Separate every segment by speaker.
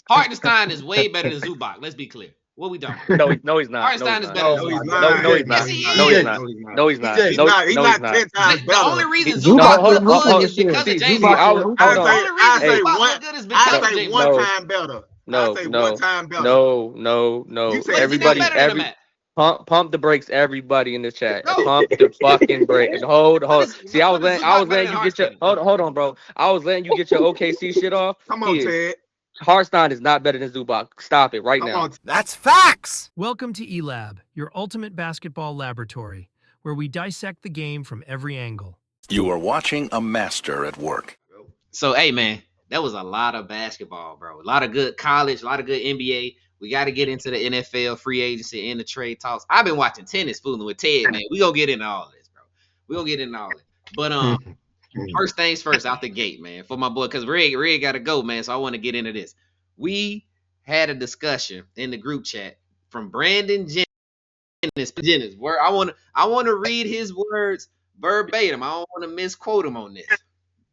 Speaker 1: Hartenstein is way better than Zubac. Let's be clear. What we talking about?
Speaker 2: No, he's not.
Speaker 1: Hartenstein is better
Speaker 3: No,
Speaker 1: than
Speaker 3: he's
Speaker 1: Zubac.
Speaker 3: not.
Speaker 2: No, he's not.
Speaker 1: Yes, he
Speaker 2: No, he's
Speaker 1: is.
Speaker 2: not. No, he's not.
Speaker 3: He's
Speaker 2: No,
Speaker 3: not. He's
Speaker 2: no,
Speaker 3: not
Speaker 2: he's not.
Speaker 3: 10 times
Speaker 1: The
Speaker 3: better.
Speaker 1: only reason
Speaker 4: Zubac
Speaker 1: Zubac look
Speaker 4: was rookie
Speaker 1: good
Speaker 4: this
Speaker 1: is
Speaker 4: year.
Speaker 1: because of James
Speaker 4: Zubac
Speaker 1: Harden.
Speaker 4: was
Speaker 1: The
Speaker 4: rookie.
Speaker 2: Hold on.
Speaker 1: only reason
Speaker 2: Hey,
Speaker 1: Zubac look good is
Speaker 3: I
Speaker 1: because of
Speaker 3: say
Speaker 1: James
Speaker 3: one
Speaker 1: Harden.
Speaker 3: time better.
Speaker 2: No,
Speaker 3: I say
Speaker 2: no,
Speaker 3: one time better.
Speaker 2: no.
Speaker 3: You say
Speaker 1: Where's he got
Speaker 2: Everybody,
Speaker 1: better than him at?
Speaker 2: pump the brakes. Everybody in the chat,
Speaker 1: No.
Speaker 2: pump the fucking brakes. Hold.
Speaker 1: What
Speaker 2: See, I was
Speaker 1: is
Speaker 2: letting
Speaker 1: Zubac better
Speaker 2: you
Speaker 1: than
Speaker 2: get your
Speaker 1: Hartenstein?
Speaker 2: hold on, bro. I was letting you get your OKC shit off.
Speaker 3: Come on, Ted.
Speaker 2: Hartenstein is not better than Zubac. Stop it right
Speaker 3: Come
Speaker 2: now.
Speaker 3: on.
Speaker 5: That's facts.
Speaker 6: Welcome to eLab, your ultimate basketball laboratory, where we dissect the game from every angle.
Speaker 5: You are watching a master at work.
Speaker 1: So, hey, man, that was a lot of basketball, bro. A lot of good college, a lot of good NBA. We got to get into the NFL free agency and the trade talks. I've been watching tennis fooling with Ted, man. We gonna get into all this, bro. We gonna get into all this. But first things first, out the gate, man, for my boy, because Rig got to go, man. So I want to get into this. We had a discussion in the group chat from Brandon Jennings, where I want to read his words verbatim. I don't want to misquote him on this.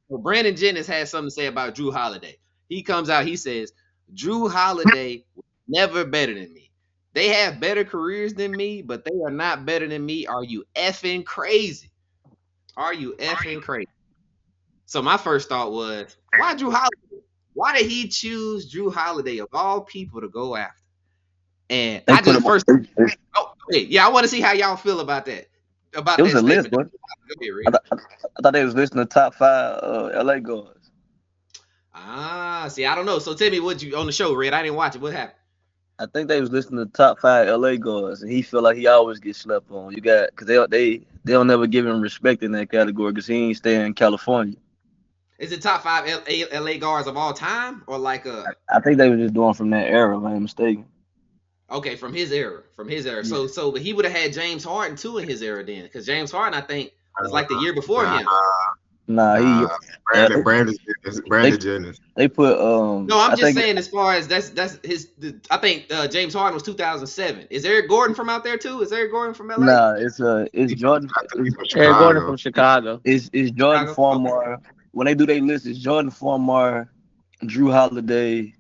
Speaker 1: Well, Brandon Jennings has something to say about Drew Holiday. He comes out, he says, Drew Holiday was never better than me. They have better careers than me, but they are not better than me. Are you effing crazy? Are you effing crazy? So my first thought was, why Drew Holiday? Why did he choose Drew Holiday of all people to go after? And I just first, I want to see how y'all feel about that. About
Speaker 7: it was
Speaker 1: that
Speaker 7: a list, bro. I thought they was listing the top 5 LA guards.
Speaker 1: See, I don't know. So tell me what you on the show, Red. I didn't watch it. What happened?
Speaker 7: I think they was listing the top 5 LA guards, and he feel like he always gets slept on. You got because they don't never give him respect in that category because he ain't staying in California.
Speaker 1: Is it top 5 LA guards of all time, or like
Speaker 7: I think they were just doing from that era, if I ain't mistaken.
Speaker 1: Okay, from his era. Yeah. So, but he would have had James Harden too in his era then, because James Harden, I think, was like the year before him.
Speaker 3: Brandon Jennings.
Speaker 7: They put
Speaker 1: No, I'm just saying as far as that's I think James Harden was 2007. Is Eric Gordon from out there too? Is Eric Gordon from LA?
Speaker 7: Nah, it's Jordan.
Speaker 2: Eric Gordon from Chicago.
Speaker 7: It's Jordan Farmar. Okay. When they do their list, it's Jordan Farmar, Drew Holiday.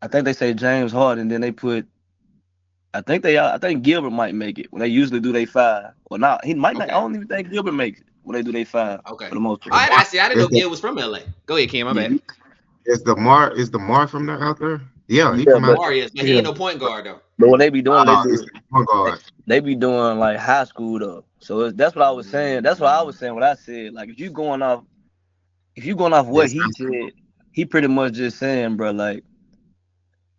Speaker 7: I think they say James Harden. Then they put. I think Gilbert might make it when they usually do their 5. Or not, he might not. I don't even think Gilbert makes it when they do their 5.
Speaker 1: Okay.
Speaker 7: For the most part.
Speaker 1: I didn't know Gil was from LA. Go ahead, Kim. My bad.
Speaker 3: Is the Mar from there out there? Yeah, he
Speaker 1: from Mar, yes, but he ain't no point guard though.
Speaker 7: But when they be doing
Speaker 3: they
Speaker 7: be doing like high school though. So that's what I was saying. That's what I was saying. What I said, like if you going off what he said, he pretty much just saying, bro, like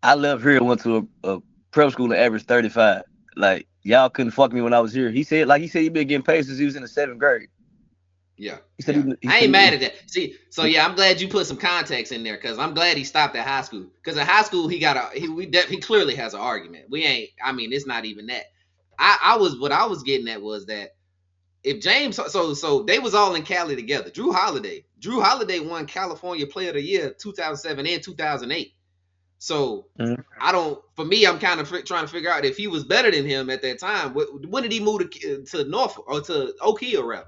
Speaker 7: I left here and went to a prep school and averaged 35. Like y'all couldn't fuck me when I was here. He said he been getting paid since he was in the 7th grade.
Speaker 1: Yeah.
Speaker 7: He said
Speaker 1: I ain't mad at that. See, so yeah, I'm glad you put some context in there because I'm glad he stopped at high school. Because at high school he clearly has an argument. It's not even that. What I was getting at was that if James, so they was all in Cali together. Drew Holiday won California Player of the Year 2007 and 2008. So for me, I'm kind of trying to figure out if he was better than him at that time. When did he move to Norfolk or to Oak Hill, rather?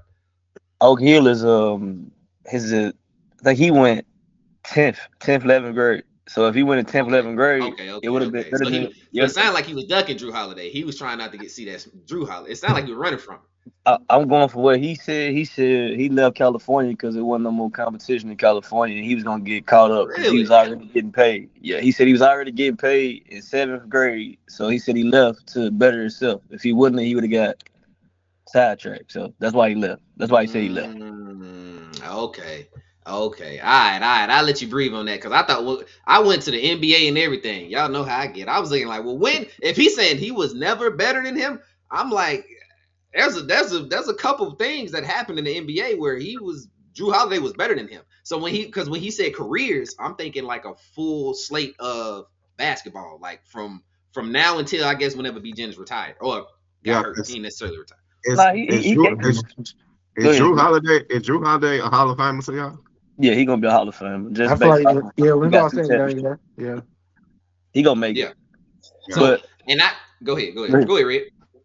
Speaker 7: Oak Hill is I think he went 10th, 11th grade. So if he went in 10th, 11th grade, it would have been.
Speaker 1: So it sounded like he was ducking Drew Holiday. He was trying not to see that Drew Holiday. It sounded like he was running from him.
Speaker 7: I'm going for what he said. He said he left California because there wasn't no more competition in California, and he was gonna get caught up because he was already getting paid. Yeah, he said he was already getting paid in 7th grade, so he said he left to better himself. If he wouldn't, he would have got sidetracked. So that's why he left. That's why he said he left.
Speaker 1: Okay. All right. I'll let you breathe on that because I thought I went to the NBA and everything. Y'all know how I get. I was thinking like, if he's saying he was never better than him, I'm like, there's a couple of things that happened in the NBA where Drew Holiday was better than him. So when he said careers, I'm thinking like a full slate of basketball, like from now until I guess whenever B. Jennings retired or got hurt. He didn't necessarily retire.
Speaker 3: Is Drew Holiday a Hall of Famer to y'all?
Speaker 7: Yeah, he gonna be a Hall of Famer.
Speaker 4: I feel like we're gonna say yeah.
Speaker 7: He gonna make it.
Speaker 1: So go ahead, Red.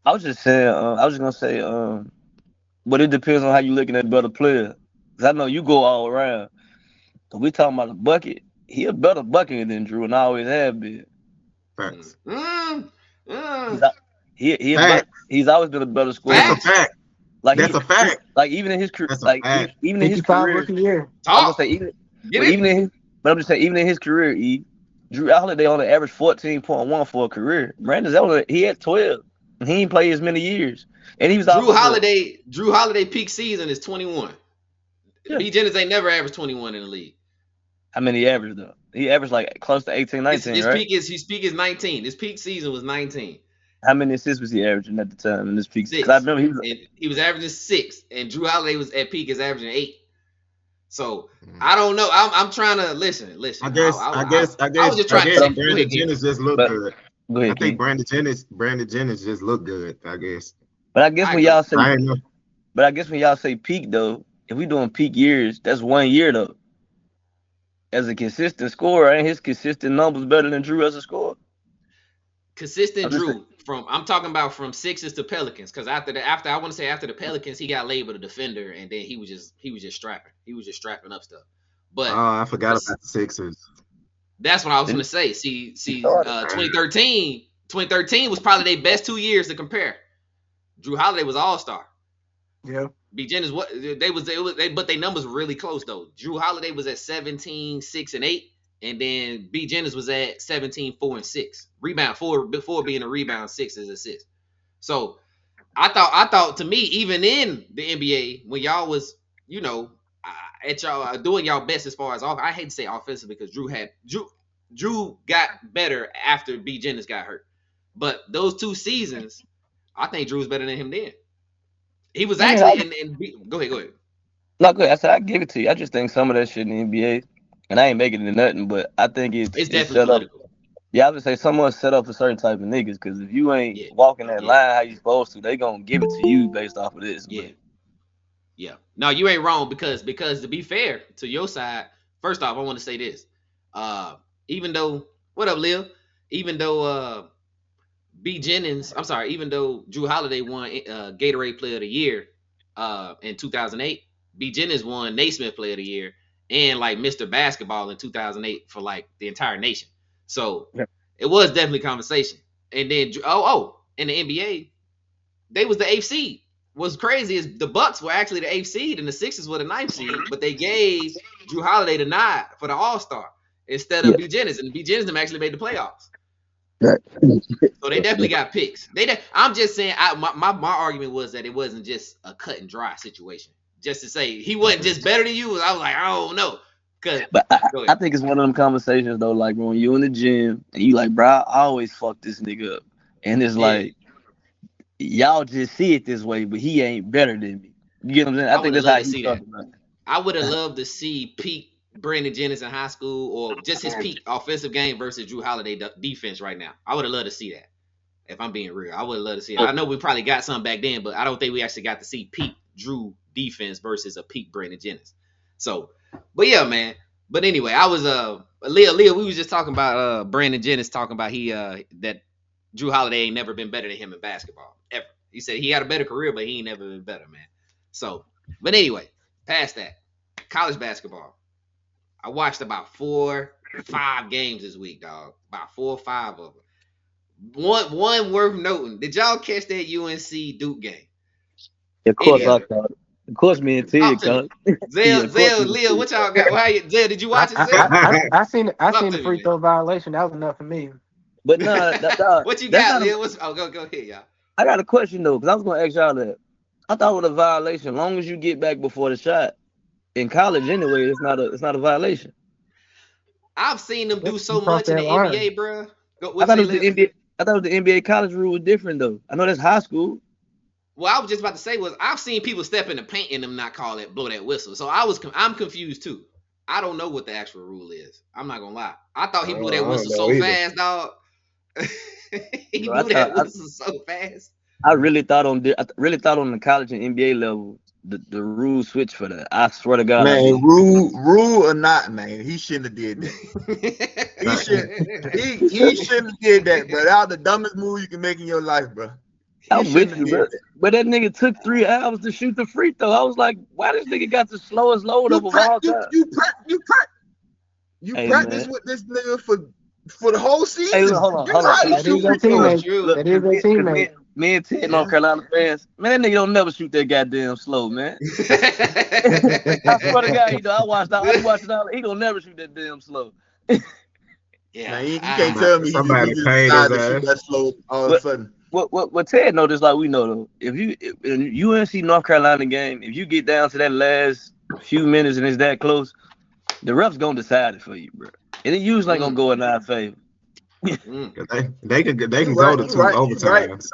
Speaker 7: I was just saying. I was just gonna say. But it depends on how you looking at better players. Cause I know you go all around. So we talking about a bucket. he a better bucket than Drew, and I always have been.
Speaker 3: Facts.
Speaker 7: He's always been a better scorer.
Speaker 3: That's a fact.
Speaker 7: Like
Speaker 3: That's a fact.
Speaker 7: Like even in his career,
Speaker 3: That's a
Speaker 7: like
Speaker 3: fact.
Speaker 7: even in his
Speaker 4: 55
Speaker 7: career,
Speaker 4: rookie year.
Speaker 7: I'm gonna say I'm just saying even in his career, Drew Holiday only averaged 14.1 for a career. Brandon Zeller, he had 12. And he ain't played as many years. And he was
Speaker 1: Drew Holiday peak season is 21.
Speaker 7: Yeah.
Speaker 1: B. Jennings ain't never averaged 21 in the league.
Speaker 7: How many he averaged though? He averaged like close to 18, 19,
Speaker 1: his
Speaker 7: right?
Speaker 1: His peak is 19. His peak season was 19.
Speaker 7: How many assists was he averaging at the time in this peak?
Speaker 1: 6.
Speaker 7: I remember
Speaker 1: he was averaging 6, and Drew Holiday was at peak is averaging 8. So I don't know. I'm trying to listen.
Speaker 3: I guess
Speaker 1: I was just trying to say
Speaker 3: Brandon Jennings just look good.
Speaker 7: Go ahead,
Speaker 3: I think Brandon Jennings just look good, I guess.
Speaker 7: But I guess when y'all say peak though, if we doing peak years, that's 1 year though. As a consistent scorer, ain't his consistent numbers better than Drew as a scorer?
Speaker 1: Consistent Drew I'm talking about from Sixers to Pelicans, because after the Pelicans, he got labeled a defender, and then he was just strapping. He was just strapping up stuff. But
Speaker 3: I forgot about the Sixers.
Speaker 1: That's what I was gonna say. See, 2013 was probably their best 2 years to compare. Drew Holiday was all-star.
Speaker 4: Yeah.
Speaker 1: B. Jennings, but their numbers were really close though. Drew Holiday was at 17, 6, and 8, and then B. Jennings was at 17, 4, and 6. Rebound 4 before being a rebound, 6 as assist. So I thought to me, even in the NBA, when y'all was, at y'all doing y'all best as far as I hate to say offensive because Drew got better after B. Jennings got hurt. But those 2 seasons, I think Drew was better than him then. He was actually go ahead.
Speaker 7: No, good. I said I give it to you. I just think some of that shit in the NBA, and I ain't making it into nothing, but I think it's
Speaker 1: definitely political.
Speaker 7: Yeah, I would say someone's set up for certain type of niggas, because if you ain't walking that line how you supposed to, they gonna give it to you based off of this.
Speaker 1: Yeah. No, you ain't wrong because to be fair to your side, first off, I want to say this. Even though Drew Holiday won Gatorade Player of the Year in 2008, B. Jennings won Naismith Player of the Year and like Mr. Basketball in 2008 for like the entire nation. So it was definitely conversation. And then in the NBA, they was the 8th seed. What's crazy is the Bucks were actually the 8th seed and the Sixers were the 9th seed, but they gave Drew Holiday the nod for the All-Star instead of B. Jennings, and B. Jennings them actually made the playoffs.
Speaker 7: Right.
Speaker 1: So they definitely got picks. I'm just saying, my argument was that it wasn't just a cut and dry situation. Just to say he wasn't just better than you, I was like, I don't know.
Speaker 7: But I think it's one of them conversations though, like when you in the gym and you like, bro, I always fuck this nigga up, and it's like y'all just see it this way, but he ain't better than me. You get what I'm saying? I think that's how he talking about it.
Speaker 1: I would have loved to see peak Brandon Jennings in high school, or just his peak offensive game versus Drew Holiday defense right now. I would have loved to see that. If I'm being real, I would have loved to see it. I know we probably got some back then, but I don't think we actually got to see peak Drew defense versus a peak Brandon Jennings. So, but yeah, man. But anyway, I was Leah, we was just talking about Brandon Jennings talking about that Drew Holiday ain't never been better than him in basketball ever. He said he had a better career, but he ain't never been better, man. So, but anyway, past that, college basketball. I watched about 4 or 5 games this week, dog. About 4 or 5 of them. One worth noting. Did y'all catch that UNC Duke game?
Speaker 7: Of course, I caught it. Of course, me and Tig caught it.
Speaker 1: Zell, Leah, what y'all got? Zell, did you watch it, Zell?
Speaker 4: I seen the free throw violation. That was enough for me.
Speaker 7: But no,
Speaker 1: what you got, Leah? Go ahead, y'all.
Speaker 7: I got a question though, because I was gonna ask y'all that. I thought it was a violation. As long as you get back before the shot. In college, anyway, it's not a violation.
Speaker 1: I've seen them do so much in the NBA, bro.
Speaker 7: I thought it was the NBA college rule was different though. I know that's high school.
Speaker 1: Well, I was just about to say I've seen people step in the paint and them not blow that whistle. So I'm confused too. I don't know what the actual rule is. I'm not gonna lie. I thought he blew that whistle so fast, dog. He blew that whistle so fast.
Speaker 7: I really thought on the college and NBA level. The rules switch for that. I swear to God.
Speaker 8: Man, rule or not, man, he shouldn't have did that. he shouldn't have did that, bro. That was the dumbest move you can make in your life, bro.
Speaker 7: I'm with you, bro. But that nigga took 3 hours to shoot the free throw. I was like, why this nigga got the slowest load of all time?
Speaker 8: You prep. You
Speaker 7: Hey,
Speaker 8: practice
Speaker 7: man.
Speaker 8: with this nigga for the whole season.
Speaker 7: Hey, look, hold on.
Speaker 8: You know how to
Speaker 4: That is
Speaker 8: shoot
Speaker 4: your
Speaker 8: free throws.
Speaker 4: teammate.
Speaker 7: Look,
Speaker 4: That is your teammate.
Speaker 7: me and Ted, North Carolina fans, man, that nigga don't never shoot that goddamn slow, man. I swear to God, I be watching all. He don't never shoot that damn slow.
Speaker 1: Yeah,
Speaker 8: Man, you can't tell me he
Speaker 3: Somebody
Speaker 8: just
Speaker 3: paid
Speaker 8: decided
Speaker 3: his
Speaker 8: to shoot
Speaker 3: ass.
Speaker 8: that slow all of a sudden.
Speaker 7: What Ted know, just like we know though. If UNC North Carolina game, if you get down to that last few minutes and it's that close, the refs gonna decide it for you, bro. And it usually ain't gonna go in our favor.
Speaker 3: They can
Speaker 8: You
Speaker 3: go to
Speaker 8: right,
Speaker 3: two
Speaker 8: you right.
Speaker 3: overtimes.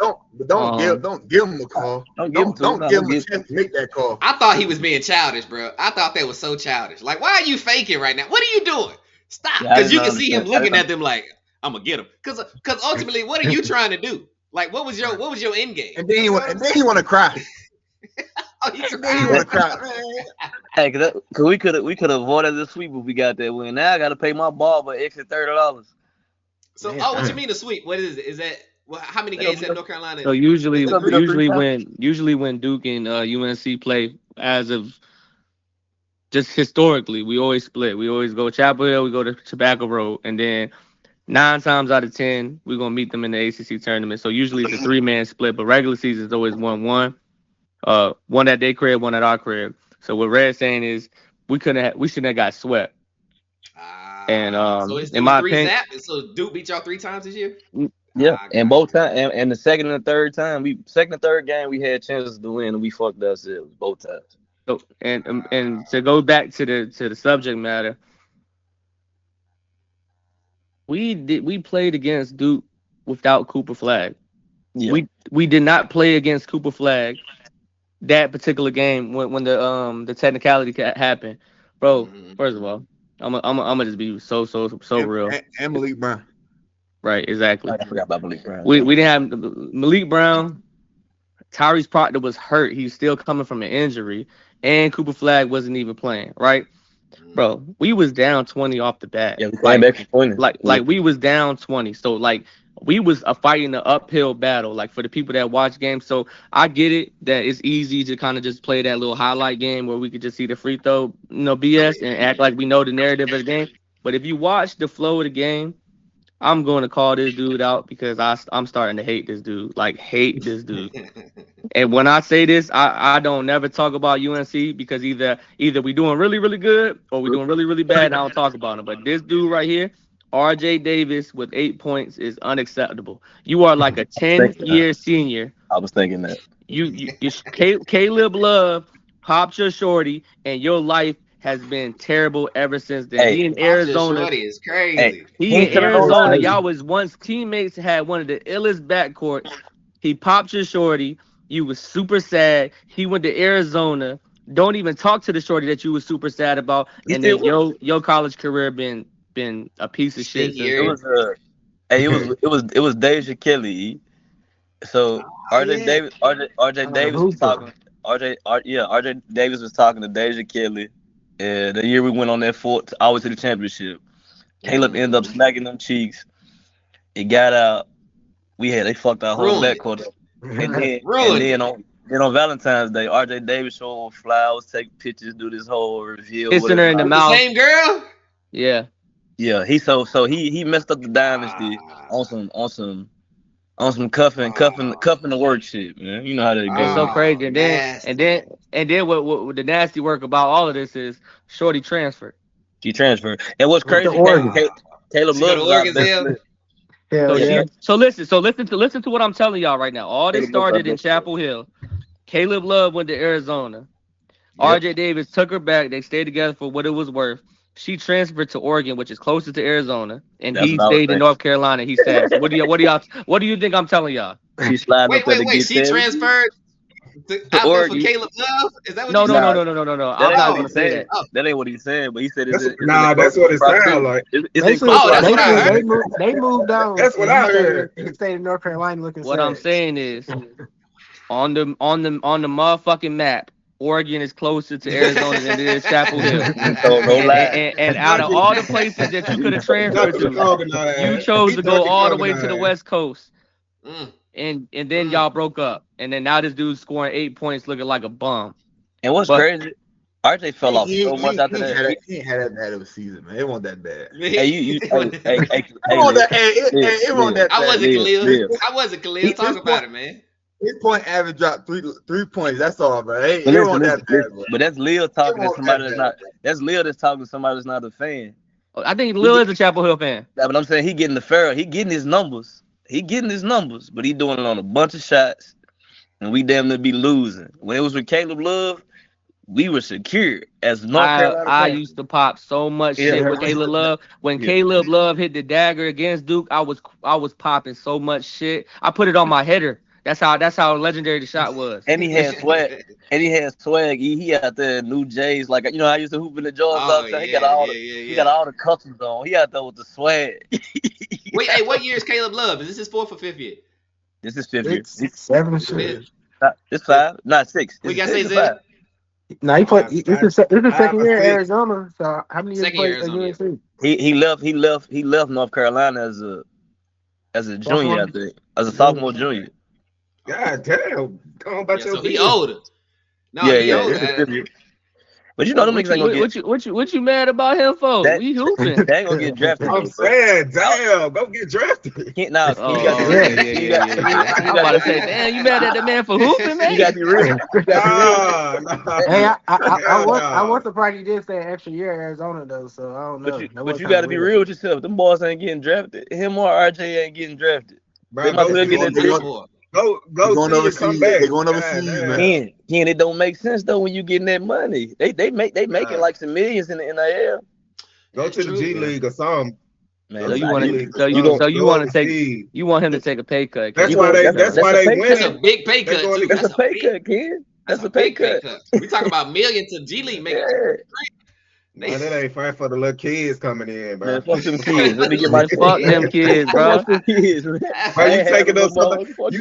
Speaker 8: Don't give him a call.
Speaker 7: Don't give him to him.
Speaker 8: Don't give him a chance to make that call.
Speaker 1: I thought he was being childish, bro. I thought that was so childish. Like, why are you faking right now? What are you doing? Stop,
Speaker 7: Yeah, I
Speaker 1: because you
Speaker 7: didn't
Speaker 1: can see him
Speaker 7: understand.
Speaker 1: looking at them like, I'm gonna get him. Because ultimately, what are you trying to do? Like, what was your end game?
Speaker 8: And then he want to cry.
Speaker 1: Oh, he
Speaker 8: And then he want to cry.
Speaker 7: Hey, cause we could have avoided the sweep if we got that win. Now I got to pay my barber extra $30.
Speaker 1: So,
Speaker 3: Man,
Speaker 1: what you mean a sweep? What is it? Is that how many games have North Carolina?
Speaker 2: So usually
Speaker 7: It'll be the three
Speaker 2: when Duke and UNC play, as of just historically, we always split. We always go Chapel Hill, we go to Tobacco Road, and then 9 times out of 10 we're gonna meet them in the ACC tournament. So usually it's a 3-man split, but regular season is always 1-1. One at their crib, one at our crib. So what Red's saying is we shouldn't have got swept. And
Speaker 1: so it's
Speaker 2: in my
Speaker 1: three
Speaker 2: opinion,
Speaker 1: zap. So Duke beat y'all 3 times this year.
Speaker 7: Yeah, and both times, and the second and third time, second and third game we had chances to win, and we fucked ourselves both times.
Speaker 2: so and to go back to the subject matter, we played against Duke without Cooper Flag.
Speaker 7: Yeah.
Speaker 2: We did not play against Cooper Flag that particular game when the technicality happened, bro. First of all, I'm gonna just be so real.
Speaker 8: And Malik Brown.
Speaker 2: Right, exactly.
Speaker 7: I forgot about Malik Brown.
Speaker 2: We didn't have Malik Brown. Tyrese Proctor was hurt. He's still coming from an injury, and Cooper Flag wasn't even playing. Right, bro. We was down 20 off the bat.
Speaker 7: Yeah, we came back from 20.
Speaker 2: Like we was down 20. So like we was fighting an uphill battle. Like for the people that watch games. So I get it that it's easy to kind of just play that little highlight game where we could just see the free throw, BS and act like we know the narrative of the game. But if you watch the flow of the game, I'm going to call this dude out because I'm starting to hate this dude. Like, hate this dude. And when I say this, I don't never talk about UNC because either we doing really, really good or we doing really, really bad and I don't talk about him. But this dude right here, RJ Davis with 8 points is unacceptable. You are like a 10-year senior.
Speaker 7: I was thinking that.
Speaker 2: Caleb Love popped your shorty and your life has been terrible ever since then.
Speaker 7: Hey,
Speaker 2: he in Arizona.
Speaker 1: Shorty is crazy.
Speaker 7: Hey,
Speaker 2: He in Arizona. Y'all was once teammates, had one of the illest backcourts. He popped your shorty. You was super sad. He went to Arizona. Don't even talk to the shorty that you was super sad about. And then your college career been a piece of shit.
Speaker 7: It was Deja Kelly. So RJ Davis was talking. RJ Davis was talking to Deja Kelly. The year we went on that always to the championship. Caleb ended up smacking them cheeks. It got out. They fucked our whole backcourt up. And then on Valentine's Day, RJ Davis showed flowers, take pictures, do this whole reveal.
Speaker 2: Kissing her in the mouth.
Speaker 1: The same girl?
Speaker 2: Yeah.
Speaker 7: Yeah, he messed up the dynasty on some cuffing the work shit, man. You know how that goes.
Speaker 2: It's so crazy. And then what the nasty work about all of this is Shorty transferred.
Speaker 7: She transferred. And what's crazy, Caleb Love.
Speaker 2: So listen to what I'm telling y'all right now. All this started in Chapel Hill. Caleb Love went to Arizona. Yep. RJ Davis took her back. They stayed together for what it was worth. She transferred to Oregon, which is closer to Arizona, and he stayed in North Carolina. He said, so "What do you think I'm telling y'all?"
Speaker 7: She sliding
Speaker 1: wait. She transferred to Oregon for Caleb Love. Is that what
Speaker 2: No.
Speaker 7: I'm not gonna say that. That ain't what he said, but he said
Speaker 3: that's what it sounds like.
Speaker 4: They moved down.
Speaker 3: That's what I heard.
Speaker 4: He stayed in North Carolina looking.
Speaker 2: What I'm saying is, on the motherfucking map, Oregon is closer to Arizona than it is Chapel Hill. And out of all the places that you could have transferred to, you chose to go all the way to the West Coast. And then y'all broke up. And then now this dude's scoring 8 points looking like a bum.
Speaker 7: And what's crazy? RJ fell off so much after
Speaker 8: He
Speaker 7: that.
Speaker 8: ain't had that bad of a season, man. It wasn't that bad.
Speaker 7: Hey,
Speaker 8: It wasn't that bad.
Speaker 1: I wasn't Khalil.
Speaker 7: Liv.
Speaker 1: I wasn't Khalil. Talk about it, man.
Speaker 8: His point average dropped 3 points. That's all, bro. It
Speaker 7: But
Speaker 8: wasn't that bad, bro.
Speaker 7: But that's Lil talking to
Speaker 8: wasn't
Speaker 7: somebody
Speaker 8: that
Speaker 7: that's
Speaker 8: bad,
Speaker 7: not.
Speaker 8: bro.
Speaker 7: That's Lil that's talking to somebody that's not a fan.
Speaker 2: I think Lil is a Chapel Hill fan.
Speaker 7: Yeah, but I'm saying he getting the fair. He getting his numbers. But he doing it on a bunch of shots, and we damn near be losing. When it was with Caleb Love, we were secure as North Carolina.
Speaker 2: I used to pop so much shit with Caleb Love. When Caleb Love hit the dagger against Duke, I was popping so much shit. I put it on my header. That's how legendary the shot was.
Speaker 7: And he had swag. He out there in New Jays, like I used to hoop in the Jordans. He got all the customs on. He out there with the swag.
Speaker 1: Wait, hey, what year is Caleb Love? Is this his 4th or 5th year?
Speaker 7: This is 5th year.
Speaker 4: 6, 7, shit.
Speaker 7: It's 5, not 6.
Speaker 1: We got to say Zay.
Speaker 4: No, he played. This is second year in Arizona. So how many years
Speaker 1: Second
Speaker 4: played
Speaker 1: year
Speaker 4: at
Speaker 1: Arizona,
Speaker 4: UNC?
Speaker 7: He left North Carolina as a junior, I think, as a sophomore junior.
Speaker 3: God damn. Go on about your
Speaker 1: So he
Speaker 3: business.
Speaker 1: older. No,
Speaker 7: Yeah,
Speaker 1: he older.
Speaker 7: this is 5th year. But you know them niggas ain't gonna get.
Speaker 2: What you mad about him for? We hooping.
Speaker 7: They ain't gonna get drafted.
Speaker 3: I'm saying, damn, go get drafted.
Speaker 7: Nah,
Speaker 2: I'm about to say, damn, you mad at the man for hooping, man?
Speaker 7: You gotta be real.
Speaker 4: Hey, I was surprised he did say an extra year at Arizona though. So I don't know.
Speaker 7: But you gotta be real with yourself. Them boys ain't getting drafted. Him or RJ ain't getting drafted.
Speaker 3: Bro,
Speaker 7: They might well get that trip.
Speaker 3: Go
Speaker 8: going
Speaker 3: see
Speaker 8: overseas.
Speaker 3: come back.
Speaker 8: They're going overseas, man.
Speaker 7: Ken, it don't make sense though when you getting that money. They making like some millions in the NIL.
Speaker 3: Go to the G League or something.
Speaker 7: Man,
Speaker 2: So you want him to take a pay cut.
Speaker 3: That's why they win.
Speaker 1: That's a big pay cut, too.
Speaker 7: That's a pay cut, Ken. That's a pay cut.
Speaker 1: We talking about millions to G League making.
Speaker 3: Man, that ain't fun for the little kids coming in, bro.
Speaker 7: Man, fuck them kids. Let me get my
Speaker 2: Fuck them kids, bro.
Speaker 7: Fuck them kids, man.
Speaker 3: Bro, you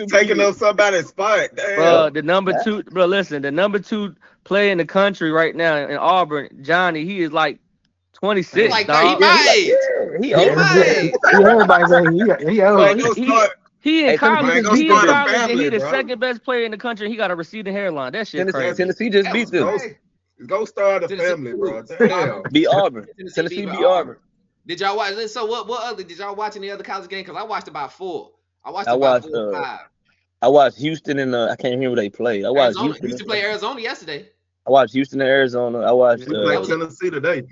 Speaker 3: taking up somebody's spot. Damn.
Speaker 2: Bro, the number 2, bro, listen, the number 2 player in the country right now in Auburn, Johnny, he is like 26,
Speaker 1: like
Speaker 2: dog.
Speaker 1: 35.
Speaker 7: He
Speaker 4: Everybody saying he old.
Speaker 2: He in college,
Speaker 3: and
Speaker 2: he the second best player in the country. He got a receding hairline. That shit crazy.
Speaker 7: Tennessee just beat them.
Speaker 3: Go start a family, bro. Damn.
Speaker 7: Be Auburn. Tennessee beat Auburn.
Speaker 1: Did y'all watch? So what other? Did y'all watch any other college game? Because I watched about 4. I watched 4 or 5.
Speaker 7: I watched Houston and I can't remember who they played. I watched
Speaker 1: Houston play Arizona yesterday.
Speaker 7: I watched Houston and Arizona. I watched
Speaker 3: Tennessee today.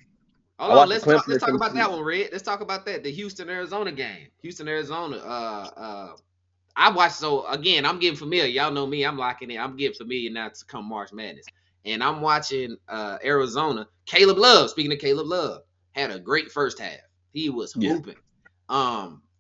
Speaker 1: Hold on, let's talk about that one, Red. Let's talk about that. The Houston Arizona game. Houston Arizona. I watched. So again, I'm getting familiar. Y'all know me. I'm locking in. I'm getting familiar now to come March Madness. And I'm watching Arizona. Caleb Love, speaking of Caleb Love, had a great first half. He was hooping.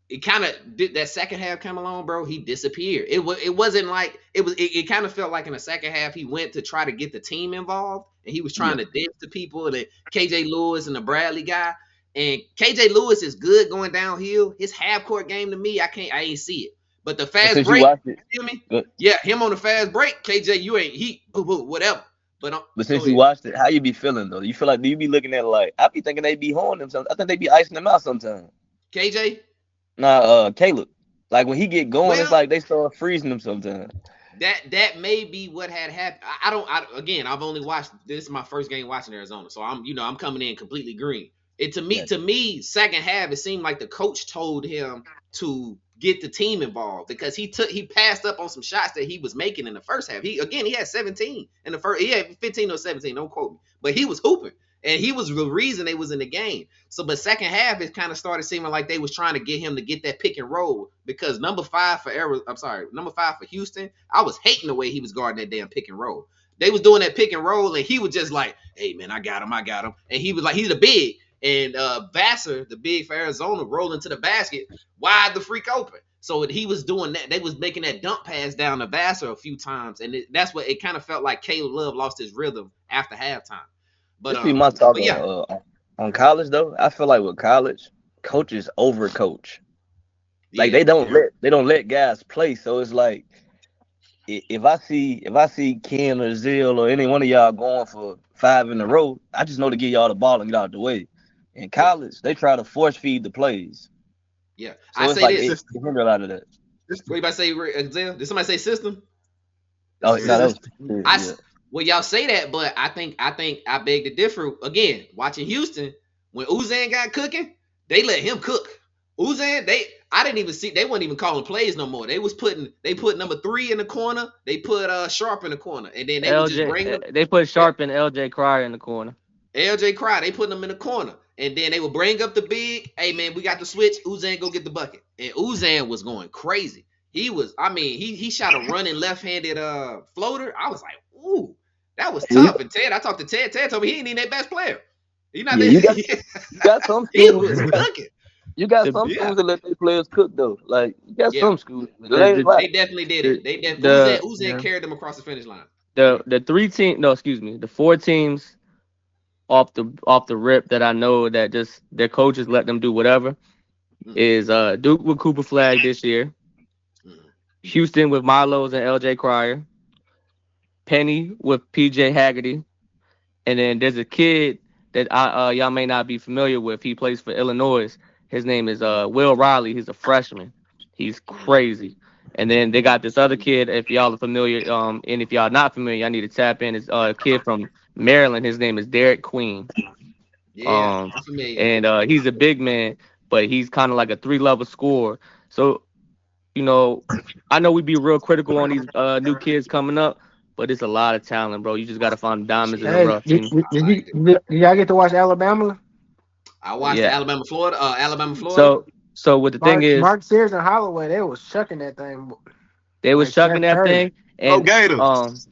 Speaker 1: It kind of did that second half come along, bro. He disappeared. It wasn't like it was. It kind of felt like in the second half he went to try to get the team involved, and he was trying to dance to people. And KJ Lewis and the Bradley guy. And KJ Lewis is good going downhill. His half court game to me, I ain't see it. But the fast break, you feel me? Yeah, him on the fast break, KJ, you ain't whatever. But
Speaker 7: since you watched it, how you be feeling though? You feel like do you be looking at it like I be thinking they be honing them sometimes. I think they be icing them out sometimes.
Speaker 1: KJ?
Speaker 7: Nah, Caleb. Like when he get going, it's like they start freezing him sometimes.
Speaker 1: That may be what had happened. Again, I've only watched this is my first game watching Arizona, so I'm coming in completely green. To me, second half, it seemed like the coach told him to get the team involved because he passed up on some shots that he was making in the first half. He had 17 in the first. He had 15 or 17. Don't quote me, but he was hooping and he was the reason they was in the game. So, but second half, it kind of started seeming like they was trying to get him to get that pick and roll because number 5 for Houston, I was hating the way he was guarding that damn pick and roll. They was doing that pick and roll and he was just like, "Hey man, I got him," and he was like, he's a big. And Vassar, the big for Arizona, rolling to the basket, wide the freak open. So he was doing that. They was making that dump pass down to Vassar a few times, and that's what it kind of felt like. Caleb Love lost his rhythm after halftime. But
Speaker 7: this be my talk on college though. I feel like with college, coaches overcoach. Like they don't let guys play. So it's like if I see Ken or Zill or any one of y'all going for 5 in a row, I just know to get y'all the ball and get out of the way. In college, they try to force feed the plays.
Speaker 1: Yeah,
Speaker 7: so
Speaker 1: I say
Speaker 7: this. A lot of that.
Speaker 1: What you about to say, Zill? Did somebody say system?
Speaker 7: Oh, no, that was,
Speaker 1: Well, y'all say that, but I think I beg to differ. Again, watching Houston, when Uzan got cooking, they let him cook. Uzan, I didn't even see, they weren't even calling plays no more. They put number 3 in the corner. They put Sharp in the corner, and then they would just bring them.
Speaker 2: They put Sharp and LJ Cryer in the corner.
Speaker 1: LJ Cry, they put them in the corner, and then they would bring up the big. Hey man, we got the switch. Uzan go get the bucket, and Uzan was going crazy. He was, I mean, he shot a running left-handed floater. I was like, ooh, that was tough. And Ted, I talked to Ted. Ted told me he ain't even their best player. He not
Speaker 7: Yeah,
Speaker 1: there.
Speaker 7: you got some
Speaker 1: He
Speaker 7: schools.
Speaker 1: was cooking.
Speaker 7: You got some schools that let their players cook though. Like you got
Speaker 1: Yeah.
Speaker 7: some schools.
Speaker 1: They definitely did it. They definitely Uzan carried them across the finish line.
Speaker 2: The 4 teams off the rip that I know that just their coaches let them do whatever is Duke with Cooper Flag this year, Houston with Milos and LJ Cryer, Penny with PJ Haggerty, and then there's a kid that y'all may not be familiar with. He plays for Illinois. His name is Will Riley. He's a freshman. He's crazy. And then they got this other kid. If y'all are familiar, and if y'all not familiar, I need to tap in. It's a kid from Maryland. His name is Derek Queen.
Speaker 1: Yeah, I'm familiar.
Speaker 2: And he's a big man, but he's kind of like a 3-level scorer. So, you know, I know we be real critical on these new kids coming up, but it's a lot of talent, bro. You just got to find diamonds in the rough.
Speaker 4: Did y'all get to watch Alabama?
Speaker 1: I watched Alabama, Florida.
Speaker 2: So what the thing is,
Speaker 4: Mark Sears and Holloway, they was chucking that thing.
Speaker 2: They was chucking that thing, and
Speaker 3: Gators.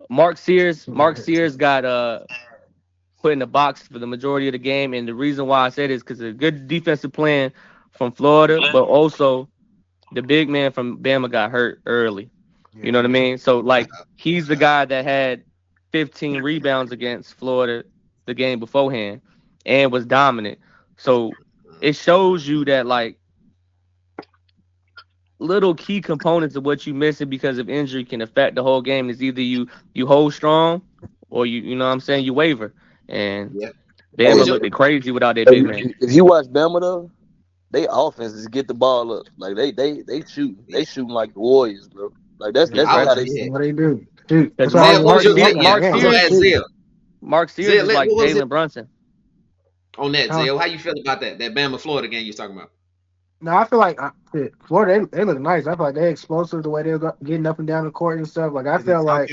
Speaker 2: Mark Sears got put in the box for the majority of the game, and the reason why I said is because a good defensive plan from Florida, but also the big man from Bama got hurt early. You know what I mean? So like he's the guy that had 15 rebounds against Florida the game beforehand and was dominant. So it shows you that like little key components of what you missing because of injury can affect the whole game. Is either you hold strong or you know what I'm saying, you waver. And Bama looked crazy without their big man.
Speaker 7: If you watch Bama though, they offenses get the ball up. Like they shoot. They shooting like the Warriors, bro. Like that's how they
Speaker 4: what they do. Dude,
Speaker 2: Mark Sears is like Jalen Brunson.
Speaker 1: On that, Zell, how you feel about that Bama Florida game you was talking about?
Speaker 4: No, I feel like Florida, they look nice. I feel like they're explosive the way they're getting up and down the court and stuff. Like I feel like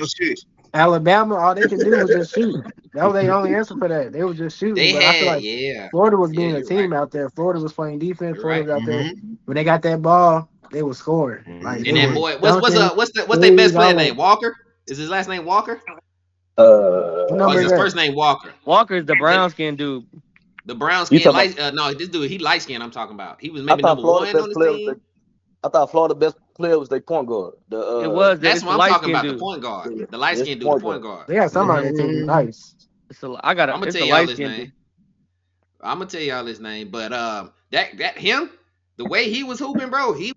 Speaker 4: Alabama, all they could do was just shoot. That was their only answer for that. They were just shooting. But I feel like Florida was being a team out there. Florida was playing defense. Florida was out there. When they got that ball, they were scoring. Like,
Speaker 1: and that boy, what's their best player name? Walker? Is his last name Walker? Or is his first name Walker?
Speaker 2: Walker is the brown skin dude.
Speaker 1: The brown skin, no, this dude, he light skin. I'm talking about. He was maybe number 1 on the team.
Speaker 7: I thought Florida's best player was their point guard.
Speaker 1: That's what I'm talking about. The point guard, the light skin dude, the point guard.
Speaker 4: They got somebody team nice.
Speaker 1: I'm gonna tell y'all his name. I'm gonna tell y'all his name, but that him, the way he was hooping, bro, he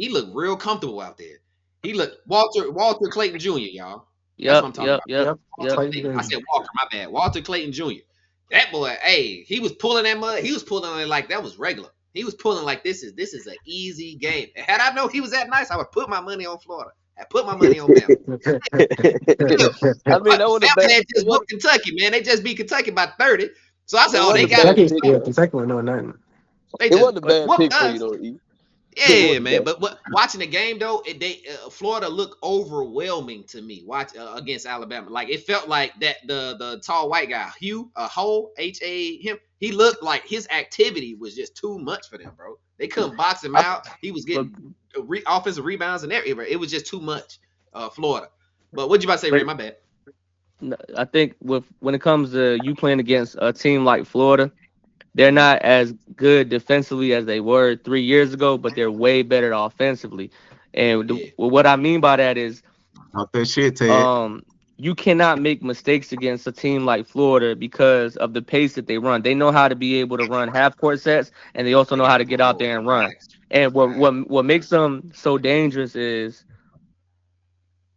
Speaker 1: looked real comfortable out there. He looked Walter Clayton Jr. Y'all. That's what I'm talking about. I said Walker, my bad. Walter Clayton Jr. That boy, hey, he was pulling that mud. He was pulling it like that was regular. He was pulling like this is an easy game. Had I known he was that nice, I would put my money on Florida. I put my money on them.
Speaker 7: I mean, that was
Speaker 1: they just whooped Kentucky, man. They just beat Kentucky by 30. So I said, they got it.
Speaker 4: Kentucky wasn't doing nothing.
Speaker 7: It wasn't a bad pick for you, though, E.
Speaker 1: Yeah, man. But watching the game though, Florida looked overwhelming to me. Against Alabama, like it felt like that the tall white guy Hugh him. He looked like his activity was just too much for them, bro. They couldn't box him out. He was getting offensive rebounds and everything. It was just too much. Florida. But what you about to say, Ray? My bad.
Speaker 2: I think when it comes to you playing against a team like Florida, they're not as good defensively as they were 3 years ago, but they're way better offensively. And what I mean by that is, you cannot make mistakes against a team like Florida because of the pace that they run. They know how to be able to run half-court sets, and they also know how to get out there and run. And what makes them so dangerous is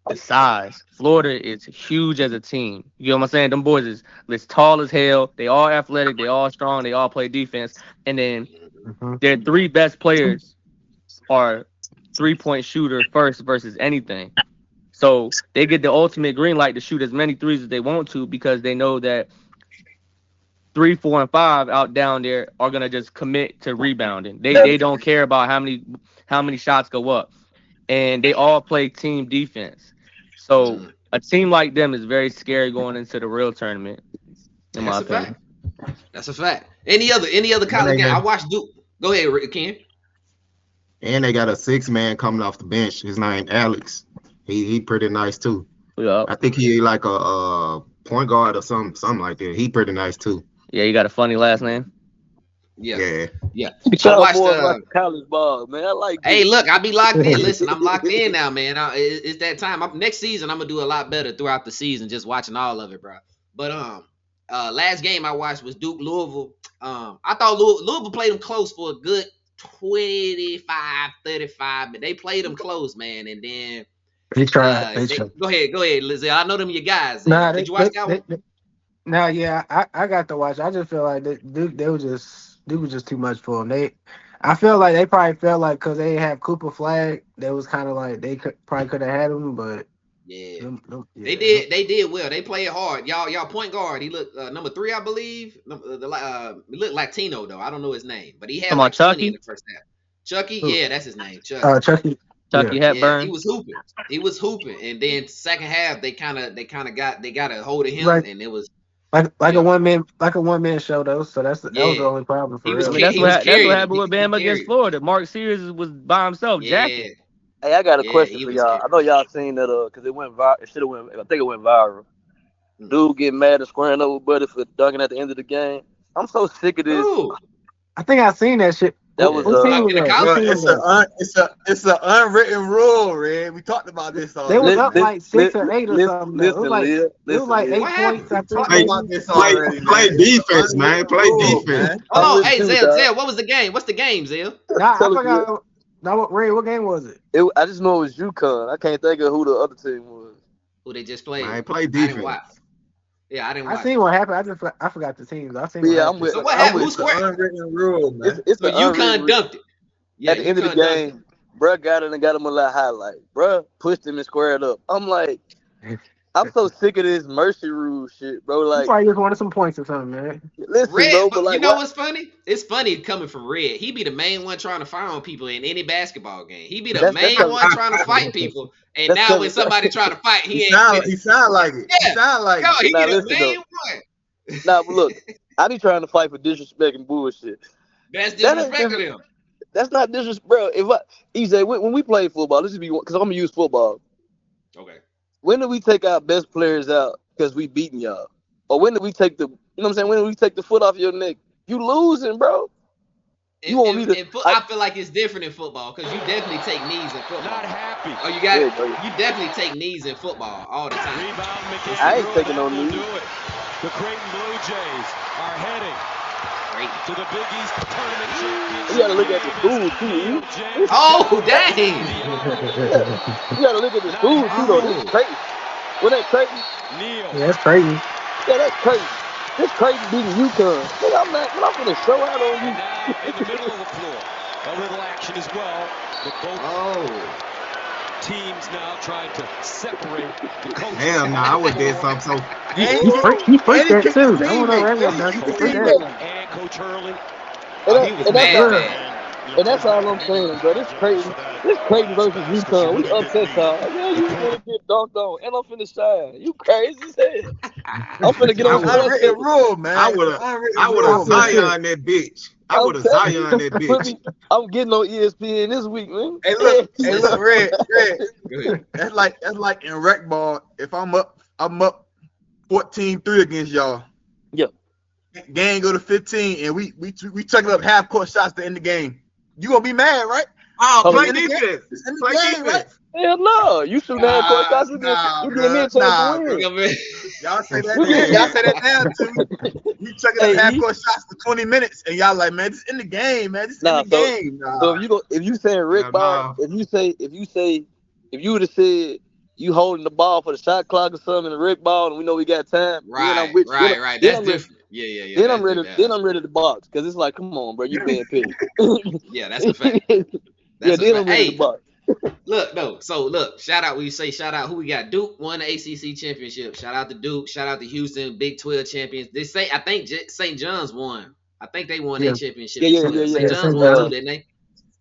Speaker 2: the size. Florida is huge as a team. You know what I'm saying? Them boys is tall as hell. They all athletic. They all strong. They all play defense. And then their 3 best players are 3-point shooters first versus anything. So they get the ultimate green light to shoot as many threes as they want to because they know that 3, 4, and 5 out down there are gonna just commit to rebounding. They don't care about how many shots go up, and they all play team defense. So a team like them is very scary going into the real tournament. In my opinion,
Speaker 1: that's a fact. Any other college game? I watched Duke. Go ahead, Ken.
Speaker 3: And they got a 6-man coming off the bench. His name Alex. He pretty nice too.
Speaker 2: Yeah.
Speaker 3: I think he like a point guard or something like that. He pretty nice too.
Speaker 2: Yeah, you got a funny last name.
Speaker 1: Yeah.
Speaker 7: I watched college ball, man. I like.
Speaker 1: Hey, look, I be locked in. Listen, I'm locked in now, man. It's that time. Next season, I'm gonna do a lot better throughout the season, just watching all of it, bro. But last game I watched was Duke Louisville. I thought Louisville played them close for a good 25-35, but they played them close, man. And then
Speaker 4: they tried.
Speaker 1: Go ahead, Lizzie. I know them your guys.
Speaker 4: Did
Speaker 1: you watch that one?
Speaker 4: No, yeah, I got to watch. I just feel like Duke was just too much for them. I feel like they probably felt like because they have Cooper Flag, they was kind of like they probably could have had him, but
Speaker 1: yeah, they did well. They played hard. Y'all point guard. He looked number 3, I believe. He looked Latino though. I don't know his name, but he had like 20 in the first half. Chucky, yeah, that's his name. Chucky.
Speaker 2: Chucky Hepburn.
Speaker 1: He was hooping, and then second half they kind of got a hold of him, right. And it was
Speaker 4: like a one man show though. So that was the only problem for real.
Speaker 2: That's what happened with Bama against Florida. Mark Sears was by himself, jacking.
Speaker 7: Hey, I got a question for y'all. I know y'all seen that because it went viral. It should have went. I think it went viral. Dude getting mad and squaring up with Buddy for dunking at the end of the game. I'm so sick of this.
Speaker 4: Ooh. I think I seen that shit.
Speaker 7: That was
Speaker 8: it's an unwritten rule, Red. We talked about this already.
Speaker 4: They was up like 6 or 8 or something. It was like 8 points. I think.
Speaker 3: Play defense, man. Play defense.
Speaker 1: Oh, hey, Zell, what was the game? What's the game, Zell?
Speaker 4: Nah, I forgot. Ray, what game was it?
Speaker 7: I just know it was UConn. I can't think of who the other team was.
Speaker 1: Who they just played?
Speaker 3: I play defense.
Speaker 1: I didn't watch.
Speaker 4: I seen what happened. I forgot the teams.
Speaker 7: I'm with.
Speaker 1: So what happened? Who scored?
Speaker 8: Unwritten rule, man.
Speaker 7: It's
Speaker 1: so UConn dunked it.
Speaker 7: Yeah, at the end of the game, bruh got it and got him a little highlight. Bruh pushed him and squared up. I'm like, I'm so sick of this mercy rule shit, bro. Like,
Speaker 4: you probably just wanted some points or something, man.
Speaker 7: Listen,
Speaker 1: Red,
Speaker 7: bro, but like,
Speaker 1: you know what's funny? It's funny coming from Red. He be the main one trying to fire on people in any basketball game. He be the main one trying to fight people. And now when somebody trying to fight, he
Speaker 8: sound like it. Yeah. He sound like it.
Speaker 1: He be the main one.
Speaker 7: Nah, but look, I be trying to fight for disrespect and bullshit.
Speaker 1: That's disrespect to them.
Speaker 7: That's not disrespect, bro. When we play football, this is because I'm gonna use football.
Speaker 1: Okay.
Speaker 7: When do we take our best players out because we beating y'all? Or when do we take when do we take the foot off your neck? You losing, bro.
Speaker 1: I feel like it's different in football because you definitely take knees in football.
Speaker 9: Not happy.
Speaker 1: Oh, you got it. You definitely take knees in football all the time.
Speaker 9: Rebound,
Speaker 7: I ain't taking no knees.
Speaker 9: The Creighton Blue Jays are heading to the Big East Tournament Championship.
Speaker 7: You gotta look at the school too.
Speaker 1: Oh, dang!
Speaker 7: You gotta look at the school too, though. This is Creighton. When that Creighton?
Speaker 4: Yeah, that's Creighton.
Speaker 7: Yeah, that's Creighton. This Creighton beating UConn. I'm gonna show out on you.
Speaker 9: In the middle of the floor, a little action as well. But both teams now trying to separate the coaches.
Speaker 3: Damn, I would did something so.
Speaker 4: He freaked that too. I don't know right.
Speaker 9: And Coach Hurley.
Speaker 7: And that's all I'm saying, bro. This Creighton versus UConn. We upset y'all. Yeah, you finna get dunked on, and I'm finna shine. You crazy as hell. I'm finna get on
Speaker 8: the rule, man.
Speaker 3: I would have Zion that bitch. I would have Zion that bitch.
Speaker 7: I'm getting on ESPN this week, man.
Speaker 8: Hey, look, Red. That's like in rec ball. If I'm up 14-3 against y'all.
Speaker 7: Yeah.
Speaker 8: Game go to 15, and we chucking up half court shots to end the game. You gonna be mad, right?
Speaker 3: Oh, play defense. Play defense. Right?
Speaker 7: Hell no. You shoot half court shots. You get me a chance to win.
Speaker 8: Y'all say that now too. You chucking up half court shots for 20 minutes, and y'all like, man, this in the game, man. This in the game.
Speaker 7: So if you saying Rick Ball, if you would have said you holding the ball for the shot clock or something, and Rick Ball, and we know we got time.
Speaker 1: Right. That's different. Yeah.
Speaker 7: Then I'm ready to box because it's like, come on, bro, you being petty.
Speaker 1: Yeah, that's a fact.
Speaker 7: Then I'm ready to box.
Speaker 1: Look, no. So look, shout out. We say shout out. Who we got? Duke won the ACC championship. Shout out to Duke. Shout out to Houston, Big 12 champions. They say I think St. John's won. I think they won their championship.
Speaker 7: Yeah.
Speaker 1: St. John's
Speaker 4: St.
Speaker 1: won
Speaker 4: John's.
Speaker 1: too, didn't they?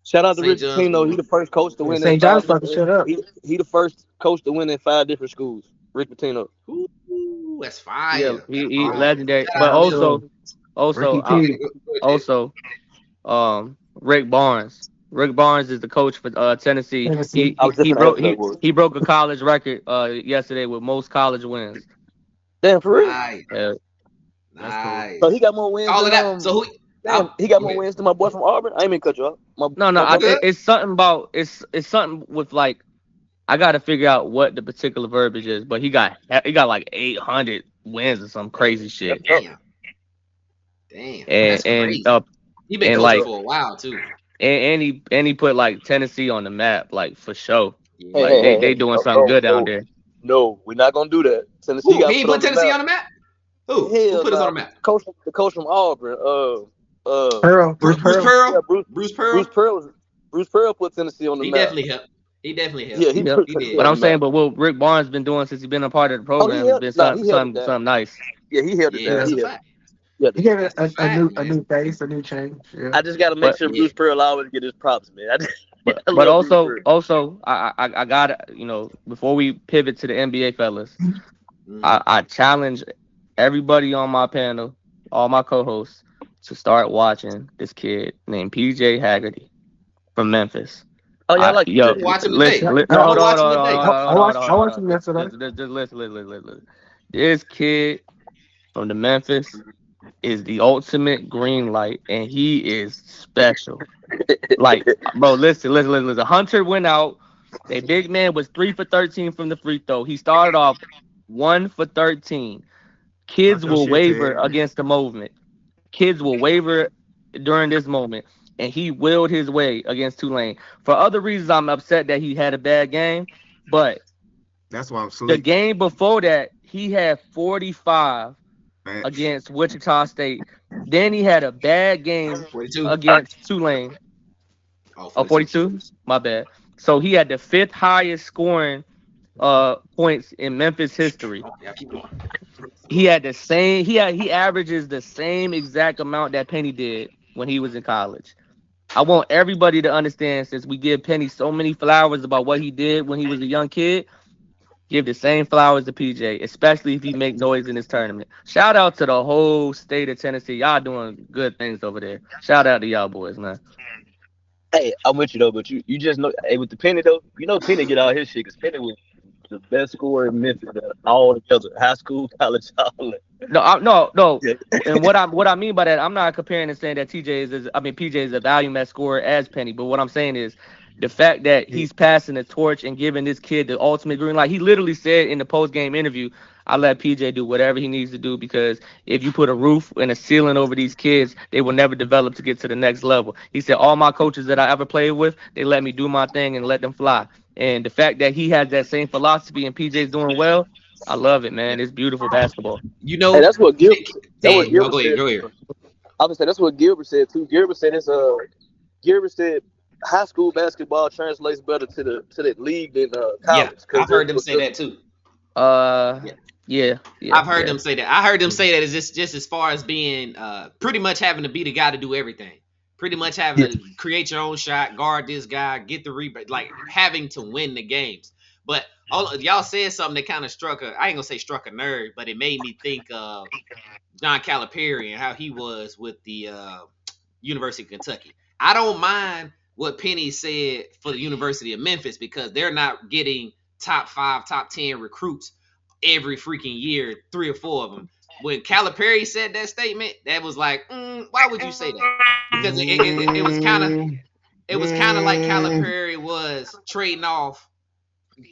Speaker 7: Shout out to
Speaker 1: St.
Speaker 7: Rick
Speaker 1: John's
Speaker 7: Pitino.
Speaker 1: won.
Speaker 7: He the first coach to win.
Speaker 4: St. John's fucking shut up.
Speaker 7: He the first coach to win in 5 different schools. Rick Pitino.
Speaker 1: Ooh, that's fire.
Speaker 2: Yeah, he
Speaker 1: Fire.
Speaker 2: legendary.
Speaker 1: Shout
Speaker 2: But
Speaker 1: out to
Speaker 2: also, Rick Barnes. Rick Barnes is the coach for Tennessee. He broke a college record yesterday with most college wins.
Speaker 7: Damn, for real?
Speaker 1: Nice.
Speaker 2: Yeah.
Speaker 1: Nice.
Speaker 7: So he got more wins.
Speaker 1: All of that. So who?
Speaker 7: Damn, he got more wins than my boy from Auburn. I ain't mean to cut you off.
Speaker 2: It's something about it's something with like I got to figure out what the particular verbiage is, but he got like 800 wins or some crazy shit.
Speaker 1: Damn. That's crazy. He been coaching for a while too.
Speaker 2: And he put like Tennessee on the map, like for sure. They doing something good down there.
Speaker 7: No, we're not gonna do that. Tennessee
Speaker 1: he ain't put Tennessee on the map. Who put us on the map?
Speaker 7: The coach from Auburn.
Speaker 1: Bruce Pearl.
Speaker 7: Yeah,
Speaker 1: Bruce Pearl.
Speaker 7: Bruce Pearl put Tennessee on the map.
Speaker 1: He definitely helped.
Speaker 7: Yeah, he
Speaker 1: did.
Speaker 2: But I'm saying, but what Rick Barnes been doing since he's been a part of the program has been something nice.
Speaker 7: Yeah, he held it down.
Speaker 1: That's a fact.
Speaker 4: Yeah, he gave it a new face, a new change. Yeah.
Speaker 7: I just got to make sure Bruce Pearl always get his props, man.
Speaker 2: But also, I got before we pivot to the NBA fellas, I challenge everybody on my panel, all my co-hosts, to start watching this kid named PJ Haggerty from Memphis.
Speaker 7: Oh yeah, I like
Speaker 1: watch him today.
Speaker 4: I watched him yesterday.
Speaker 2: Just listen. This kid from the Memphis is the ultimate green light, and he is special. Like, bro, listen. Hunter went out. A big man was 3 for 13 from the free throw. He started off 1 for 13. Kids will waver against the movement. Kids will waver during this moment, and he willed his way against Tulane. For other reasons, I'm upset that he had a bad game, but
Speaker 3: that's why I'm sleeping.
Speaker 2: The game before that, he had 45 against Wichita State. Then he had a bad game
Speaker 1: 42.
Speaker 2: Against Tulane. 42? My bad. So he had the 5th highest scoring points in Memphis history. He had the same. He averages the same exact amount that Penny did when he was in college. I want everybody to understand, since we give Penny so many flowers about what he did when he was a young kid, give the same flowers to PJ, especially if he make noise in this tournament. Shout out to the whole state of Tennessee. Y'all doing good things over there. Shout out to y'all boys, man.
Speaker 7: Hey, I'm with you though, but you just know, hey, with the Penny though, Penny get all his shit because Penny was the best scorer in Memphis all together, high school, college, all that.
Speaker 2: No. Yeah. And what I mean by that, I'm not comparing and saying that PJ is a value match scorer as Penny, but what I'm saying is the fact that he's passing the torch and giving this kid the ultimate green light. He literally said in the post-game interview, I let PJ do whatever he needs to do, because if you put a roof and a ceiling over these kids, they will never develop to get to the next level. He said, all my coaches that I ever played with, they let me do my thing and let them fly. And the fact that he has that same philosophy and PJ's doing well, I love it, man. It's beautiful basketball.
Speaker 7: Hey, that's what Gilbert said.
Speaker 1: Go ahead.
Speaker 7: I would say that's what Gilbert said too. Gilbert said high school basketball translates better to the league than college.
Speaker 1: Yeah, I've heard them say that too.
Speaker 2: Yeah.
Speaker 1: I've heard them say that. I heard them say that is just as far as being pretty much having to be the guy to do everything. Pretty much having to create your own shot, guard this guy, get the rebound, like having to win the games. But y'all said something that kind of struck a nerve, but it made me think of John Calipari and how he was with the University of Kentucky. I don't mind what Penny said for the University of Memphis, because they're not getting top 5, top 10 recruits every freaking year, 3 or 4 of them. When Calipari said that statement, that was like, why would you say that? Because it was kind of like Calipari was trading off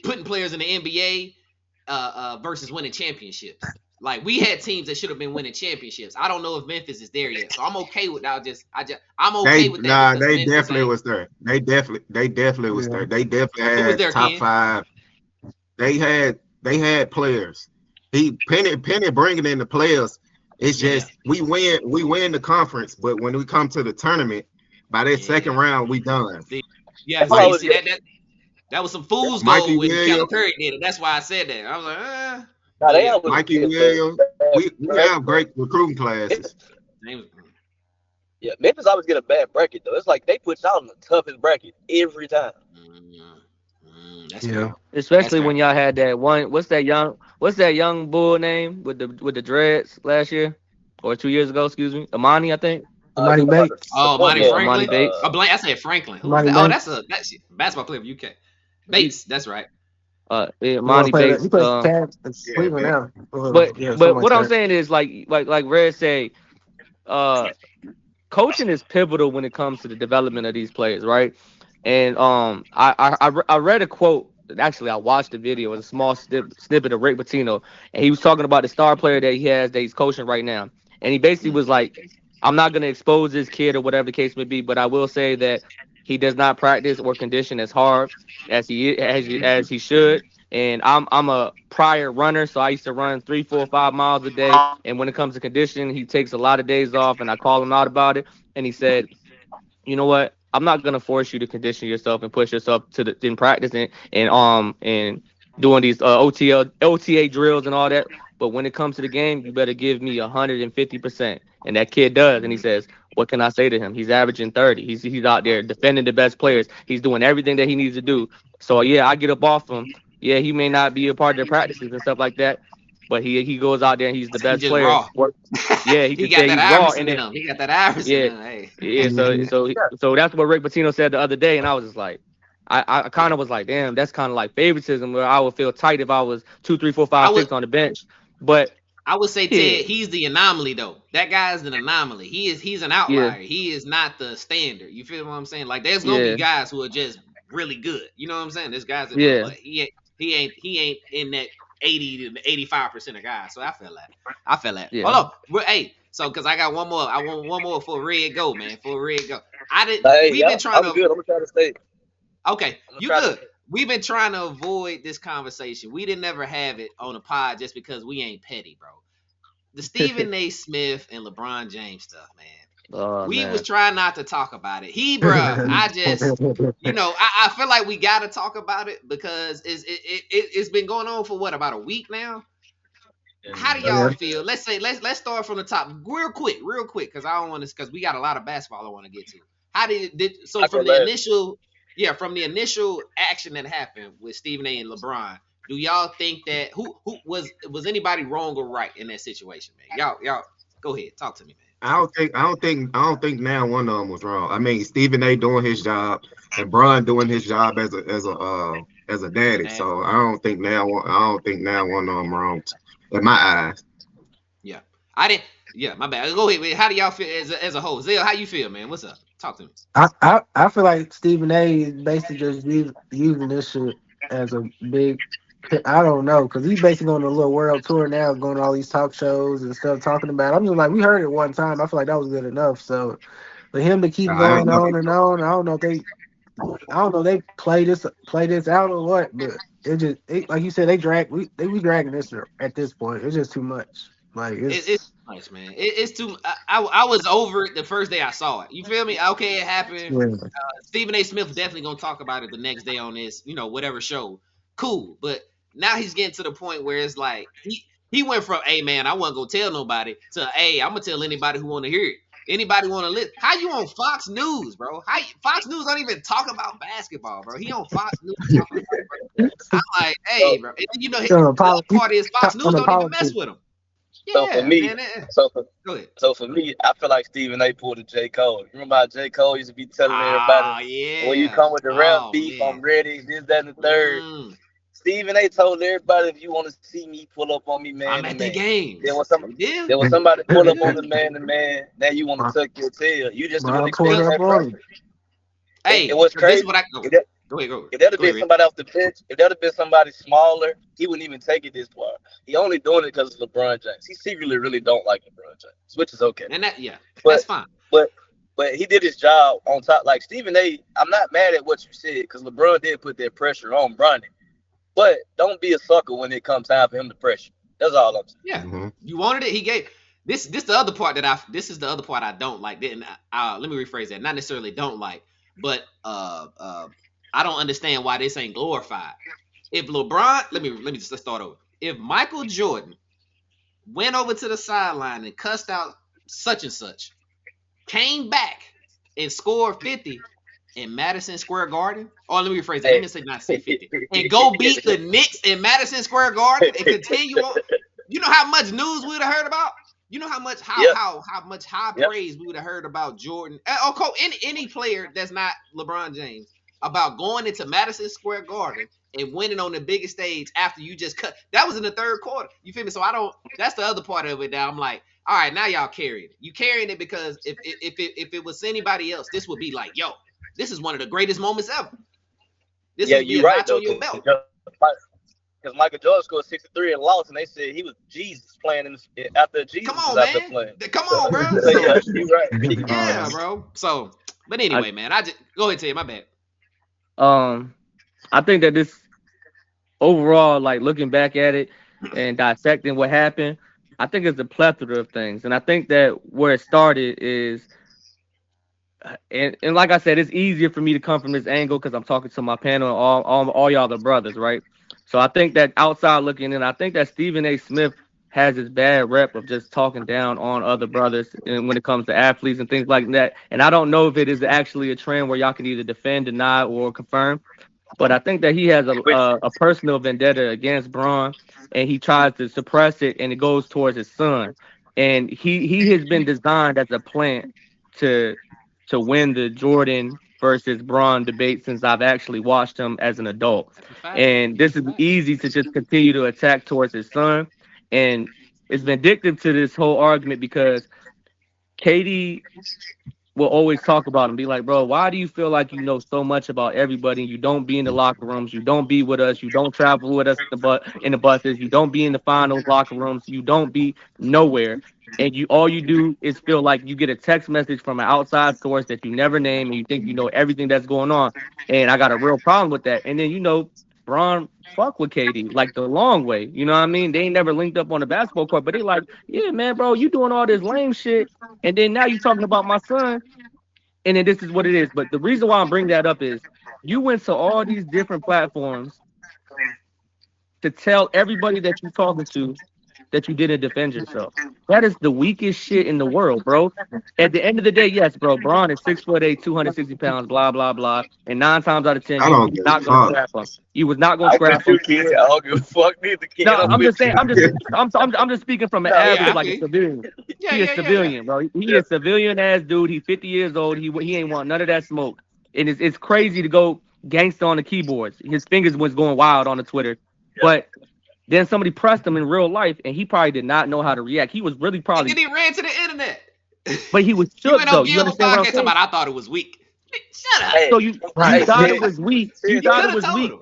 Speaker 1: putting players in the NBA versus winning championships. Like, we had teams that should have been winning championships. I don't know if Memphis is there yet, so I'm okay with that. I'm okay with that.
Speaker 3: Nah, they definitely was there. They definitely was there. They definitely had top 5. They had players. Penny bringing in the players. It's just we win the conference, but when we come to the tournament, by that second round, we done.
Speaker 1: Yeah, so you see That was some fool's
Speaker 3: Mikey
Speaker 1: gold when
Speaker 3: Williams.
Speaker 1: Calipari did it. That's why I said that. I was like,
Speaker 7: Nah, they always
Speaker 3: Mikey Williams. We have great recruiting classes.
Speaker 7: Yeah, Memphis always get a bad bracket though. It's like they put y'all in the toughest bracket every time.
Speaker 1: That's fair.
Speaker 2: Especially when y'all had that one. What's that young bull name with the dreads last year or 2 years ago? Excuse me, Amani, I think.
Speaker 4: Amani Bates.
Speaker 1: Oh, Amani Franklin.
Speaker 2: Amani Bates.
Speaker 1: I said Franklin. Who
Speaker 4: Amani
Speaker 1: that? Oh, that's a basketball player from UK. Bates. That's right.
Speaker 2: Amani Bates.
Speaker 4: He plays Cleveland now.
Speaker 2: But what I'm saying is like Red say, coaching is pivotal when it comes to the development of these players, right? And I read a quote. Actually, I watched the video. It was a small snippet of Rick Pitino, and he was talking about the star player that he's coaching right now. And he basically was like, I'm not going to expose this kid or whatever the case may be, but I will say that he does not practice or condition as hard as he should. And I'm a prior runner, so I used to run 3, 4, 5 miles a day. And when it comes to conditioning, he takes a lot of days off, and I call him out about it. And he said, you know what? I'm not gonna force you to condition yourself and push yourself in practice and doing these OTA drills and all that. But when it comes to the game, you better give me 150%. And that kid does. And he says, what can I say to him? He's averaging 30. He's out there defending the best players. He's doing everything that he needs to do. So yeah, I get up off him. Yeah, he may not be a part of their practices and stuff like that, but he goes out there and he's the best player.
Speaker 1: Raw.
Speaker 2: Yeah, he
Speaker 1: got that Iverson in him. He got that Iverson in him. Hey.
Speaker 2: Yeah. So that's what Rick Pitino said the other day, and I was just like, I kind of was like, damn, that's kind of like favoritism where I would feel tight if I was 2, 3, 4, 5, 6 on the bench. But
Speaker 1: I would say Ted, he's the anomaly though. That guy's an anomaly. He's an outlier. Yeah. He is not the standard. You feel what I'm saying? Like there's gonna be guys who are just really good. You know what I'm saying? There's guys that like, he ain't in that 80 to 85% of guys. So I feel that. Yeah. Hold on. Hey, so because I got one more. I want one more for Red Go, man. For Red Go. We've been trying to.
Speaker 7: I'm good. I'm trying to stay.
Speaker 1: Okay, you good. We've been trying to avoid this conversation. We didn't never have it on the pod just because we ain't petty, bro. The Stephen A. Smith and LeBron James stuff, man. We was trying not to talk about it. I just, I feel like we got to talk about it because it's been going on for about a week now. How do y'all feel? Let's start from the top real quick, because I don't want to, because we got a lot of basketball I want to get to. How from the initial action that happened with Stephen A. and LeBron, do y'all think that who was anybody wrong or right in that situation, man? Y'all go ahead, talk to me, man.
Speaker 3: I don't think now one of them was wrong. I mean, Stephen A. doing his job and Bron doing his job as a daddy. So I don't think now one of them wrong in my eyes.
Speaker 1: Yeah, I didn't. Yeah, my bad. Go ahead. How do y'all feel as a whole? Zell, how you feel, man? What's up? Talk to me.
Speaker 4: I feel like Stephen A. is basically just using this shit as a big. I don't know, because he's basically on a little world tour now, going to all these talk shows and stuff, talking about it. I'm just like, we heard it one time. I feel like that was good enough. So for him to keep going on and on, I don't know if they play this out or what, but like you said, we dragging this at this point. It's just too much. Like
Speaker 1: it's nice, man. It's too. I was over it the first day I saw it. You feel me? Okay, it happened. Yeah. Stephen A. Smith definitely gonna talk about it the next day on this, whatever show. Cool, but now he's getting to the point where it's like he went from, hey man, I wasn't gonna tell nobody, to hey, I'm gonna tell anybody who want to hear it. Anybody want to listen? How you on Fox News, bro? Fox News don't even talk about basketball, bro. He on Fox News talking about it, bro. I'm like, hey, bro. And the part is Fox News don't even mess with him. Yeah,
Speaker 7: so for me,
Speaker 1: man,
Speaker 7: go ahead. So for me, I feel like Stephen A. pulled a J. Cole. Remember how J. Cole used to be telling everybody, when you come with the rap beef, I'm ready, this, that, and the third. Stephen A. told everybody, if you want to see me, pull up on me, man.
Speaker 1: I'm at the game.
Speaker 7: There was somebody pull up on the man to man. Now you want to tuck your tail. You just really crazy.
Speaker 1: Hey,
Speaker 7: it was crazy.
Speaker 1: Go ahead.
Speaker 7: If that had been somebody off the bench, if that had been somebody smaller, he wouldn't even take it this far. He only doing it because of LeBron James. He secretly really don't like LeBron James, which is okay.
Speaker 1: And that's fine.
Speaker 7: But he did his job on top. Like Stephen A., I'm not mad at what you said because LeBron did put that pressure on Bronny. But don't be a sucker when it comes time for him to pressure. That's all I'm saying.
Speaker 1: Yeah, You wanted it. He gave this. This the other part that This is the other part I don't like. Let me rephrase that. Not necessarily don't like, but I don't understand why this ain't glorified. If LeBron, let's start over. If Michael Jordan went over to the sideline and cussed out such and such, came back and scored 50 in Madison Square Garden, or let me rephrase that. Let me not say 50, and go beat the Knicks in Madison Square Garden and continue on. You know how much news we would have heard about? You know how much high praise we would have heard about Jordan or any player that's not LeBron James about going into Madison Square Garden and winning on the biggest stage after you just cut. That was in the third quarter. You feel me? So that's the other part of it. Now I'm like, all right, now y'all carrying it. You carrying it because if it was anybody else, this would be like, yo, this is one of the greatest moments ever. This would be a notch on your belt.
Speaker 7: Because Michael Jordan scored 63 and lost, and they said he was Jesus playing after Jesus was out there playing.
Speaker 1: Come on, bro.
Speaker 7: So, yeah, you're right.
Speaker 1: Yeah, bro. So, but anyway, man, go ahead, Ted. My bad.
Speaker 2: I think that this overall, like looking back at it and dissecting what happened, I think it's a plethora of things, and I think that where it started is. And like I said, it's easier for me to come from this angle because I'm talking to my panel, all y'all the brothers, right? So I think that outside looking in, I think that Stephen A. Smith has his bad rep of just talking down on other brothers and when it comes to athletes and things like that. And I don't know if it is actually a trend where y'all can either defend, deny, or confirm. But I think that he has a personal vendetta against Bron, and he tries to suppress it, and it goes towards his son. And he has been designed as a plant to win the Jordan versus Bron debate since I've actually watched him as an adult. And this is easy to just continue to attack towards his son. And it's vindictive to this whole argument because Katie will always talk about him, be like, bro, why do you feel like you know so much about everybody and you don't be in the locker rooms, you don't be with us, you don't travel with us in the buses, you don't be in the finals locker rooms, you don't be nowhere. And all you do is feel like you get a text message from an outside source that you never name and you think you know everything that's going on. And I got a real problem with that. And then, Bron fuck with KD like the long way. You know what I mean? They ain't never linked up on the basketball court, but they like, yeah, man, bro, you doing all this lame shit. And then now you talking about my son. And then this is what it is. But the reason why I'm bringing that up is you went to all these different platforms to tell everybody that you're talking to that you didn't defend yourself. That is the weakest shit in the world, bro. At the end of the day, yes, bro, Bron is 6'8", 260 pounds, blah, blah, blah. And 9 times out of 10, you was not going to scrap him. You was not going to scrap him.
Speaker 7: I don't give a fuck neither, kid.
Speaker 2: No, I'm just saying, I'm just speaking from an average, like a civilian. He is civilian, bro. He is a civilian-ass dude. He's 50 years old. He ain't want none of that smoke. And it's crazy to go gangster on the keyboards. His fingers was going wild on the Twitter. But then somebody pressed him in real life, and he probably did not know how to react. He was really probably.
Speaker 1: And then he ran to the internet.
Speaker 2: But he was shook, though. You understand what I'm saying?
Speaker 1: I thought it was weak. Shut up.
Speaker 2: So you thought it was weak. You thought it was weak.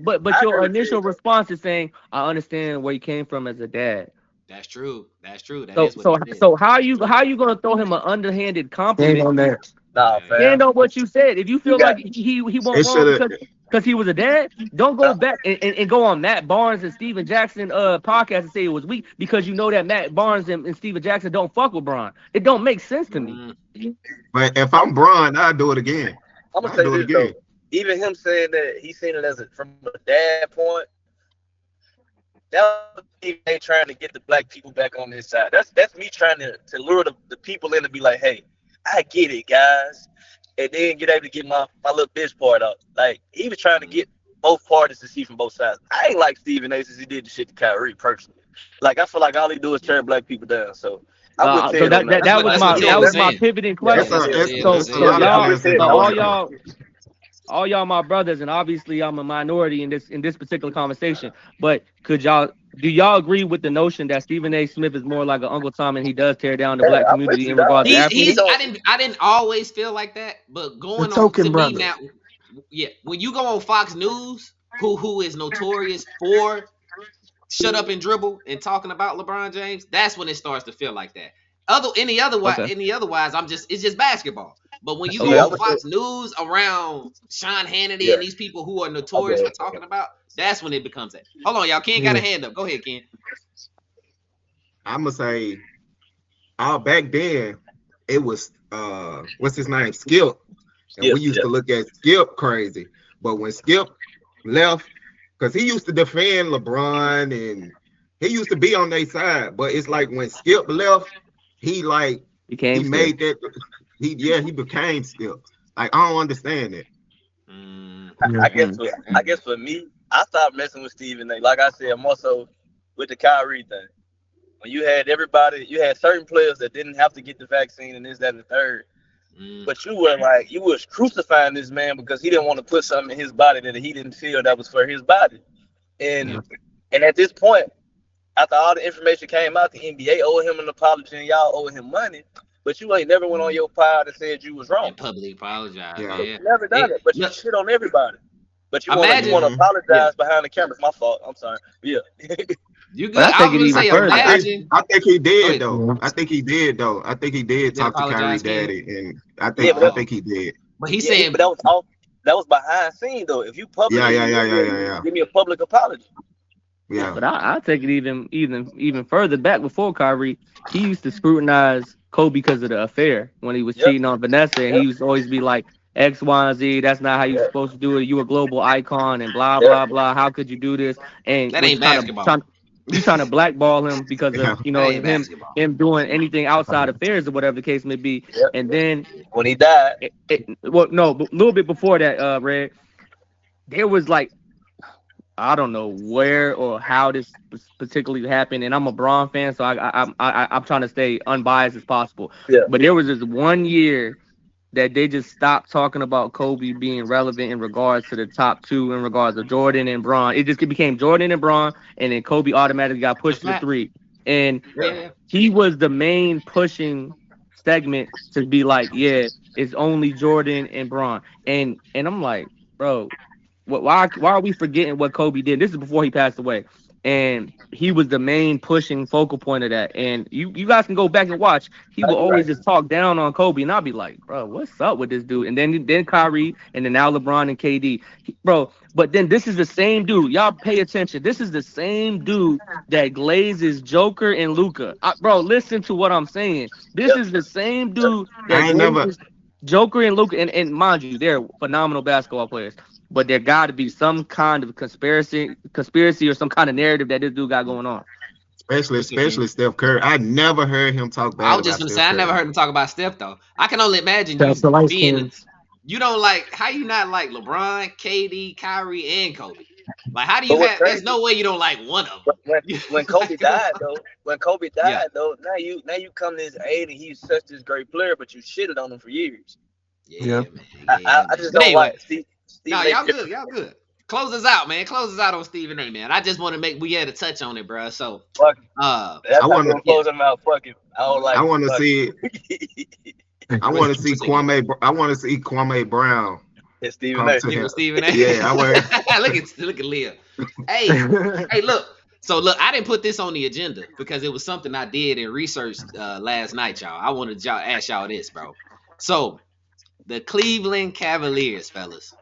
Speaker 2: But your initial response is saying, I understand where he came from as a dad.
Speaker 1: That's true.
Speaker 2: So how you gonna throw him an underhanded compliment?
Speaker 4: On that.
Speaker 7: Nah, fam.
Speaker 2: Stand on what you said. If you feel like he won't wrong because he was a dad, don't go back and go on Matt Barnes and Steven Jackson podcast and say it was weak because you know that Matt Barnes and Steven Jackson don't fuck with Bron. It don't make sense to me.
Speaker 3: But if I'm Bron, I'll do it again.
Speaker 7: I'm gonna say this though. Even him saying that he's seen it as from a dad point, that was they trying to get the black people back on his side. That's me trying to lure the people in to be like, hey, I get it, guys. And then get able to get my little bitch part out. Like, he was trying to get both parties to see from both sides. I ain't like Stephen A. since he did the shit to Kyrie personally. Like, I feel like all he do is tear black people down. So
Speaker 2: that was my pivoting question. All y'all my brothers, and obviously I'm a minority in this particular conversation. But do y'all agree with the notion that Stephen A. Smith is more like an Uncle Tom and he does tear down the black community in regards to athletes?
Speaker 1: I didn't always feel like that, but going on to me now, when you go on Fox News, who is notorious for shut up and dribble and talking about LeBron James, that's when it starts to feel like that. Any otherwise, it's just basketball. But when you go on Fox News around Sean Hannity and these people who are notorious for talking about, that's when it becomes that. Hold on, y'all. Ken got a hand up. Go ahead, Ken.
Speaker 3: I'm gonna say, back then it was what's his name, Skip, and we used to look at Skip crazy. But when Skip left, because he used to defend LeBron and he used to be on their side, but it's like when Skip left, he made that he became Skip. Like I don't understand it.
Speaker 7: I guess for me, I stopped messing with Stephen A. Like I said, more so with the Kyrie thing. When you had certain players that didn't have to get the vaccine and this, that, and the third. But you was crucifying this man because he didn't want to put something in his body that he didn't feel that was for his body. And at this point, after all the information came out, the NBA owed him an apology and y'all owe him money. But you ain't never went on your pod and said you was wrong.
Speaker 1: And publicly apologize.
Speaker 7: Yeah. You never done it. But you shit on everybody. But you want to apologize behind the camera. It's my fault. I'm sorry. Yeah.
Speaker 1: You good? I was gonna say, imagine.
Speaker 3: I think he did though. I think he did talk to Kyrie's daddy, and I think he did.
Speaker 1: But he's saying,
Speaker 7: but that was behind scenes though. If you publicly, give me a public apology.
Speaker 3: Yeah.
Speaker 2: But I take it even further back. Before Kyrie, he used to scrutinize Kobe because of the affair when he was cheating on Vanessa, and he used to always be like, X, Y, and Z, that's not how you're supposed to do it. You a global icon and blah, blah, blah. How could you do this? And
Speaker 1: that ain't basketball.
Speaker 2: He's trying to blackball him because of him doing anything outside affairs or whatever the case may be.
Speaker 7: Yep.
Speaker 2: And then
Speaker 7: when he died,
Speaker 2: a little bit before that, Red, there was like, I don't know where or how this particularly happened, and I'm a Bron fan, so I'm trying to stay unbiased as possible.
Speaker 7: Yeah.
Speaker 2: But there was this 1 year that they just stopped talking about Kobe being relevant in regards to the top two, in regards to Jordan and Bron. It just became Jordan and Bron, and then Kobe automatically got pushed to 3. And he was the main pushing segment to be like, it's only Jordan and Bron. And I'm like, bro, why are we forgetting what Kobe did? This is before he passed away. And he was the main pushing focal point of that. And you guys can go back and watch. He will always just talk down on Kobe. And I'll be like, bro, what's up with this dude? And then Kyrie, and then now LeBron and KD. Bro, but then this is the same dude. Y'all pay attention. This is the same dude that glazes Joker and Luka. Bro, listen to what I'm saying. This is the same dude that glazes Joker and Luka. And mind you, they're phenomenal basketball players. But there got to be some kind of conspiracy or some kind of narrative that this dude got going on.
Speaker 3: Especially Steph Curry. I never heard him talk bad.
Speaker 1: I was just going to say, I never heard him talk about Steph, though. I can only imagine you don't like, how you not like LeBron, KD, Kyrie, and Kobe? Like, how do you have, there's no way you don't like one of them.
Speaker 7: When Kobe died, though, now you come to his aid and he's such this great player, but you shitted on him for years.
Speaker 1: Yeah.
Speaker 7: I just don't like Steve.
Speaker 1: No, y'all good. Close us out, man. Close us out on Stephen A, man. I just want to we had to touch on it, bro. So,
Speaker 7: I want to close him out. Fuck him. I
Speaker 3: want to see. I want to see Kwame. I want to see Kwame Brown.
Speaker 7: It's Stephen A.
Speaker 1: Stephen A.
Speaker 3: Yeah, I want.
Speaker 1: look at Leah. Hey, look. So look, I didn't put this on the agenda because it was something I did and researched last night, y'all. I wanted to ask y'all this, bro. So, the Cleveland Cavaliers, fellas.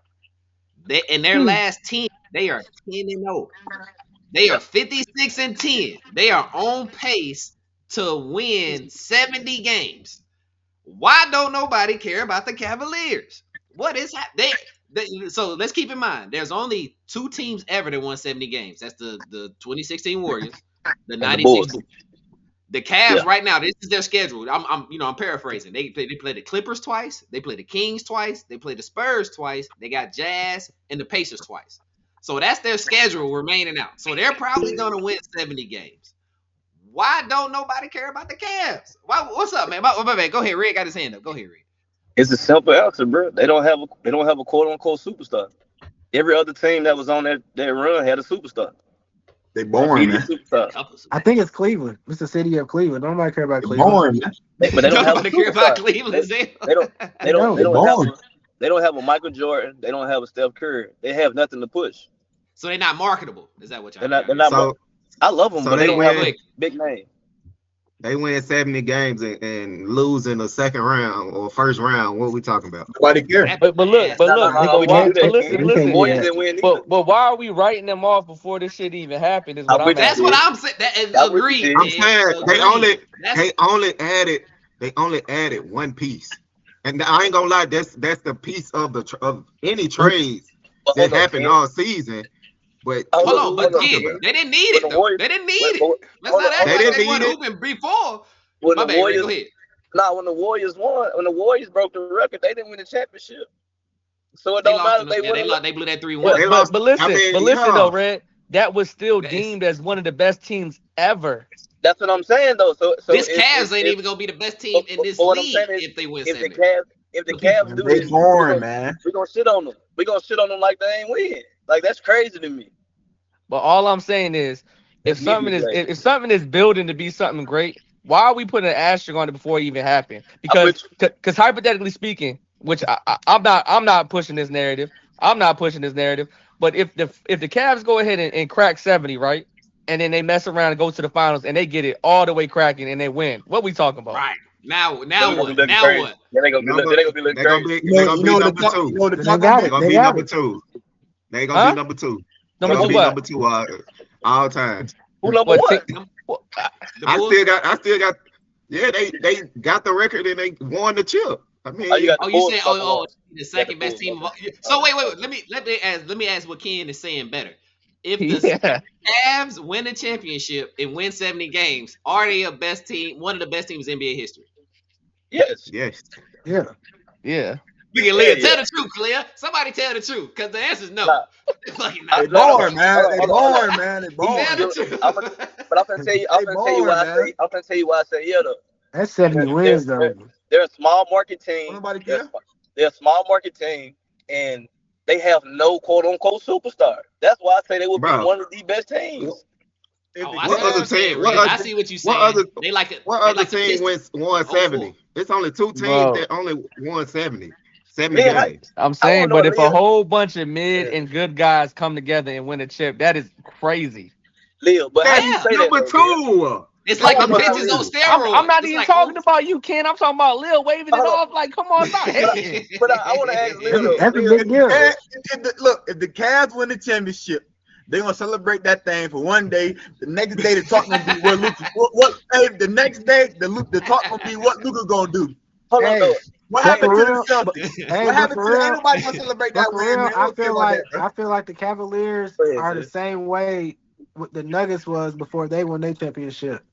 Speaker 1: In their last 10, they are 10-0. They are 56-10. They are on pace to win 70 games. Why don't nobody care about the Cavaliers? What is happening? So let's keep in mind, there's only 2 teams ever that won 70 games. That's the 2016 Warriors, the 96 Bulls. The Cavs right now, this is their schedule. I'm paraphrasing. They play the Clippers twice, they play the Kings twice, they play the Spurs twice, they got Jazz and the Pacers twice. So that's their schedule remaining out. So they're probably gonna win 70 games. Why don't nobody care about the Cavs? What's up, man? My man, go ahead. Red got his hand up. Go ahead, Red.
Speaker 7: It's a simple answer, bro. They don't have a quote unquote superstar. Every other team that was on that run had a superstar.
Speaker 8: They boring, man.
Speaker 4: I think it's Cleveland. It's the city of Cleveland. Nobody care about Cleveland.
Speaker 8: Boring,
Speaker 7: man. But they don't have a
Speaker 1: care about Cleveland.
Speaker 7: They don't have a Michael Jordan. They don't have a Steph Curry. They have nothing to push.
Speaker 1: So they're not marketable. Is that what y'all?
Speaker 7: They're not. I love them, but they don't have a big name.
Speaker 3: They win 70 games and lose in the second round or first round. What are we talking about?
Speaker 8: Nobody cares.
Speaker 2: But listen. But why are we writing them off before this shit even happened?
Speaker 1: That's what I'm saying. Agreed.
Speaker 3: I'm saying they only added one piece, and I ain't gonna lie. That's the piece of any trades. that happened all season. But
Speaker 1: hold on, they didn't need it though. They didn't need it. Let's not act like they won hooping before. My bad, Ray, go ahead.
Speaker 7: Nah, when the Warriors broke the record, they didn't win the championship. So it don't matter. They
Speaker 1: blew that 3-1.
Speaker 2: But listen though, Red, that was still deemed as one of the best teams ever.
Speaker 7: That's what I'm saying though. So
Speaker 1: this Cavs ain't even gonna be the best team in this league if they win 7.
Speaker 7: If the Cavs do this,
Speaker 8: man,
Speaker 7: we're gonna shit on them. We're gonna shit on them like they ain't win. Like that's crazy to me.
Speaker 2: But all I'm saying is, if something is building to be something great, why are we putting an asterisk on it before it even happened? Because hypothetically speaking, which I'm not pushing this narrative. But if the Cavs go ahead and crack 70, right, and then they mess around and go to the finals and they get it all the way cracking and they win, what we talking about?
Speaker 1: Right. Now what? Now what?
Speaker 7: They're gonna be crazy.
Speaker 3: They're gonna be number 2. They're gonna be number 2. They're gonna be number 2. Number 2 all time.
Speaker 7: Who number 1?
Speaker 3: I still got. Yeah, they got the record and they won the chip. I mean,
Speaker 1: you saying the second best team of all. So wait. Let me ask what Ken is saying better. If the Cavs win the championship and win 70 games, are they a best team, one of the best teams in NBA history?
Speaker 7: Yes.
Speaker 3: Yeah.
Speaker 1: Tell the truth, Clea. Somebody tell the truth, because the answer is no.
Speaker 8: They born, man. They born.
Speaker 7: But I'm gonna tell you why I say yeah though.
Speaker 4: That's 70 wins though.
Speaker 7: They're a small market team.
Speaker 8: Nobody care.
Speaker 7: They're a small market team, and they have no quote unquote superstar. That's why I say they would be one of the best teams.
Speaker 1: I see what you're saying.
Speaker 3: What other team won 70? It's only 2 teams that only won 70. 70 games.
Speaker 2: I'm saying, but if a whole bunch of mid and good guys come together and win a chip, that is crazy.
Speaker 7: Leo, but how you say
Speaker 3: number
Speaker 7: that,
Speaker 3: 2.
Speaker 1: It's like the pitches on steroids.
Speaker 2: I'm not even talking about you, Ken. I'm talking about Lil waving it off. Like, come on, stop hating.
Speaker 7: But I want to ask Lil.
Speaker 4: That's a big deal.
Speaker 8: Look, if the Cavs win the championship, they're gonna celebrate that thing for one day. The next day, the talk gonna be what Luka. The next day, the talk gonna be what Luka gonna do.
Speaker 7: Hold on, though.
Speaker 8: What happened to the Celtics? What happened to? Ain't nobody gonna celebrate that win.
Speaker 4: I feel like the Cavaliers are the same way what the Nuggets was before they won their championship.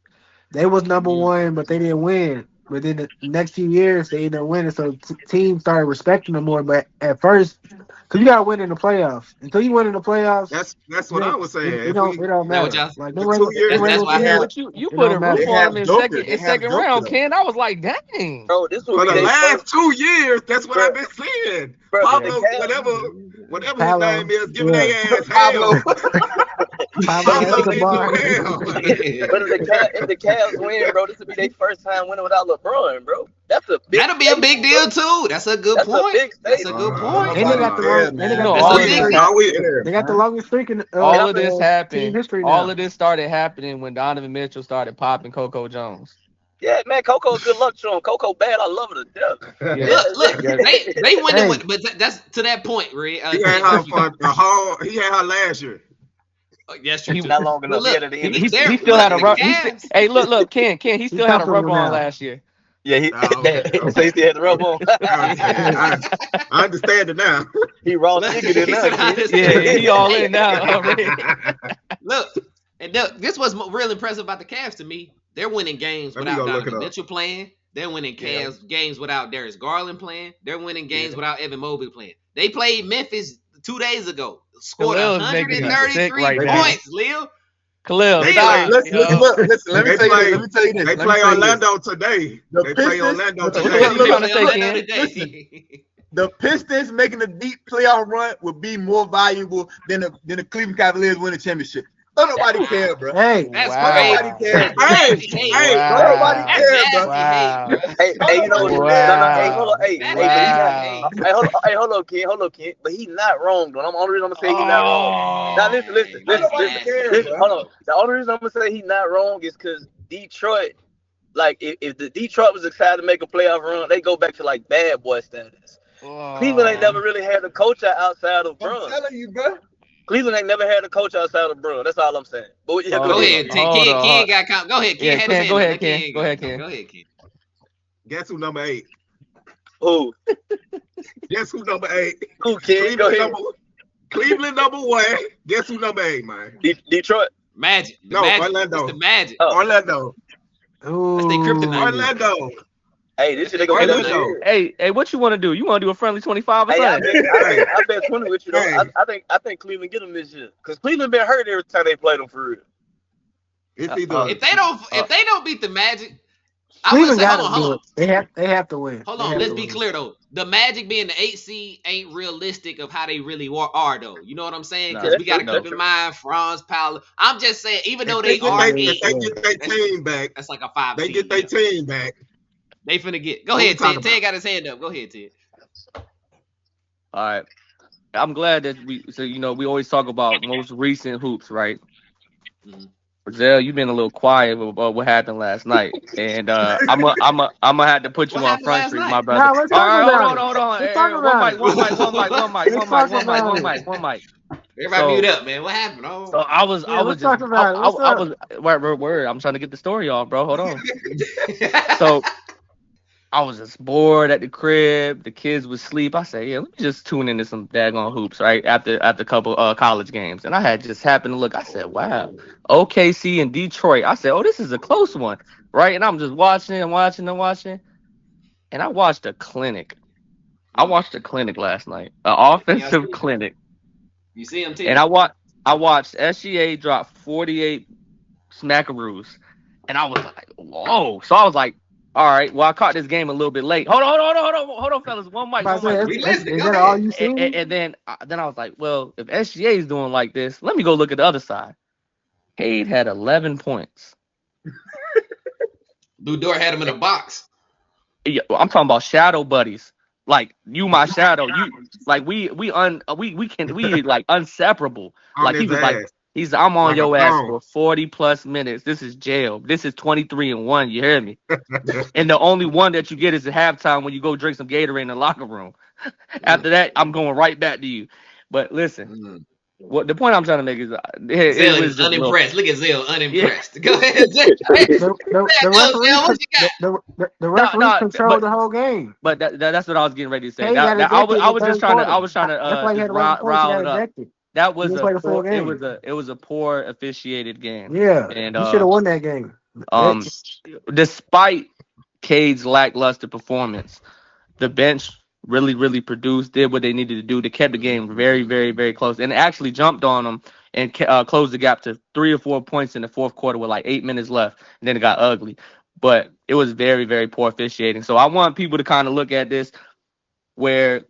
Speaker 4: They was number 1, but they didn't win. But then the next few years, they ended up winning. So teams started respecting them more. But at first, because you got to win in the playoffs. Until you win in the playoffs.
Speaker 3: That's what I was saying.
Speaker 4: It don't matter.
Speaker 1: Like,
Speaker 2: you put a roof on them in second round, Ken. I was like, dang.
Speaker 7: Bro, this
Speaker 3: for the last 2 years, that's what I've been saying. Pablo, whatever his name is, giving their ass hell.
Speaker 7: But if the Cavs win, bro, this will be their first time winning without LeBron, bro. That'll
Speaker 1: be a big deal too. That's a good point. That's a good point.
Speaker 4: And they got the longest streak in
Speaker 2: all of this happened. All of this started happening when Donovan Mitchell started popping Coco Jones.
Speaker 7: Yeah, man, Coco's good luck to him. Coco bad, I love her to death.
Speaker 1: Look, they went, but that's to that point, Ray.
Speaker 3: He had her last year.
Speaker 1: Yes, true.
Speaker 7: Not long enough.
Speaker 2: He still had a rub. Hey, look, Ken. He still had a rub on last year.
Speaker 7: Yeah, he still had the rub on.
Speaker 3: I understand it now.
Speaker 7: He raw chicken in now.
Speaker 2: Yeah, he all in now already.
Speaker 1: Look, and this was real impressive about the Cavs to me. They're winning games without Donovan Mitchell playing. They're winning games without Darius Garland playing. They're winning games without Evan Mobley playing. They played Memphis 2 days ago. Scored 133 points, Leo.
Speaker 2: Khalil,
Speaker 8: listen, let me tell you this.
Speaker 3: They play Orlando today.
Speaker 8: The Pistons making a deep playoff run would be more valuable than the Cleveland Cavaliers winning a championship. Don't nobody care, bro.
Speaker 4: Hey,
Speaker 1: that's
Speaker 8: nobody cares.
Speaker 3: Hey,
Speaker 8: nobody cares, bro.
Speaker 7: Hey, you know what? Hey, hold on, kid. But he's not wrong, though. The only reason I'm gonna say he's not wrong. Now listen. Hold on. The only reason I'm gonna say he's not wrong is because Detroit, like, if the Detroit was excited to make a playoff run, they go back to like bad boy status. Cleveland ain't never really had a coach outside of Bron.
Speaker 8: I'm telling you, bro.
Speaker 7: Cleveland ain't never had a coach outside of Bron. That's all I'm saying. But
Speaker 1: go ahead, Ken got count. Go ahead, Ken.
Speaker 2: Go ahead, Ken.
Speaker 1: Go ahead, Ken.
Speaker 3: Guess who number 8?
Speaker 7: Who?
Speaker 3: Guess who number 8?
Speaker 7: Who, Ken? Go ahead.
Speaker 3: Cleveland number 1. Guess who number 8, man?
Speaker 7: Detroit.
Speaker 1: Magic.
Speaker 3: Orlando.
Speaker 1: It's the Magic.
Speaker 3: Orlando.
Speaker 1: That's their kryptonite.
Speaker 3: Orlando.
Speaker 7: Hey, this shit they gonna get us.
Speaker 2: Hey, what you want to do? You want to do a friendly 25 or something?
Speaker 7: I bet 20 with you though. Hey. I think Cleveland get them this year because Cleveland been hurt every time they play them for real.
Speaker 1: If they don't beat the Magic,
Speaker 4: Cleveland got to do it. They have to win.
Speaker 1: Hold on, let's be clear though. The Magic being the 8 seed ain't realistic of how they really are though. You know what I'm saying? Because we got to keep in mind Franz Powell. I'm just saying, even though they are,
Speaker 3: if they get their team back,
Speaker 1: that's like a 5.
Speaker 3: They get their team back.
Speaker 1: They finna get. Go ahead, Ted. Ted got his hand up. Go ahead, Ted.
Speaker 2: All right. I'm glad that we always talk about most recent hoops, right? Mm-hmm. Zell, you've been a little quiet about what happened last night, and I'm gonna have to put you on Front Street, my brother.
Speaker 4: Nah,
Speaker 2: all right, hold on. Hey, one mic.
Speaker 1: Everybody mute up, man. What happened? Oh.
Speaker 2: So I was word. I'm trying to get the story off, bro. Hold on. So I was just bored at the crib. The kids would sleep. I said, yeah, let me just tune into some daggone hoops, right? After a couple college games. And I had just happened to look. I said, wow, OKC and Detroit. I said, oh, this is a close one, right? And I'm just watching. And I watched a clinic. I watched a clinic last night. An offensive clinic.
Speaker 1: You see him, too?
Speaker 2: And I watched SGA drop 48 smackaroos. And I was like, whoa. So I was like, all right, well, I caught this game a little bit late. Hold on, fellas. One mic.
Speaker 4: Is that all you seen?
Speaker 2: And then I was like, well, if SGA is doing like this, let me go look at the other side. Cade had 11 points.
Speaker 1: Lou Dort had him in a box.
Speaker 2: Yeah, I'm talking about shadow buddies. Like you, my shadow. You like we like inseparable. Like he was like. I'm on your ass for 40 plus minutes. This is jail. This is 23-1. You hear me? And the only one that you get is at halftime when you go drink some Gatorade in the locker room. After that, I'm going right back to you. But listen, what the point I'm trying to make is
Speaker 1: Zell is unimpressed. Look at Zell, unimpressed. Yeah. Go ahead, Zell.
Speaker 4: The referee controlled the whole game.
Speaker 2: But that's what I was getting ready to say. I was trying to rile it up. That was it was a poor officiated game.
Speaker 4: Yeah,
Speaker 2: and
Speaker 4: you should have won that game.
Speaker 2: Despite Cade's lackluster performance, the bench really produced, did what they needed to do. They kept the game very, very, very close, and actually jumped on them and closed the gap to 3 or 4 points in the fourth quarter with like 8 minutes left, and then it got ugly. But it was very, very poor officiating. So I want people to kind of look at this where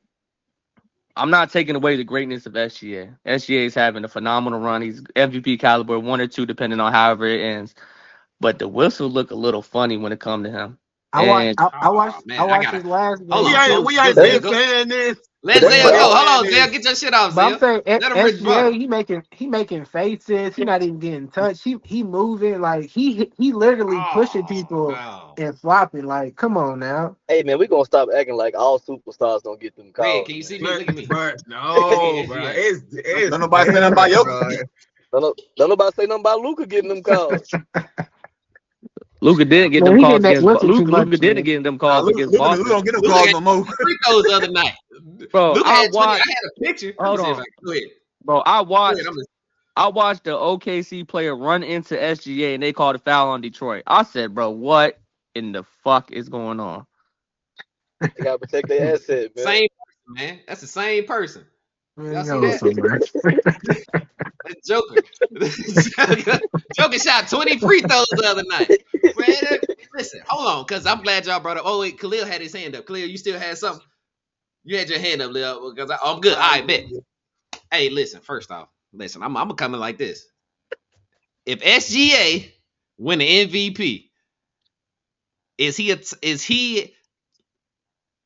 Speaker 2: I'm not taking away the greatness of SGA. SGA is having a phenomenal run. He's MVP caliber, 1 or 2, depending on however it ends. But the whistle look a little funny when it comes to him.
Speaker 4: I watched his last game.
Speaker 3: We ain't been saying this.
Speaker 1: Let Zell go. Hold on, Zell. Get your shit off, Zell.
Speaker 4: I'm saying SGA, he making faces. He not even getting touched. He moving like he literally pushing people and flopping. Like, come on now.
Speaker 7: Hey man, we gonna stop acting like all superstars don't get them calls.
Speaker 1: Red, can you see me? Look at me.
Speaker 3: No, bro. It's
Speaker 8: don't nobody say nothing about your.
Speaker 7: Don't nobody say nothing about Luka getting them calls.
Speaker 2: Luka didn't get them calls against Luka didn't get them calls against Boston.
Speaker 8: We don't get them calls no more.
Speaker 1: Free throws the other night.
Speaker 2: Bro, I had
Speaker 1: a picture.
Speaker 2: Hold on. Bro, I watched the OKC player run into SGA and they called a foul on Detroit. I said, bro, what in the fuck is going on?
Speaker 7: They gotta protect their asset, man.
Speaker 1: Same person, man. That's the same person. Y'all see that? That's Joker. Joker shot 20 free throws the other night. Man, listen, hold on, because I'm glad y'all brought up. Oh, wait, Khalil had his hand up. Khalil, you still had something? You had your hand up, Lil, because I'm good. All right, bet. Hey, listen, first off, I'm coming like this. If SGA win the MVP, is he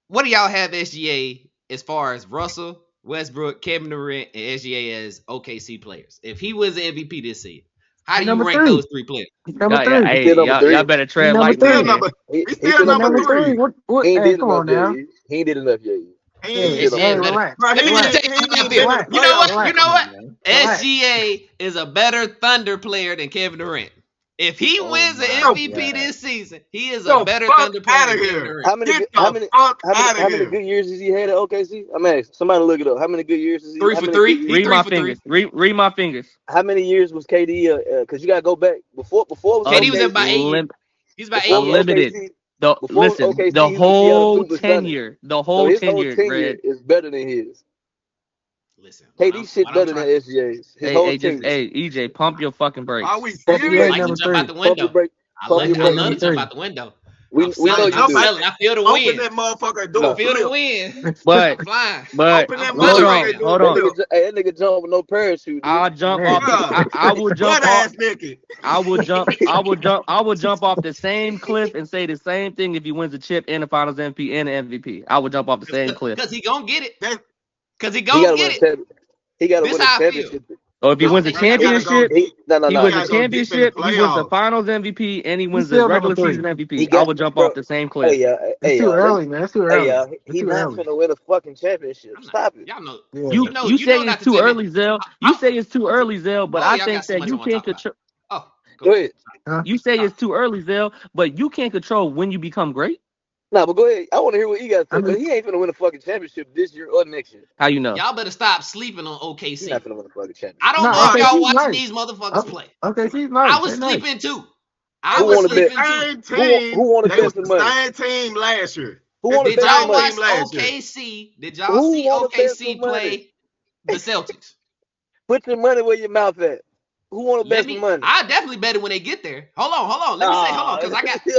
Speaker 1: what do y'all have SGA as far as Russell, Westbrook, Kevin Durant, and SGA as OKC players? If he was the MVP this season, how do you rank those 3 players?
Speaker 4: Number 3.
Speaker 2: Hey, y'all better tread like
Speaker 3: that. He's still number 3.
Speaker 4: Come on now.
Speaker 7: He ain't did enough yet.
Speaker 1: You know what? SGA is a better Thunder player than Kevin Durant. If he wins the MVP this season, he is a better Thunder player than Kevin Durant.
Speaker 7: How many good years has he had at OKC? I'm asking. Somebody look it up. How many good years has he?
Speaker 1: 3 for 3.
Speaker 2: Read my fingers. Read my fingers.
Speaker 7: How many years was KD? Because you gotta go back before.
Speaker 1: KD was about 8 years. He's about 8 years.
Speaker 2: Unlimited. The whole tenure. The whole tenure, Red,
Speaker 7: is better than his.
Speaker 1: Listen,
Speaker 7: KD shit better than SGA's.
Speaker 2: Hey, EJ, pump your fucking brakes.
Speaker 1: Are we serious? I like to jump out the window. I love to jump out the window.
Speaker 7: We know you do.
Speaker 1: I feel the wind.
Speaker 3: Open that motherfucker door.
Speaker 1: I feel the wind.
Speaker 2: But
Speaker 3: open that
Speaker 2: hold on.
Speaker 7: Hey, that nigga jump with no parachute.
Speaker 2: I'll jump off. I will jump off. I will jump off the same cliff and say the same thing if he wins the chip and the Finals MVP and the MVP. I will jump off the same cliff.
Speaker 1: Because he gonna get it. Because he gonna get it.
Speaker 7: He got to win a championship.
Speaker 2: Oh, if he wins the championship, he wins the championship, he wins the Finals MVP, and he wins the regular season MVP. I would jump off the same cliff.
Speaker 4: It's too early, man. It's too early.
Speaker 7: He's not gonna win a fucking championship. Stop it.
Speaker 1: Y'all know.
Speaker 2: You say it's too early, Zell. You say it's too early, Zell, but I think that you can't control.
Speaker 1: Oh,
Speaker 7: go ahead.
Speaker 2: You say it's too early, Zell, but you can't control when you become great.
Speaker 7: Nah, but go ahead. I want to hear what he got to say. But he ain't gonna win a fucking championship this year or next year.
Speaker 2: How you know?
Speaker 1: Y'all better stop sleeping on OKC.
Speaker 7: He's not gonna win a fucking championship.
Speaker 1: I don't know if y'all watching these motherfuckers play.
Speaker 4: OKC's nice.
Speaker 1: I was sleeping too. I was sleeping too.
Speaker 7: Who won the best money?
Speaker 3: Same team last year.
Speaker 1: Did y'all watch OKC? Did y'all see OKC play the Celtics?
Speaker 7: Put your money where your mouth at. Who won the best money?
Speaker 1: I definitely bet it when they get there. Hold on. Let me say hold on, because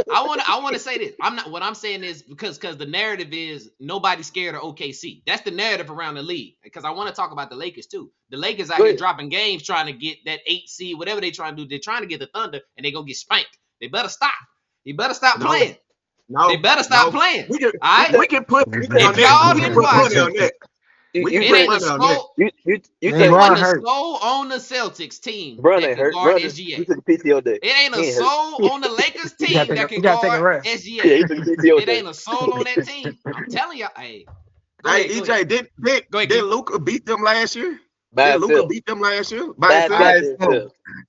Speaker 1: I want to say this. What I'm saying is because the narrative is nobody's scared of OKC. That's the narrative around the league. Because I want to talk about the Lakers too. The Lakers out here dropping games trying to get that 8 seed, whatever they trying to do. They're trying to get the Thunder and they gonna get spanked. They better stop. You better stop playing.
Speaker 3: No,
Speaker 1: they better stop playing.
Speaker 3: We can,
Speaker 1: all right?
Speaker 3: We can put
Speaker 1: if y'all didn't watch it. It ain't a soul on the Celtics team that can guard SGA. It ain't a soul on the Lakers team that can guard SGA. It ain't a soul on that team. I'm telling y'all. Hey,
Speaker 3: EJ, did Luka beat them last year?
Speaker 7: Did
Speaker 3: Luka beat them last year?
Speaker 1: I'm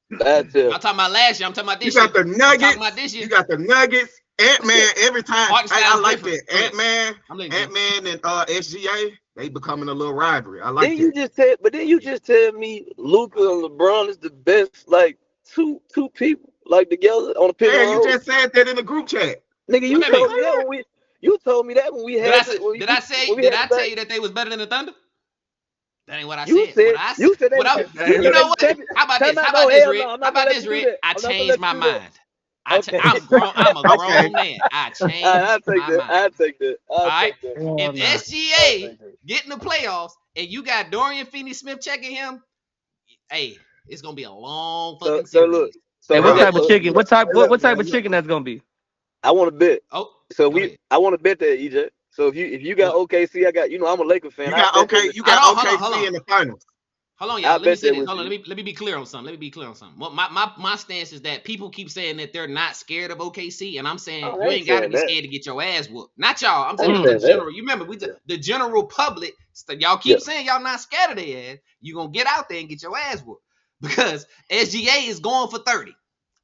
Speaker 1: talking about last year. I'm talking about this year.
Speaker 3: You got the Nuggets. You got the Nuggets. Ant-Man every time. I like that. Ant-Man and SGA. They becoming a little rivalry. I like that.
Speaker 7: Then you just tell me Luka and LeBron is the best, like two people like together on a pick.
Speaker 3: Yeah, you just said that in the group chat.
Speaker 7: Nigga, you told me that when we had.
Speaker 1: Did I tell you that they was better than the Thunder? That ain't what I said. You said that. You know what? How about this? How about this, Rick? I changed my mind. I'm a grown man. I changed my mind.
Speaker 7: I'll take that.
Speaker 1: All right. If SGA get in the playoffs and you got Dorian Finney-Smith checking him, hey, it's gonna be a long fucking series.
Speaker 2: Hey, what type of chicken? What type of chicken that's gonna be?
Speaker 7: I want to bet. I want to bet that, EJ. So if you got OKC, I got. I'm a Lakers fan.
Speaker 3: You got OKC in the finals.
Speaker 1: Hold on, y'all. Let me say this. Hold on. Let me be clear on something. My stance is that people keep saying that they're not scared of OKC, and I'm saying you ain't got to be scared to get your ass whooped. Not y'all. I'm saying the general. You remember the general public. Y'all keep saying y'all not scared of their ass. You gonna get out there and get your ass whooped because SGA is going for 30.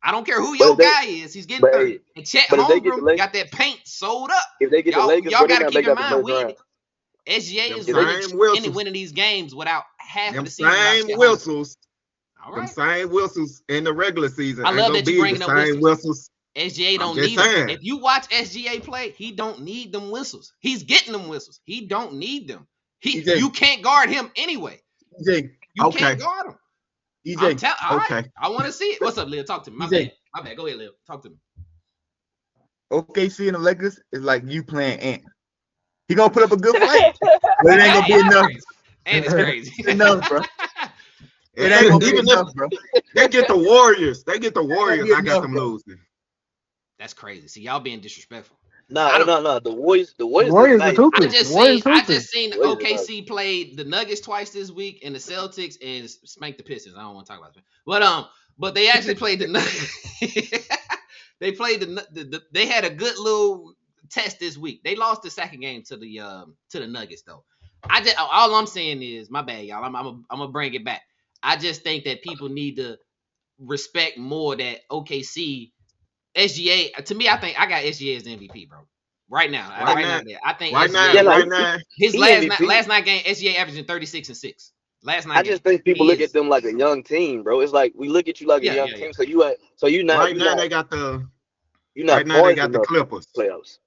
Speaker 1: I don't care who your guy is. He's getting 30. And Chet Holmgren got that paint sold up.
Speaker 7: If they get the Lakers,
Speaker 1: y'all got to keep in mind SGA is really winning these games without half of the season.
Speaker 3: Same whistles. All right. Them same whistles in the regular season.
Speaker 1: I love that you bringing up whistles. SGA don't need them. If you watch SGA play, he don't need them whistles. He's getting them whistles. He don't need them. You can't guard him anyway.
Speaker 3: You
Speaker 1: can't guard him. Right. I want to see it. What's up, Lil? Talk to me. My bad. Go ahead, Lil. Talk to me.
Speaker 8: OKC and the Lakers is like you playing Ant. He gonna put up a good fight, but it ain't gonna be enough.
Speaker 1: And it's crazy.
Speaker 8: Enough, bro.
Speaker 3: It ain't gonna be enough, bro. They get the Warriors. I got them losing.
Speaker 1: That's crazy. See, y'all being disrespectful.
Speaker 7: No. The Warriors
Speaker 4: are hooping.
Speaker 1: I just seen OKC play the Nuggets twice this week and the Celtics and spanked the Pistons. I don't want to talk about it. But they actually played the Nuggets. They played they had a good little test this week. They lost the second game to the Nuggets though. All I'm saying is, my bad, y'all. I'm gonna bring it back. I just think that people need to respect more that OKC SGA. To me, I think I got SGA as the MVP, bro. Right now, I think SGA. His last night game, SGA averaging 36 and 6. Last night.
Speaker 10: I just think people look at them like a young team, bro. It's like we look at you like a young team. So you not
Speaker 3: right now they got the Clippers
Speaker 10: playoffs.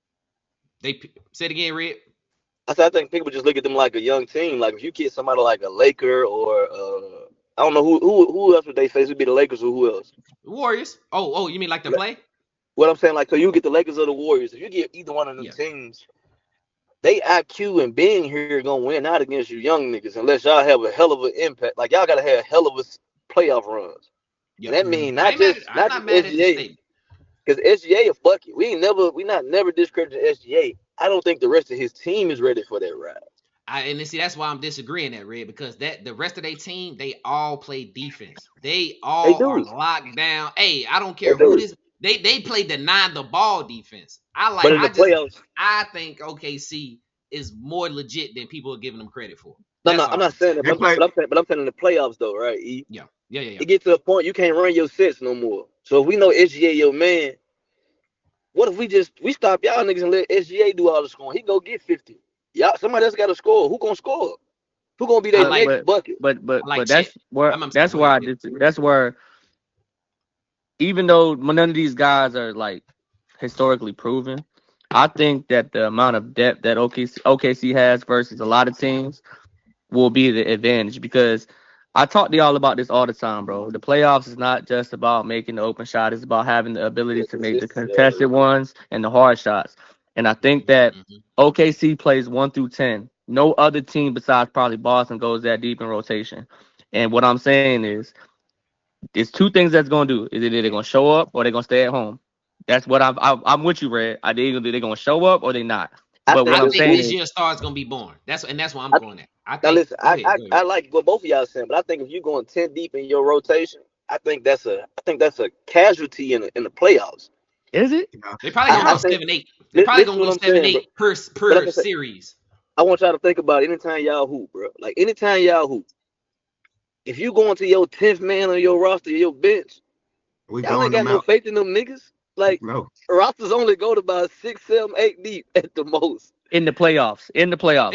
Speaker 1: They say it again, Red.
Speaker 10: I think people just look at them like a young team. Like if you get somebody like a Laker or I don't know who else would they face? Would be the Lakers or who else?
Speaker 1: Warriors. Oh, you mean like the play?
Speaker 10: What I'm saying, like, so you get the Lakers or the Warriors. If you get either one of them teams, they IQ and being here gonna win out against you young niggas unless y'all have a hell of an impact. Like y'all gotta have a hell of a playoff runs. Yep. And that means not just SGA. Because SGA a fuck it. We not never discrediting SGA. I don't think the rest of his team is ready for that ride.
Speaker 1: And see, that's why I'm disagreeing that, Red, because the rest of their team, they all play defense. They all are locked down. Hey, I don't care who this. They play deny the ball defense. I think OKC is more legit than people are giving them credit for.
Speaker 10: I'm not saying that, but I'm saying in the playoffs though, right?
Speaker 1: Yeah.
Speaker 10: It gets to a point you can't run your sets no more. So if we know SGA your man, what if we stop y'all niggas and let SGA do all the scoring? He go get 50. Y'all, somebody else got to score. Who gonna score? Who gonna be their next bucket?
Speaker 2: But that's where even though none of these guys are like historically proven, I think that the amount of depth that OKC has versus a lot of teams will be the advantage, because I talk to y'all about this all the time, bro. The playoffs is not just about making the open shot. It's about having the ability to make the contested ones and the hard shots. And I think that OKC plays 1 through 10. No other team besides probably Boston goes that deep in rotation. And what I'm saying is, there's two things that's going to do. Is either they're going to show up or they're going to stay at home. That's what I'm with you, Red. They're going to show up or they're not. But what I'm saying
Speaker 1: this
Speaker 2: is,
Speaker 1: year star is going to be born. That's why I'm going at.
Speaker 10: I like what both of y'all saying, but I think if you're going 10 deep in your rotation, I think that's a casualty in the playoffs.
Speaker 2: Is it?
Speaker 1: They probably going to go 7-8. They're probably going to go 7-8 per series.
Speaker 10: I want y'all to think about it anytime y'all hoop, bro. Like anytime y'all hoop, if you going to your 10th man on your roster, your bench, y'all ain't got no faith in them niggas. Like rosters only go to about 6, 7, 8 deep at the most.
Speaker 2: In the playoffs.
Speaker 10: In the playoffs.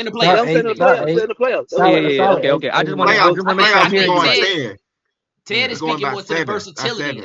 Speaker 2: Okay. I just want to make sure I'm hearing
Speaker 1: Ted is speaking more to the versatility.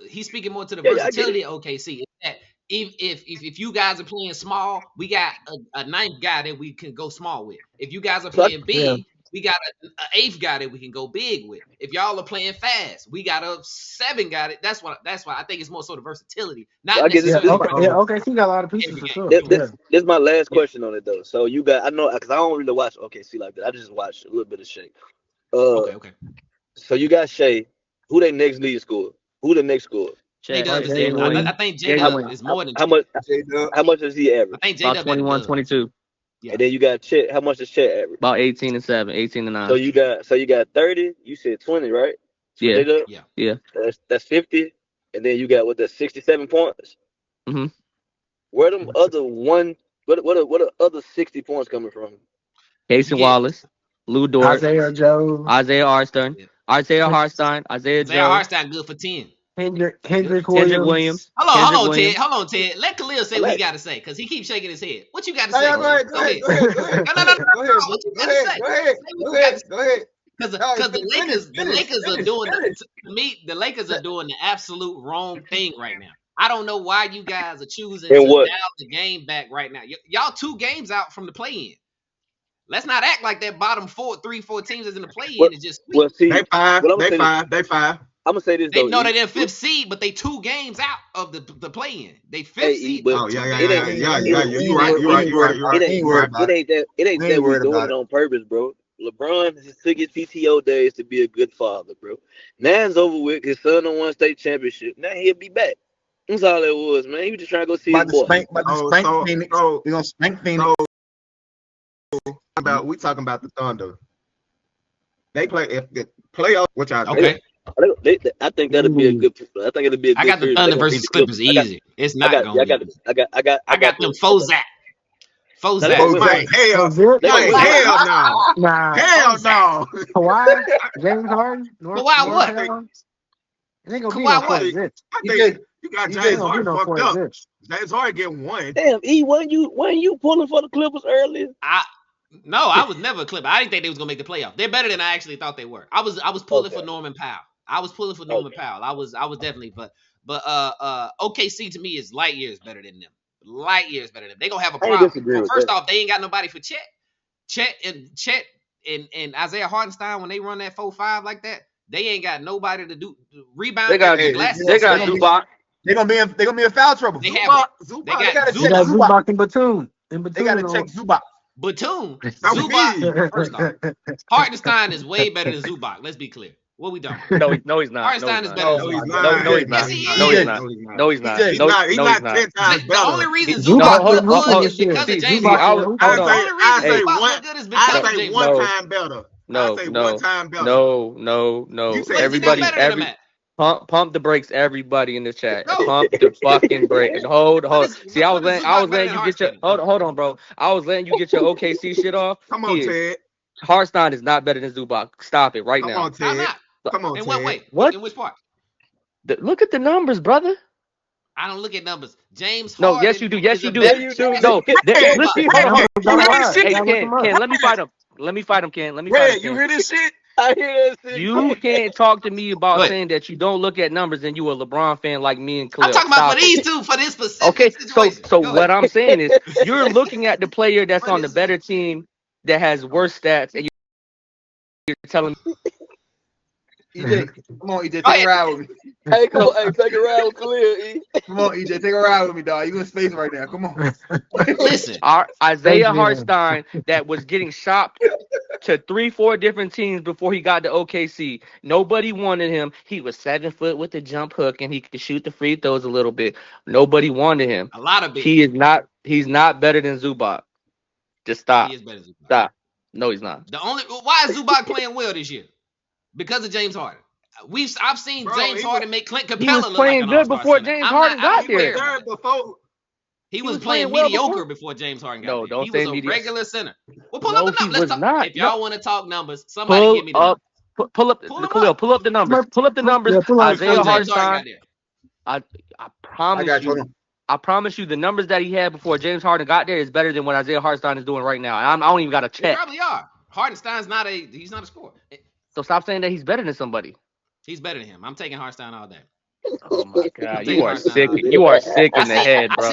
Speaker 1: He's speaking more to the versatility of OKC. That if you guys are playing small, we got a 9th guy that we can go small with. If you guys are playing big, we got an 8th guy that we can go big with. If y'all are playing fast, we got a 7 guy. That's why I think it's more sort of versatility. Not necessarily.
Speaker 4: OKC got a lot of pieces for sure.
Speaker 10: This is my last question on it though. So you got, I know, because I don't really watch OKC like that. I just watch a little bit of Shea.
Speaker 1: Okay.
Speaker 10: So you got Shea. Who they next lead score? Who the next score?
Speaker 1: I think J-Dub is more than
Speaker 10: how much does he average?
Speaker 1: I think J-Dub
Speaker 2: about 21, 22.
Speaker 10: Yeah. And then you got Chet. How much does Chet average?
Speaker 2: About 18 and 7, 18 and 9.
Speaker 10: So you got 30. You said 20, right?
Speaker 2: Yeah.
Speaker 10: That's 50. And then you got 67 points.
Speaker 2: Mm-hmm.
Speaker 10: Where them other what are other 60 points coming from?
Speaker 2: Casey Wallace, Lou Dort,
Speaker 4: Isaiah Jones,
Speaker 2: Isaiah Hartenstein, Isaiah
Speaker 1: Hartenstein good for 10.
Speaker 4: Kendrick Williams.
Speaker 1: Hold on, Ted. Let Khalil say what he got to say, because he keeps shaking his head. What you got to say?
Speaker 8: Go ahead. Go ahead.
Speaker 1: Because the Lakers are doing the Lakers are doing the absolute wrong thing right now. I don't know why you guys are choosing to dial the game back right now. Y'all 2 games out from the play-in. Let's not act like that bottom 4 teams is in the play-in. It's just
Speaker 3: they 5.
Speaker 10: I'm gonna say this.
Speaker 1: They know they're in 5th seed, but they 2 games out of the play-in. They 5th seed.
Speaker 3: You're right.
Speaker 10: It ain't that we're doing it on purpose, bro. LeBron took his PTO days to be a good father, bro. Now it's over with. His son won state championship. Now he'll be back. That's all it was, man. He was just trying to go see his boy.
Speaker 8: We're gonna spank Phoenix.
Speaker 3: We talking about the Thunder. They play if the playoff, which I
Speaker 1: okay.
Speaker 10: I think that'll be a good. I think it'll be a good.
Speaker 1: I got the Thunder versus Clippers easy. It's not going. I got them Fozak.
Speaker 3: Hell no.
Speaker 4: Kawhi, James Harden.
Speaker 1: Kawhi what?
Speaker 4: It ain't gonna be no point exist.
Speaker 3: I think you got James Harden fucked up. James Harden getting one.
Speaker 10: Damn, wasn't you pulling for the Clippers earlier?
Speaker 1: No, I was never a Clipper. I didn't think they was gonna make the playoff. They're better than I actually thought they were. I was pulling for Norman Powell. I was definitely, but OKC to me is light years better than them. Light years better than them. They gonna have a problem. Well, first off, they ain't got nobody for Chet and Isaiah Hartenstein when they run that 4-5 like that. They ain't got nobody to do rebound.
Speaker 2: They got Zubac.
Speaker 8: They're gonna be in foul trouble.
Speaker 1: They got
Speaker 4: Zubac and Batum.
Speaker 8: They gotta check Zubac.
Speaker 1: Batum. Zubac. First off, Hartenstein is way better than Zubac. Let's be clear. What we done?
Speaker 2: No, he's not.
Speaker 1: Hartenstein is better.
Speaker 2: No, he's not. No, he's not.
Speaker 3: He's not 10 times better.
Speaker 1: The only reason Zubac was good is because of James Harden.
Speaker 3: I say one time better.
Speaker 2: No. Everybody, pump the brakes. Everybody in the chat, pump the fucking brakes. Hold. See, I was letting you get your. Hold on, bro. I was letting you get your OKC shit off.
Speaker 3: Come on, Ted.
Speaker 2: Hartenstein is not better than Zubac. Stop it right now.
Speaker 3: Come on, Ted. Come on,
Speaker 1: in
Speaker 3: Ted.
Speaker 1: what way?
Speaker 2: What?
Speaker 1: In which part?
Speaker 2: Look at the numbers, brother.
Speaker 1: I don't look at numbers. James Harden.
Speaker 2: No, yes you do. Yes you do. No, Ken, let me fight him. Ken. Let me fight him.
Speaker 10: You hear this shit? I hear that shit.
Speaker 2: You can't talk to me about saying that you don't look at numbers and you a LeBron fan like me and Cliff.
Speaker 1: I'm talking about for these two, for this specific situation.
Speaker 2: So what I'm saying is you're looking at the player that's on the better team that has worse stats, and you're telling me.
Speaker 8: EJ, come on, EJ, take a ride with me.
Speaker 10: Hey, come on, take a ride with Khalil, E.
Speaker 8: Come on, EJ, take a ride with me, dog. You in space right now. Come on.
Speaker 1: Listen,
Speaker 2: Isaiah Hartenstein that was getting shopped to 3-4 different teams before he got to OKC. Nobody wanted him. He was 7 foot with the jump hook and he could shoot the free throws a little bit. Nobody wanted him.
Speaker 1: A lot of big.
Speaker 2: He's not better than Zubac. Just stop.
Speaker 1: He is better than Zubac.
Speaker 2: Stop. No, he's not.
Speaker 1: Why is Zubac playing well this year? Because of James Harden. I've seen James Harden make Clint Capella look like an all-star.
Speaker 2: He was playing good before James Harden got there.
Speaker 1: He was playing mediocre before James Harden got there.
Speaker 2: Don't
Speaker 1: he
Speaker 2: say
Speaker 1: was a
Speaker 2: mediocre.
Speaker 1: regular center. Well, pull up the numbers. Let's talk. If y'all want to talk numbers, somebody give me the numbers.
Speaker 2: Pull up the numbers. Pull up the numbers. Isaiah Hartenstein. I promise you, the numbers that he had before James Harden got there is better than what Isaiah Hartenstein is doing right now. And I don't even got to check.
Speaker 1: They probably are. Hartenstein's not a scorer.
Speaker 2: So stop saying that he's better than somebody.
Speaker 1: He's better than him. I'm taking Hartenstein all day.
Speaker 2: Oh my God, you are sick. You are sick in the head, bro.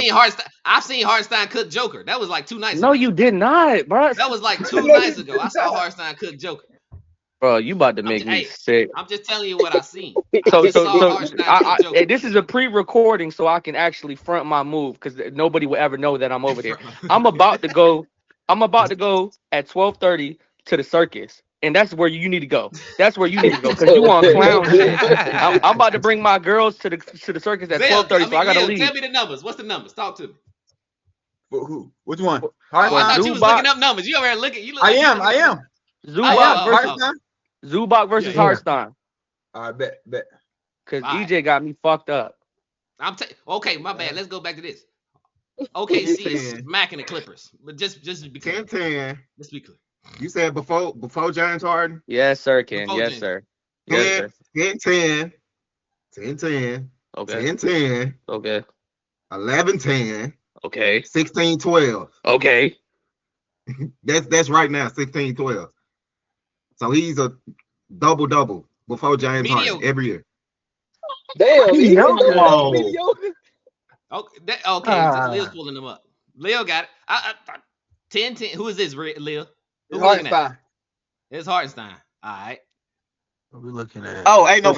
Speaker 1: I've seen Hartenstein cook Joker. That was like 2 nights ago.
Speaker 2: No, you did not, bro.
Speaker 1: That was like 2 nights ago. I saw Hartenstein cook Joker.
Speaker 2: Bro, you about to make me sick.
Speaker 1: I'm just telling you what I seen.
Speaker 2: So this is a pre-recording, so I can actually front my move because nobody will ever know that I'm over there. I'm about to go at 12:30 to the circus. And that's where you need to go. That's where you need to go because you on clown shit. I'm about to bring my girls to the circus at 12:30, so I gotta leave.
Speaker 1: Tell me the numbers. What's the numbers? Talk to me.
Speaker 8: Who? Which one?
Speaker 1: I thought you was looking up numbers. You over there looking?
Speaker 8: I am.
Speaker 2: Zubac versus Hartenstein.
Speaker 8: I bet.
Speaker 2: Because EJ got me fucked up.
Speaker 1: Okay, my bad. Let's go back to this. OKC is smacking the Clippers, but just be clear.
Speaker 3: 10-10.
Speaker 1: Let's be clear.
Speaker 3: You said before James Harden?
Speaker 2: Yes, sir, Ken. Yes, sir.
Speaker 3: 10-10. 10-10.
Speaker 2: Okay.
Speaker 3: 10-10.
Speaker 2: Okay.
Speaker 3: 11-10.
Speaker 2: Okay.
Speaker 3: 16-12.
Speaker 2: Okay.
Speaker 3: That's right now, 16-12. So he's a double-double before James Harden every year.
Speaker 10: Damn.
Speaker 1: Okay. Leo's pulling them up. Leo got it. 10-10. Who is this, Leo?
Speaker 8: It's Hartenstein.
Speaker 1: It's Hartenstein. All right.
Speaker 4: What are we looking at?
Speaker 3: Oh, ain't no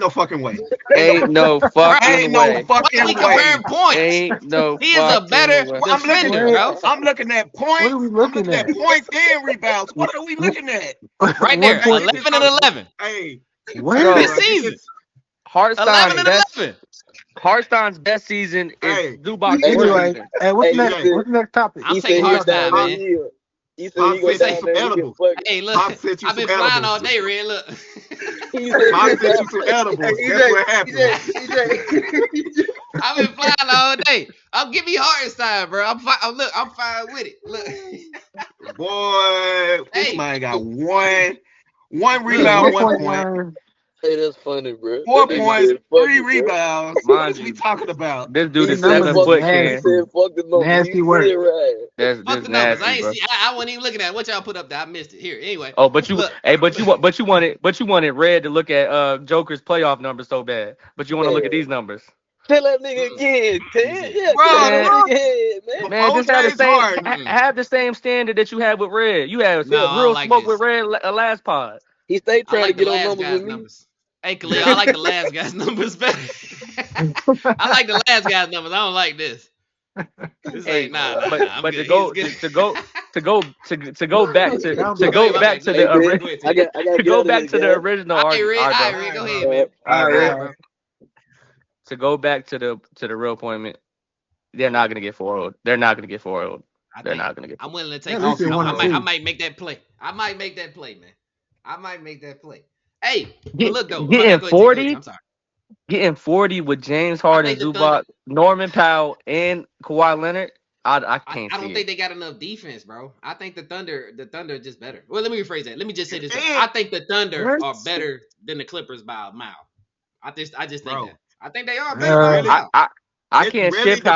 Speaker 3: fucking way.
Speaker 2: Ain't no fucking way.
Speaker 1: Comparing points.
Speaker 2: Ain't no.
Speaker 1: He is a better defender, bro.
Speaker 3: I'm looking at points.
Speaker 4: What are we looking at?
Speaker 3: Points and rebounds. What are we looking at?
Speaker 1: Right there, 11 and 11.
Speaker 3: Hey,
Speaker 1: this season.
Speaker 2: Hartenstein's best season is Zubac's
Speaker 4: anyway. Hey, what's next topic?
Speaker 1: I'm taking Hartenstein, man.
Speaker 10: He said he go down there.
Speaker 1: Hey, look, I've been flying all day, Red. Look.
Speaker 3: Mom sent you some edibles. Guess what happened?
Speaker 1: I've been flying all day. Give me Hartenstein, bro. I'm fine with it. Look.
Speaker 3: Boy, this man got one rebound, 1 point.
Speaker 10: Hey, that's funny, bro.
Speaker 3: 4
Speaker 10: That nigga
Speaker 3: points,
Speaker 10: said, fuck
Speaker 3: 3
Speaker 10: it, bro.
Speaker 3: rebounds. What we talking about?
Speaker 2: This dude
Speaker 10: He
Speaker 2: is
Speaker 10: said,
Speaker 2: 7
Speaker 10: fuck,
Speaker 2: foot,
Speaker 10: he
Speaker 2: Ken.
Speaker 10: said, fuck the numbers.
Speaker 4: Nasty
Speaker 10: He
Speaker 4: work.
Speaker 10: did right.
Speaker 2: That's
Speaker 1: Fuck the numbers.
Speaker 2: nasty,
Speaker 1: I ain't
Speaker 2: bro.
Speaker 1: see. I wasn't even looking at what y'all put up there. I missed it. Here, anyway.
Speaker 2: Oh, but you,
Speaker 1: Look.
Speaker 2: hey, but you wanted Red to look at Joker's playoff numbers so bad. But you want to look at these numbers.
Speaker 10: Tell that nigga again, Ted. Yeah,
Speaker 3: Bro,
Speaker 10: tell that
Speaker 3: look.
Speaker 10: nigga again, man.
Speaker 2: Man, just have the
Speaker 3: James
Speaker 2: same
Speaker 3: Harden.
Speaker 2: have the same standard that you had with Red. You had
Speaker 1: No, I
Speaker 2: real
Speaker 1: don't like
Speaker 2: smoke
Speaker 1: this.
Speaker 2: with Red last pod.
Speaker 10: He stay
Speaker 1: I
Speaker 10: trying
Speaker 1: like
Speaker 10: to
Speaker 1: the
Speaker 10: get on
Speaker 1: last
Speaker 10: numbers
Speaker 1: guy's
Speaker 10: with me.
Speaker 1: numbers. Hey, Khalil, I like the last guy's numbers better. I like the last guy's numbers. I don't like this. This
Speaker 2: Hey,
Speaker 1: ain't nah.
Speaker 2: but
Speaker 1: I'm
Speaker 2: to
Speaker 1: good.
Speaker 2: go
Speaker 1: He's
Speaker 2: to
Speaker 1: good.
Speaker 2: go back to go back to the
Speaker 10: I got
Speaker 2: to go back to the original
Speaker 1: All right, Red. All right,
Speaker 2: argument.
Speaker 1: Red. Go ahead, man.
Speaker 3: All right, bro.
Speaker 2: To go back to the real point, they're not gonna get 4-0. They're not gonna get 4-0. They're not gonna get.
Speaker 1: I'm willing to take
Speaker 4: Yeah,
Speaker 1: off.
Speaker 4: they
Speaker 1: I
Speaker 4: should
Speaker 1: might make that play. I might make that play, man. I might make that play. Hey, but look though.
Speaker 2: Getting
Speaker 1: Go ahead,
Speaker 2: 40.
Speaker 1: I'm sorry.
Speaker 2: Getting 40 with James Harden, Zubac, Norman Powell, and Kawhi Leonard. I can't.
Speaker 1: I don't think they got enough defense, bro. I think the Thunder are just better. Well, let me rephrase that. Let me just say this. I think the Thunder are better than the Clippers by a mile. I just think that. I think they are better by a mile.
Speaker 2: I can't shift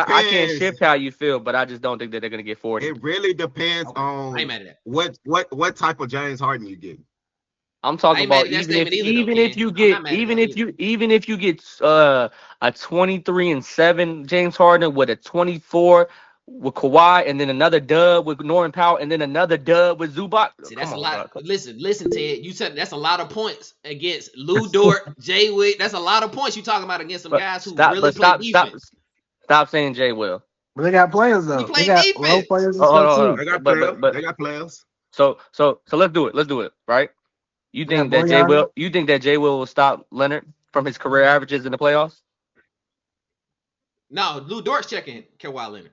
Speaker 2: how you feel, but I just don't think that they're gonna get 40.
Speaker 3: It really depends on what type of James Harden you get.
Speaker 2: I'm talking about even if you get a 23-7 James Harden with a 24 with Kawhi, and then another dub with Norman Powell, and then another dub with Zubac.
Speaker 1: See, that's a lot. Listen, Ted. You said that's a lot of points against Lou Dort, Jay Wick. That's a lot of points you talking about against some guys who really play defense.
Speaker 2: Stop saying Jay Will.
Speaker 4: But they got players though.
Speaker 1: They got
Speaker 4: role players.
Speaker 3: They got players. They got players.
Speaker 2: So let's do it. Let's do it. Right? You think that Jay Will? You think that Jay will stop Leonard from his career averages in the playoffs?
Speaker 1: No, Lou Dort's checking Kawhi Leonard.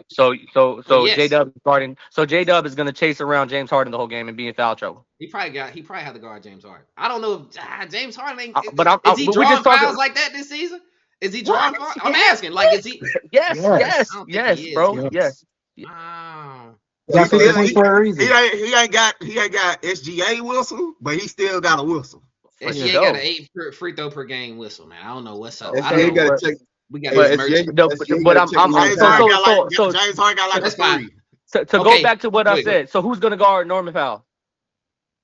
Speaker 2: So
Speaker 1: yes.
Speaker 2: J-Dub is guarding. So J-Dub is gonna chase around James Harden the whole game and be in foul trouble.
Speaker 1: He probably had to guard James Harden. I don't know if James Harden ain't.
Speaker 2: Is
Speaker 1: he drawing fouls like that this season? Is he drawing fouls? I'm asking. Like, is he?
Speaker 2: Yes, bro. Yes.
Speaker 3: He ain't got SGA whistle, but he still got a whistle.
Speaker 1: SGA got an 8 free throw per game whistle, man. I don't know what's up.
Speaker 3: SGA got to check.
Speaker 1: We got James Harden
Speaker 3: got like a 3.
Speaker 2: To go back to what I said. So who's gonna guard Norman Powell?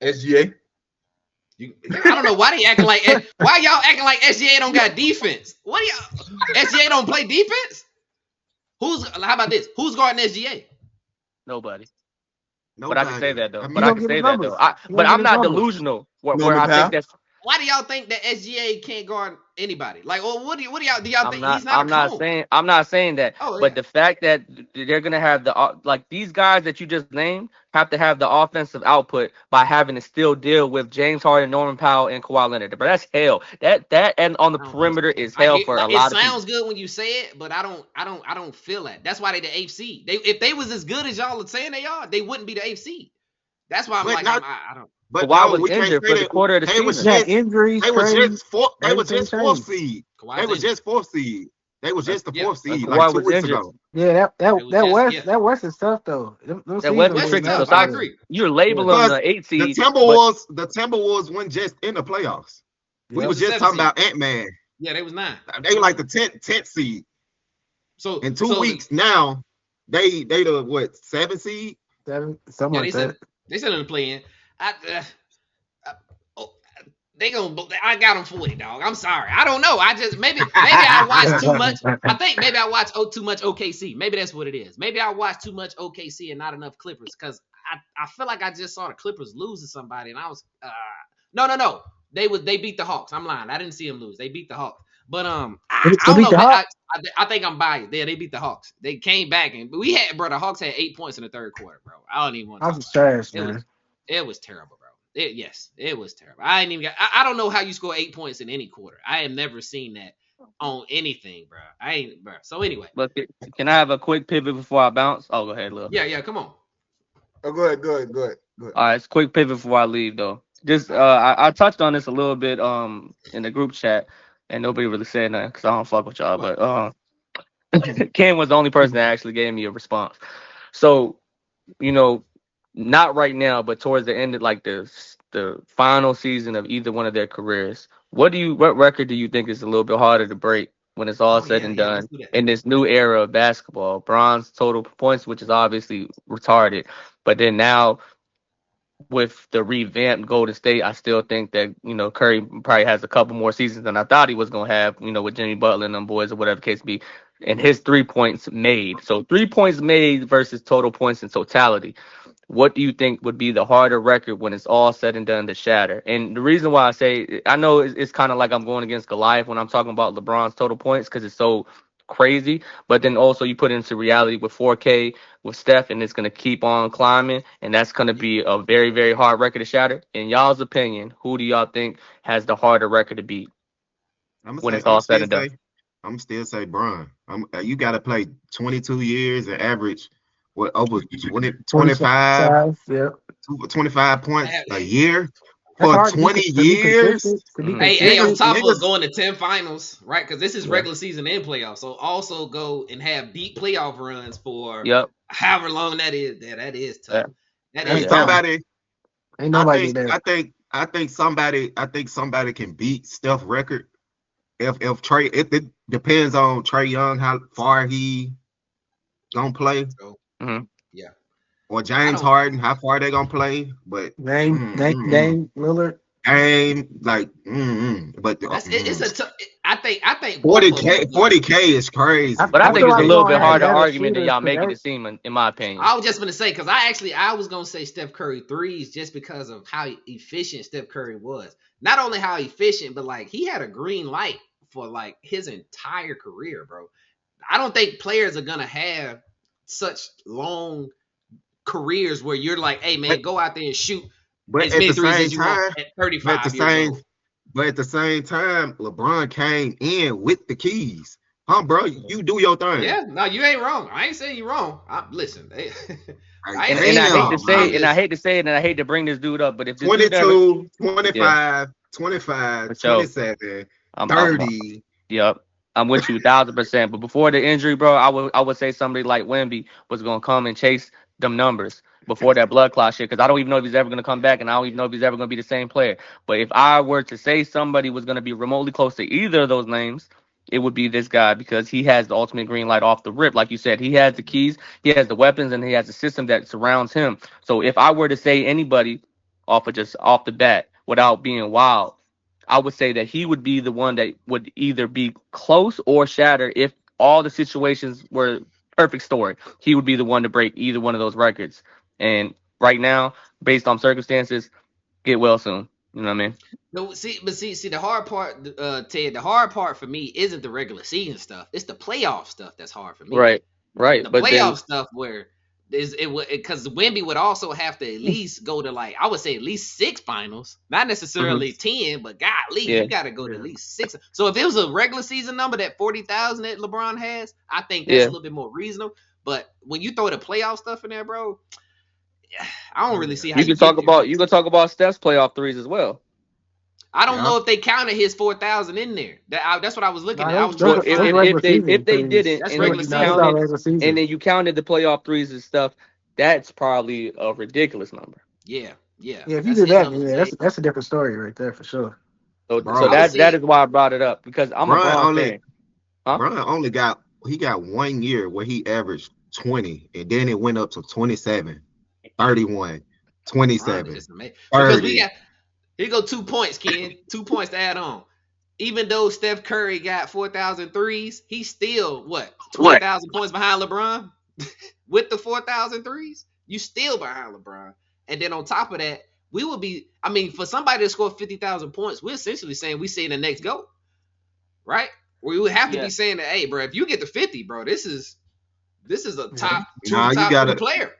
Speaker 8: SGA.
Speaker 1: I don't know why why y'all acting like SGA don't got defense. What do y'all? SGA don't play defense? How about this? Who's guarding SGA?
Speaker 2: Nobody. But I can say that though. But I'm not delusional. Where I think that's.
Speaker 1: Why do y'all think that SGA can't guard anybody? Like, well, what do y'all think? He's not.
Speaker 2: I'm not saying that.
Speaker 1: Oh,
Speaker 2: but the fact that they're gonna have these guys that you just named have to have the offensive output by having to still deal with James Harden, Norman Powell, and Kawhi Leonard. But that's hell. That and on the perimeter is hell for a lot of people.
Speaker 1: It sounds good when you say it, but I don't feel that. That's why they the 8th seed. If they was as good as y'all are saying they are, they wouldn't be the 8th seed. That's why I don't.
Speaker 3: But
Speaker 2: Kawhi was injured for the quarter of the season.
Speaker 4: Injuries.
Speaker 3: They was just 4th seed. They was just 4th seed. They was just the 4th seed like 2 weeks ago.
Speaker 4: Yeah, that West is tough though.
Speaker 2: That West is tricky. So I agree. You're labeling the 8th seed.
Speaker 3: The Timberwolves weren't just in the playoffs. We was just talking about Ant-Man.
Speaker 1: Yeah, they was 9.
Speaker 3: They were like the 10th seed.
Speaker 1: So
Speaker 3: in 2 weeks now, they the 7th seed?
Speaker 4: 7, something like that.
Speaker 1: They still in the play-in. I got them 40, dog. I'm sorry. I don't know. Maybe I watched too much. I think maybe I watched too much OKC. Maybe that's what it is. Maybe I watched too much OKC and not enough Clippers because I feel like I just saw the Clippers lose to somebody and I was no. They beat the Hawks. I'm lying. I didn't see them lose. They beat the Hawks. But I don't know. I think I'm biased. Yeah, they beat the Hawks. They came back and the Hawks had 8 points in the third quarter, bro. I don't even want to talk about
Speaker 4: trash, man.
Speaker 1: It was terrible, bro. It was terrible. I don't know how you score 8 points in any quarter. I have never seen that on anything, bro. So anyway.
Speaker 2: But can I have a quick pivot before I bounce? Oh, go ahead, Lil.
Speaker 1: Yeah, come on.
Speaker 8: Oh, go ahead.
Speaker 2: All right, it's a quick pivot before I leave though. Just I touched on this a little bit in the group chat and nobody really said nothing because I don't fuck with y'all. But Ken was the only person that actually gave me a response. So, not right now, but towards the end of like the the final season of either one of their careers, what record do you think is a little bit harder to break when it's all said and done in this new era of basketball? Bron's total points, which is obviously retarded, but then now with the revamped Golden State, I still think that, Curry probably has a couple more seasons than I thought he was going to have, with Jimmy Butler and them boys or whatever the case be, and his 3 points made. So 3 points made versus total points in totality. What do you think would be the harder record when it's all said and done to shatter? And the reason why I say, I know it's kind of like I'm going against Goliath when I'm talking about LeBron's total points because it's so crazy, but then also you put it into reality with 4K with Steph, and it's going to keep on climbing, and that's going to be a very, very hard record to shatter. In y'all's opinion, who do y'all think has the harder record to beat when it's all said and done?
Speaker 3: I'm still say Bron. You got to play 22 years and average over 25 points a year for 20 years.
Speaker 1: Hey, on top of going to 10 finals, right? Because this is regular season and playoffs. So also go and have deep playoff runs for however long that is. That is tough. That is
Speaker 3: somebody.
Speaker 4: Ain't nobody there.
Speaker 3: I think somebody can beat Steph's record. If it depends on Trae Young how far he gonna play.
Speaker 2: Mm-hmm.
Speaker 1: Yeah.
Speaker 3: Or James Harden, how far they gonna play? But
Speaker 4: Dame Lillard.
Speaker 3: But
Speaker 1: it's I think
Speaker 3: 40K is crazy.
Speaker 2: But I think it's a little bit harder argument than y'all making it seem, in my opinion.
Speaker 1: I was just gonna say, because I was gonna say Steph Curry threes just because of how efficient Steph Curry was. Not only how efficient, but like he had a green light for like his entire career, bro. I don't think players are gonna have such long careers where you're like, hey man, go out there and shoot as many threes as you want at 35 years old.
Speaker 3: But at the same time, LeBron came in with the keys. Bro, you do your thing.
Speaker 1: Yeah, no, you ain't wrong. I ain't saying you're wrong. Listen,
Speaker 2: I hate to say it, and I hate to say it, and I hate to bring this dude up, but if this
Speaker 3: 22, 25, 25, 27, 30.
Speaker 2: Yep. I'm with you 1,000%. But before the injury, bro, I would say somebody like Wemby was gonna come and chase them numbers before that blood clot shit, because I don't even know if he's ever gonna come back, and I don't even know if he's ever gonna be the same player. But if I were to say somebody was gonna be remotely close to either of those names, it would be this guy, because he has the ultimate green light off the rip. Like you said, he has the keys, he has the weapons, and he has a system that surrounds him. So if I were to say anybody off the bat without being wild, I would say that he would be the one that would either be close or shatter if all the situations were perfect story. He would be the one to break either one of those records. And right now, based on circumstances, get well soon. You know what I mean?
Speaker 1: No, see, the hard part, Ted, the hard part for me isn't the regular season stuff. It's the playoff stuff that's hard for me.
Speaker 2: Right.
Speaker 1: The playoff stuff where because Wemby would also have to at least go to I would say at least 6 finals, not necessarily 10, but golly, you got to go to at least 6. So if it was a regular season number, that 40,000 that LeBron has, I think that's a little bit more reasonable. But when you throw the playoff stuff in there, bro, I don't really see how
Speaker 2: you can talk about Steph's playoff threes as well.
Speaker 1: I don't know if they counted his 4,000 in there. That's what I was looking at. I was
Speaker 2: if they didn't, and then you counted the playoff threes and stuff, that's probably a ridiculous number.
Speaker 1: Yeah.
Speaker 4: If you do that, that's a different story right there for sure.
Speaker 2: So that is why I brought it up, because I'm a Bron fan.
Speaker 3: Bron only got 1 year where he averaged 20, and then it went up to 27, 31, 27, 30.
Speaker 1: Here go 2 points, Ken. 2 points to add on. Even though Steph Curry got 4,000 threes, he's still 20,000 points behind LeBron with the 4,000 threes. You still behind LeBron, and then on top of that, we will be. I mean, for somebody to score 50,000 points, we're essentially saying we see the next GOAT, right? We would have to be saying that, hey, bro, if you get to 50, bro, this is a top 3 player.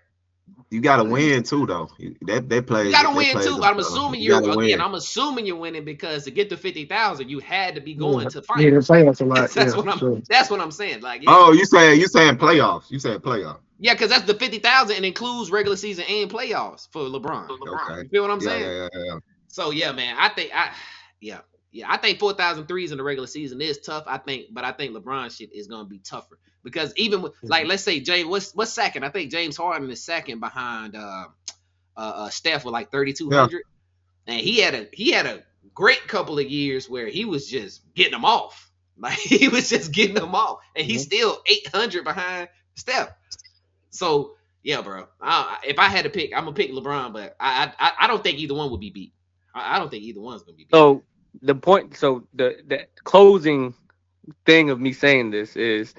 Speaker 3: You got to win too, though. They play.
Speaker 1: You got to win too. But I'm assuming I'm assuming you're winning, because to get to 50,000, you had to be going to finals.
Speaker 4: Yeah, the playoffs a lot.
Speaker 1: That's what I'm saying. Like,
Speaker 3: oh, you saying playoffs? You said playoffs?
Speaker 1: Yeah, because that's the 50,000 and includes regular season and playoffs for LeBron. Okay. You feel what I'm saying?
Speaker 3: Yeah. So
Speaker 1: yeah, man, I think 4,000 threes in the regular season is tough. I think LeBron shit is gonna be tougher, because even with, let's say James, what's second? I think James Harden is second behind Steph with 3,200. And he had a great couple of years where he was just getting them off. Like he was just getting them off, and he's still 800 behind Steph. So yeah, bro. If I had to pick, I'm gonna pick LeBron, but I don't think either one would be beat. I don't think either one's gonna be beat.
Speaker 2: So the point, the closing thing of me saying this is,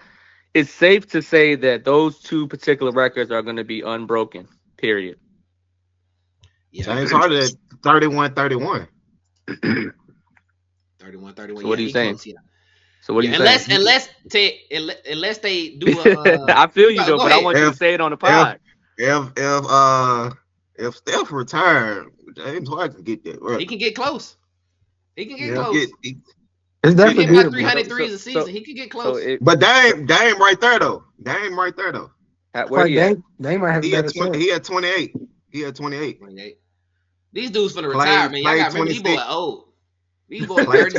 Speaker 2: it's safe to say that those two particular records are going to be unbroken. Period.
Speaker 3: Yeah. James Harden at 31-31.
Speaker 1: 31-31.
Speaker 2: So what are you saying?
Speaker 1: Close, yeah.
Speaker 2: So what are you saying?
Speaker 1: Unless they do a
Speaker 2: I feel you though, but
Speaker 1: ahead.
Speaker 2: I want you to say it on the pod.
Speaker 3: If Steph retired, James Harden can get that. Right.
Speaker 1: He can get close. He can get close.
Speaker 4: It's definitely
Speaker 1: he about 300 threes a season. He can get close.
Speaker 3: But Dame right there though. Dame right there though.
Speaker 2: Where
Speaker 4: Dame might have
Speaker 3: he had 28. He had 28.
Speaker 1: These dudes finna retire, man. Y'all gotta remember these boys are old. These boys 30.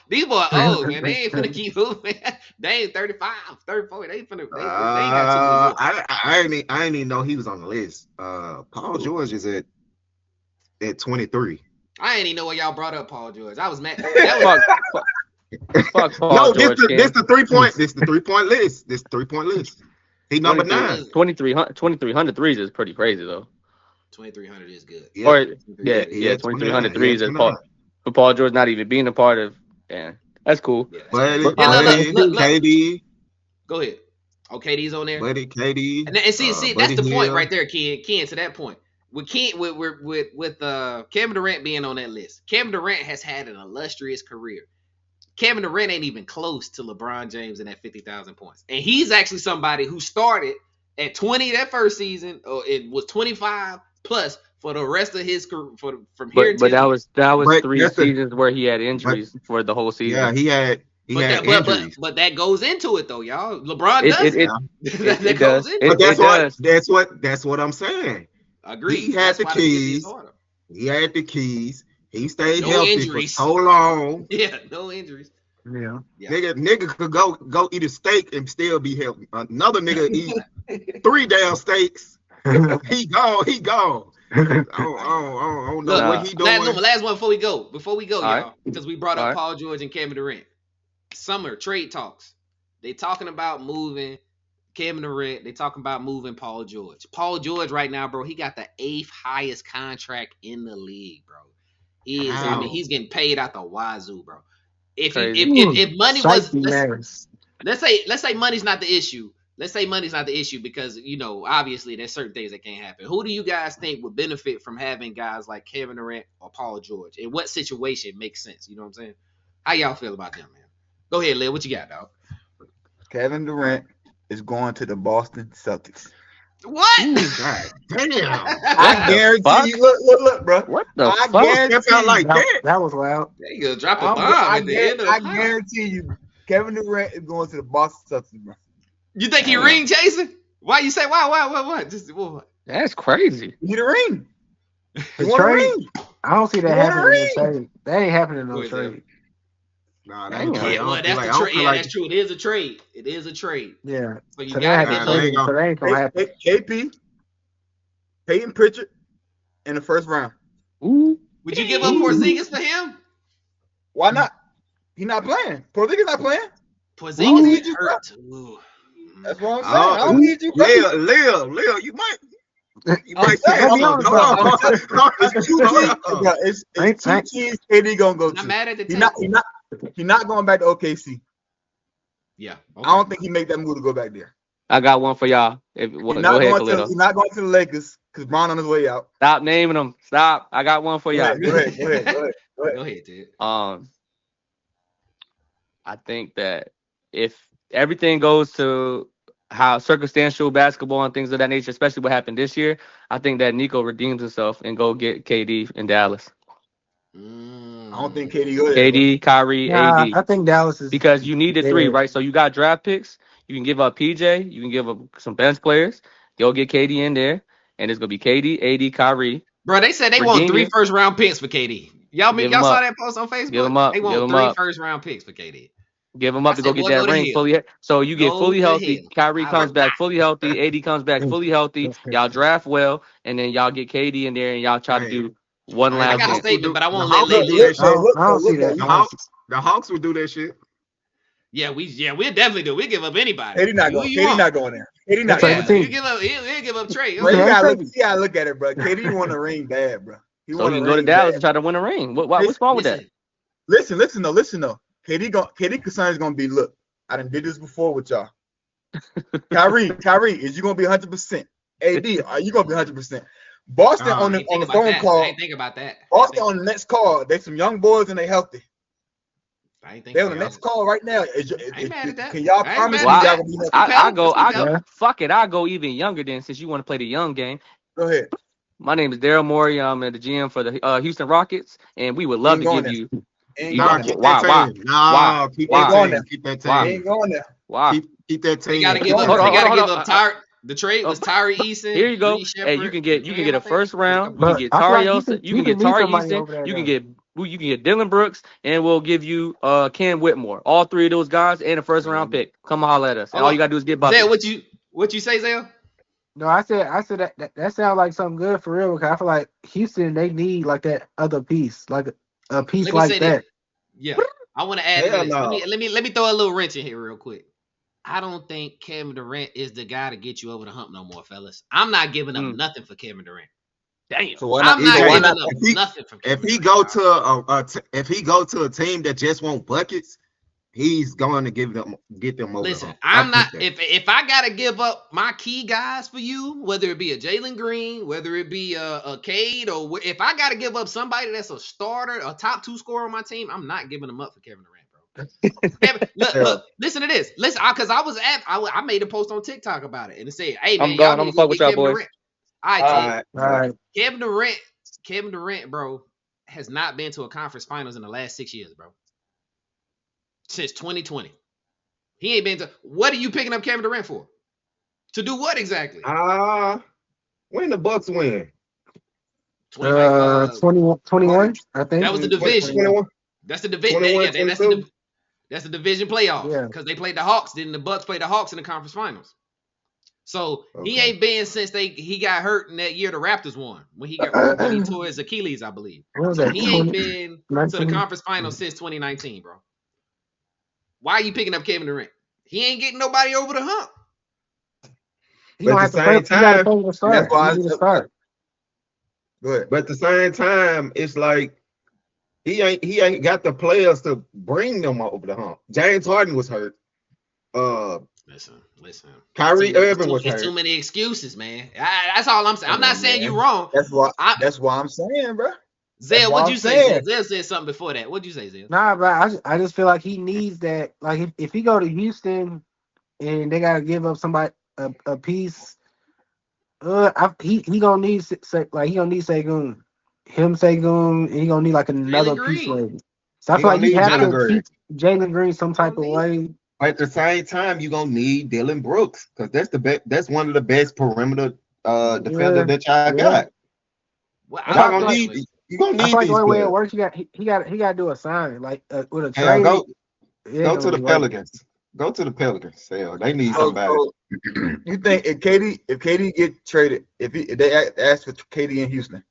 Speaker 1: These boys are old, man. They ain't finna keep moving. They ain't 35, 34. They ain't finna. They ain't got
Speaker 3: I didn't even know he was on the list. Paul George is at 23.
Speaker 1: I ain't even know why y'all brought up Paul George. I was mad.
Speaker 2: Fuck Paul George.
Speaker 3: This the 3-point. This the 3-point list. This 3-point list. He number 9.
Speaker 2: 2,300 threes is pretty crazy though.
Speaker 1: 2,300 is good.
Speaker 2: Yeah, 2,300 threes is for Paul George not even being a part of. Yeah, that's cool.
Speaker 3: Yeah, KD.
Speaker 1: Go ahead. Oh, KD's on there.
Speaker 3: Buddy, KD.
Speaker 1: And see, that's the point right there, Ken. To that point, with Kevin Durant being on that list, Kevin Durant has had an illustrious career. Kevin Durant ain't even close to LeBron James in that 50,000 points, and he's actually somebody who started at 20 that first season, or it was 25 plus for the rest of his career from here.
Speaker 2: But that was 3 seasons where he had injuries for the whole season.
Speaker 3: Yeah, he had injuries.
Speaker 1: But that goes into it though, y'all. LeBron does.
Speaker 3: That's what I'm saying.
Speaker 1: Agreed.
Speaker 3: He had the keys. He stayed healthy for so long.
Speaker 1: Yeah, no injuries.
Speaker 4: Yeah.
Speaker 3: Nigga could go eat a steak and still be healthy. Another nigga eat 3 damn steaks. He gone. I don't know what he doing.
Speaker 1: Last one before we go, y'all,
Speaker 2: right.
Speaker 1: because we brought up Paul George and Kevin Durant. Summer trade talks. They talking about moving Kevin Durant. They talking about moving Paul George. Paul George right now, bro, he got the 8th highest contract in the league, bro. He is. I mean, he's getting paid out the wazoo, bro. If money was, let's say money's not the issue. Let's say money's not the issue because, obviously there's certain things that can't happen. Who do you guys think would benefit from having guys like Kevin Durant or Paul George? In what situation makes sense? You know what I'm saying? How y'all feel about them, man? Go ahead, Lil. What you got, dog?
Speaker 8: Kevin Durant is going to the Boston Celtics.
Speaker 1: What?
Speaker 3: Ooh, God damn.
Speaker 8: I guarantee you. Look, bro.
Speaker 2: What the fuck?
Speaker 3: Felt like that.
Speaker 4: That was loud.
Speaker 1: There you go. Drop a bomb at the end of the
Speaker 8: I guarantee you, Kevin Durant is going to the Boston Celtics, bro.
Speaker 1: You think he ring chasing? Why you say what? Just what?
Speaker 2: That's crazy.
Speaker 8: He the ring.
Speaker 4: The trade? I don't see that happening in the trade. That ain't happening in no trade.
Speaker 3: Nah,
Speaker 1: that's the trade. Yeah, that's true. It is a trade.
Speaker 4: Yeah.
Speaker 1: So you gotta get those.
Speaker 4: So that ain't gonna happen.
Speaker 8: KP, Peyton Pritchard in the first round.
Speaker 2: Ooh.
Speaker 1: Would you give up Porzingis for him?
Speaker 8: Why not? He's not playing. Porzingis not playing.
Speaker 1: Porzingis is hurt. Ooh.
Speaker 8: That's what I'm saying. I don't need you.
Speaker 3: Lil, you might say
Speaker 8: it's 2 teams KD gonna go to.
Speaker 1: I'm mad at the team.
Speaker 8: He's not going back to OKC.
Speaker 1: Yeah.
Speaker 8: Okay. I don't think he make that move to go back there.
Speaker 2: I got one for y'all.
Speaker 8: He's not going to the Lakers because Bron on his way out.
Speaker 2: Stop naming them. Stop. I got one for y'all.
Speaker 8: Go ahead,
Speaker 1: dude.
Speaker 2: I think that if everything goes to how circumstantial basketball and things of that nature, especially what happened this year, I think that Nico redeems himself and go get KD in Dallas.
Speaker 8: I don't think KD goes.
Speaker 2: KD, Kyrie, AD.
Speaker 4: I think Dallas is
Speaker 2: because you needed 3, right? So you got draft picks. You can give up PJ. You can give up some bench players. Go get KD in there, and it's gonna be KD, AD, Kyrie.
Speaker 1: Bro, they said they want 3 first-round picks for KD. Y'all saw that post on Facebook?
Speaker 2: Give them up.
Speaker 1: They want 3 first-round picks for KD.
Speaker 2: Give them up to go get that ring fully. So you get fully healthy. Kyrie comes back fully healthy. AD comes back fully healthy. Y'all draft well, and then y'all get KD in there, and y'all try to do One last
Speaker 1: I got a
Speaker 2: game.
Speaker 1: statement, but I won't let Lay live.
Speaker 4: I don't see that.
Speaker 3: The Hawks would do that shit.
Speaker 1: Yeah, we'll definitely do. We give up anybody.
Speaker 8: KD not going there. KD not
Speaker 1: Yeah,
Speaker 8: going
Speaker 1: you give up. He'll give up Trey.
Speaker 8: Bro, see how I look at it, bro. KD won a ring bad, bro.
Speaker 2: So you can go to Dallas and try to win a ring. What's wrong with that?
Speaker 8: Listen though. KD concern is gonna be, look, I done did this before with y'all. Kyrie, is you gonna be 100%? AD, are you gonna be 100%? Boston on the phone call.
Speaker 1: I ain't think about that.
Speaker 8: Boston on the next call. They some young boys and they healthy. They on the next call right now. Can y'all promise me y'all gonna be healthy?
Speaker 2: I'll go even younger then, since you want to play the young game.
Speaker 8: Go ahead.
Speaker 2: My name is Daryl Morey. I'm the GM for the Houston Rockets, and we would love to give you.
Speaker 3: Why? Keep that team.
Speaker 8: Ain't going there.
Speaker 2: Why?
Speaker 3: Keep that team.
Speaker 1: They gotta give up. The trade was Tyree Eason.
Speaker 2: Here you go. Hey, you can get a first round. You can get Tari Eason. You can get Tari Eason. You can get Dylan Brooks, and we'll give you Ken Whitmore. All three of those guys and a first round pick. Come holler at us. And all you gotta do is get buckets.
Speaker 1: Zay, what you say, Zay?
Speaker 4: No, I said that sounds like something good for real. Because I feel like Houston, they need like that other piece, like a piece like that.
Speaker 1: Yeah, I want to add. Let me throw a little wrench in here real quick. I don't think Kevin Durant is the guy to get you over the hump no more, fellas. I'm not giving up nothing for Kevin Durant.
Speaker 2: Damn.
Speaker 8: So
Speaker 1: I'm not giving up nothing for Kevin
Speaker 3: Durant. If he go to a team that just want buckets, he's going to get them over.
Speaker 1: Listen, I'm not. If I gotta give up my key guys for you, whether it be a Jalen Green, whether it be a Cade, or if I gotta give up somebody that's a starter, a top 2 scorer on my team, I'm not giving them up for Kevin Durant. Look, listen to this. Listen, because I made a post on TikTok about it, and it said, "Hey man,
Speaker 2: I'm gonna fuck with y'all boys."
Speaker 1: All right. Kevin Durant, bro, has not been to a conference finals in the last 6 years, bro. Since 2020, he ain't been to. What are you picking up Kevin Durant for? To do what exactly?
Speaker 3: When the Bucks win?
Speaker 4: 21, I think.
Speaker 1: That was the division.
Speaker 3: 21?
Speaker 1: That's the division. That's the division playoff because they played the Hawks. Then the Bucks played the Hawks in the conference finals. So he ain't been since he got hurt in that year the Raptors won when he tore his Achilles, I believe. So he ain't been to the conference finals since 2019, bro. Why are you picking up Kevin Durant? He ain't getting nobody over the hump.
Speaker 4: He don't have to play. That's why I start.
Speaker 3: Good. But at the same time, it's like he ain't got the players to bring them over the hump. James Harden was hurt.
Speaker 1: Listen.
Speaker 3: Kyrie Irving was hurt.
Speaker 1: Too many excuses, man. That's all I'm saying. I'm not saying you're wrong.
Speaker 8: That's why I'm saying, bro.
Speaker 1: Zay, what'd you say? Zay said something before that. What'd you say, Zay?
Speaker 4: Nah, but I just feel like he needs that. Like if he go to Houston and they gotta give up somebody a piece, he gonna need Sengun. Sengun, and he gonna need like another piece. So I feel like you have to keep Jalen Green some type of way.
Speaker 3: At the same time, you're gonna need Dylan Brooks because that's the best. That's one of the best perimeter defender that y'all got.
Speaker 1: Well,
Speaker 3: you're gonna need.
Speaker 4: I feel like the only way it works, he got to do a sign like with a trade.
Speaker 3: Go to the Pelicans. Go to the Pelicans. They need somebody.
Speaker 8: You think if KD get traded, if they ask for KD in Houston,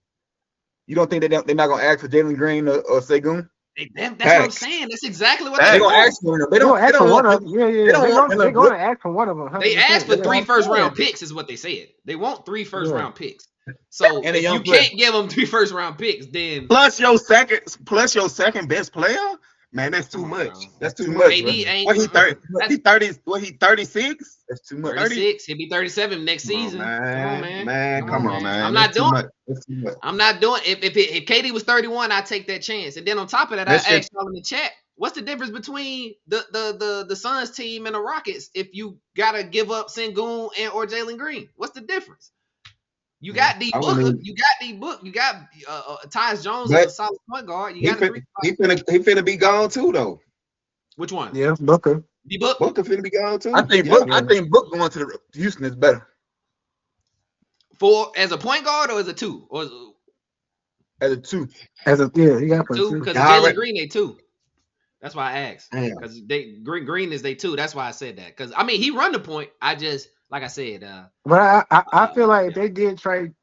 Speaker 8: you don't think they're not gonna ask for Jalen Green or Sengun?
Speaker 1: That's what I'm saying. That's exactly what
Speaker 8: they're gonna ask for.
Speaker 4: They don't ask for one of them. They're gonna ask for one of them. 100%.
Speaker 1: They asked for 3 first-round picks, is what they said. They want 3 first-round picks. So if you can't give them 3 first-round picks, then
Speaker 3: plus your second best player. Man, that's too much. That's too much. What he 30? He 30? What he 36?
Speaker 8: That's too much.
Speaker 1: 36. He'll be 37 next season.
Speaker 3: Come on, man.
Speaker 1: I'm not doing. If KD was 31, I'd take that chance. And then on top of that, I asked y'all in the chat, what's the difference between the Suns team and the Rockets if you gotta give up Sengun or Jalen Green? What's the difference? You got D Booker. You got Tyus Jones as a solid point guard.
Speaker 3: He finna be gone too, though.
Speaker 1: Which one?
Speaker 4: Yeah, Booker.
Speaker 1: D-Book?
Speaker 3: Booker finna be gone too.
Speaker 8: I think Book going to Houston is better.
Speaker 1: For as a point guard or as a 2? Or
Speaker 8: as a 2.
Speaker 4: He got
Speaker 1: 2 because Jalen Green they 2. That's why I asked. Because Green is they 2. That's why I said that. Because I mean he run the point. I just like I said.
Speaker 4: But I feel like if they did trade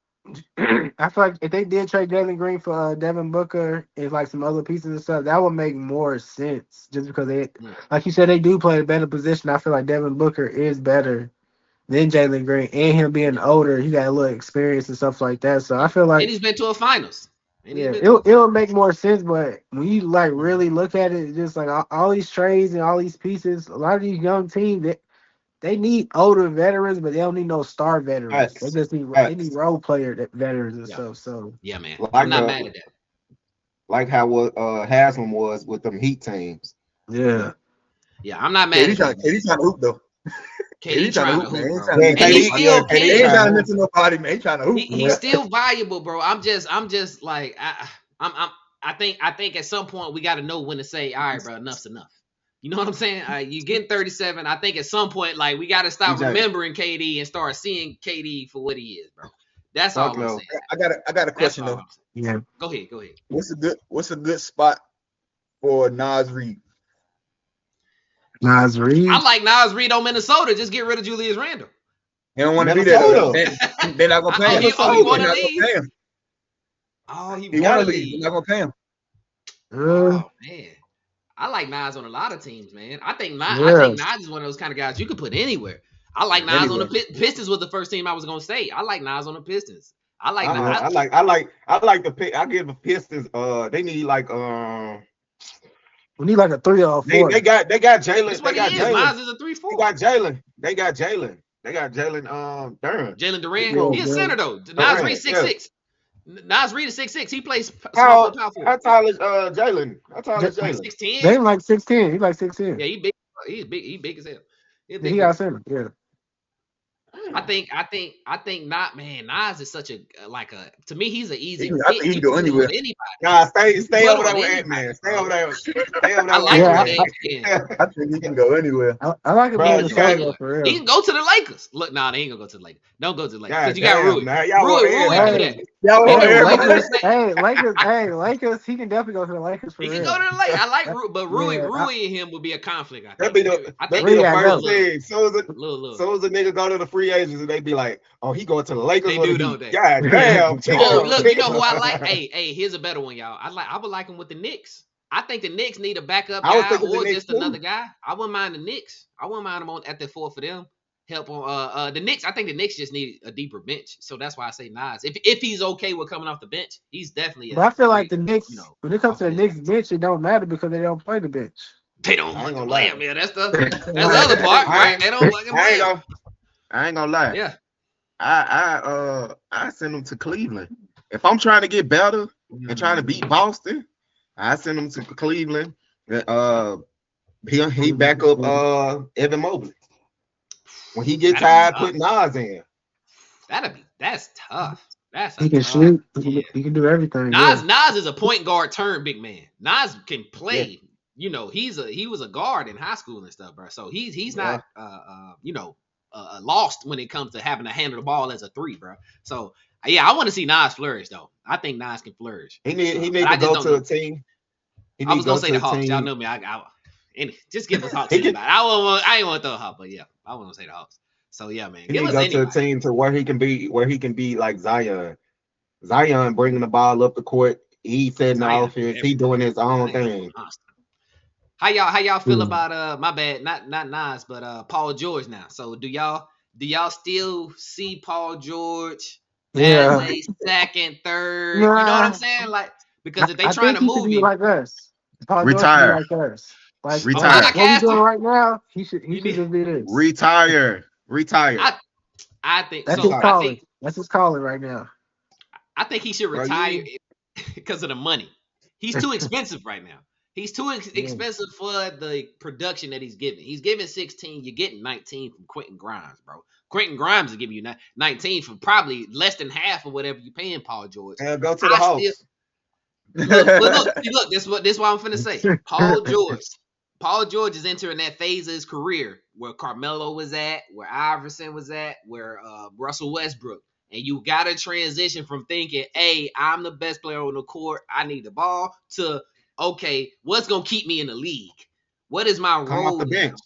Speaker 4: I feel like if they did trade Jalen Green for Devin Booker and like some other pieces and stuff, that would make more sense. Just because they, like you said, they do play a better position. I feel like Devin Booker is better than Jalen Green, and him being older, he got a little experience and stuff like that. So I feel like,
Speaker 1: and he's been to a finals.
Speaker 4: Yeah, it'll make more sense. But when you like really look at it, just like all these trades and all these pieces, a lot of these young teams they need older veterans, but they don't need no star veterans. They just need role player veterans and stuff. So
Speaker 1: yeah, man, I'm not mad at that.
Speaker 3: Like how Haslam was with them Heat teams.
Speaker 4: Yeah,
Speaker 1: I'm not mad.
Speaker 8: He's trying to hoop though.
Speaker 1: KD trying to hoop, bro.
Speaker 8: And he's still he ain't trying to mention nobody, man. He trying to hoop.
Speaker 1: He's still valuable, bro. I'm just like I think at some point we got to know when to say, all right, bro, enough's enough. You know what I'm saying? You getting 37. I think at some point, like, we got to stop remembering KD and start seeing KD for what he is, bro. That's all I'm saying.
Speaker 8: I got a question though.
Speaker 4: Yeah.
Speaker 1: Go ahead.
Speaker 8: What's a good spot for Naz Reid?
Speaker 4: Nas Reid?
Speaker 1: I like Nas Reid on Minnesota. Just get rid of Julius Randle.
Speaker 8: He don't want to be there. They're not gonna pay him.
Speaker 1: He want to leave. Oh, he want to leave.
Speaker 8: They're not gonna pay him.
Speaker 1: Oh man. I like Nas on a lot of teams, man. I think Nas is one of those kind of guys you could put anywhere. I like Nas on the Pistons was the first team I was gonna say. I like Nas on the Pistons. I like
Speaker 3: the pick. I give the Pistons. They need like
Speaker 4: we need like a 3 or 4.
Speaker 3: They got Jalen.
Speaker 1: That's what he is. Nas is a 3-4.
Speaker 3: They got Jalen. Durant.
Speaker 1: Jalen Durant. He's a center though. Nas Reid 6'6". Nas Reid is 6'6". He plays small forward.
Speaker 3: How tall is Jalen?
Speaker 1: 6'10".
Speaker 4: They like 6'10". He's like 6'10".
Speaker 1: Yeah, he big. He's big. He big as hell.
Speaker 4: He got center. Yeah.
Speaker 1: I think not, man. Nas is such a to me he's an easy.
Speaker 8: I think he can go anywhere.
Speaker 3: Nah, stay over there with Ant-Man. Stay over there.
Speaker 1: I like
Speaker 8: I think he can go anywhere.
Speaker 4: I like him being the for real.
Speaker 1: He can go to the Lakers. Look, nah, they ain't gonna go to the Lakers. Don't go to the Lakers because you got Rui.
Speaker 4: Lakers. He can definitely go to the Lakers for real.
Speaker 1: He can go to the Lakers. I like Rui, but Rui and him would be a conflict. I think.
Speaker 3: That'd be the first thing. So as a nigga go to the free agents and they be like, oh, he going to the Lakers.
Speaker 1: They do, don't they?
Speaker 3: God damn.
Speaker 1: Oh, look, you know who I like? Hey, here's a better one, y'all. I would like him with the Knicks. I think the Knicks need a backup guy or just another guy. I wouldn't mind the Knicks. I wouldn't mind them at the 4 for them. Help on the Knicks. I think the Knicks just need a deeper bench. So that's why I say Nas. If he's okay with coming off the bench, he's definitely.
Speaker 4: But I feel like the Knicks, when it comes to the Knicks bench, it don't matter because they don't play the bench.
Speaker 1: They don't want to play him, man. That's the other part, right? They don't want to play him.
Speaker 3: I ain't gonna lie.
Speaker 1: Yeah.
Speaker 3: I send them to Cleveland. If I'm trying to get better and trying to beat Boston, I send them to Cleveland. He back up Evan Mobley. When he gets tired, put Nas in.
Speaker 1: That's tough.
Speaker 4: He can shoot. He can do everything.
Speaker 1: Nas is a point guard turned big man. Nas can play. Yeah. You know, he was a guard in high school and stuff, bro. So he's not lost when it comes to having to handle the ball as a 3, bro. So yeah, I want to see Nas flourish though. I think Nas can flourish.
Speaker 3: He need to go to a team.
Speaker 1: I was gonna say the Hawks. Y'all know me. Just give us Hawks. I ain't want to throw a Hawk, but yeah, I want to say the Hawks. So yeah, man.
Speaker 3: He need to go to a team to where he can be like Zion. Zion bringing the ball up the court. He setting the offense. He doing his own thing.
Speaker 1: How y'all feel about my bad, not Nas, but Paul George now? So do y'all still see Paul George as a second, third? You know what I'm saying? Like, because if they trying to move you
Speaker 4: like us, Paul
Speaker 3: retire.
Speaker 4: Like us. Like,
Speaker 3: retire.
Speaker 4: What he's doing right now, he should just be this.
Speaker 3: Retire.
Speaker 1: I think
Speaker 4: that's his calling. That's his calling right now.
Speaker 1: I think he should retire because of the money. He's too expensive right now. He's too expensive for the production that he's giving. He's giving 16. You're getting 19 from Quentin Grimes, bro. Quentin Grimes is giving you 19 for probably less than half of whatever you're paying Paul George.
Speaker 3: Go to the Hawks.
Speaker 1: Look, this what I'm finna say. Paul George is entering that phase of his career where Carmelo was at, where Iverson was at, where Russell Westbrook. And you got to transition from thinking, hey, I'm the best player on the court, I need the ball, to, okay, what's going to keep me in the league? What is my role?
Speaker 3: Come off the bench.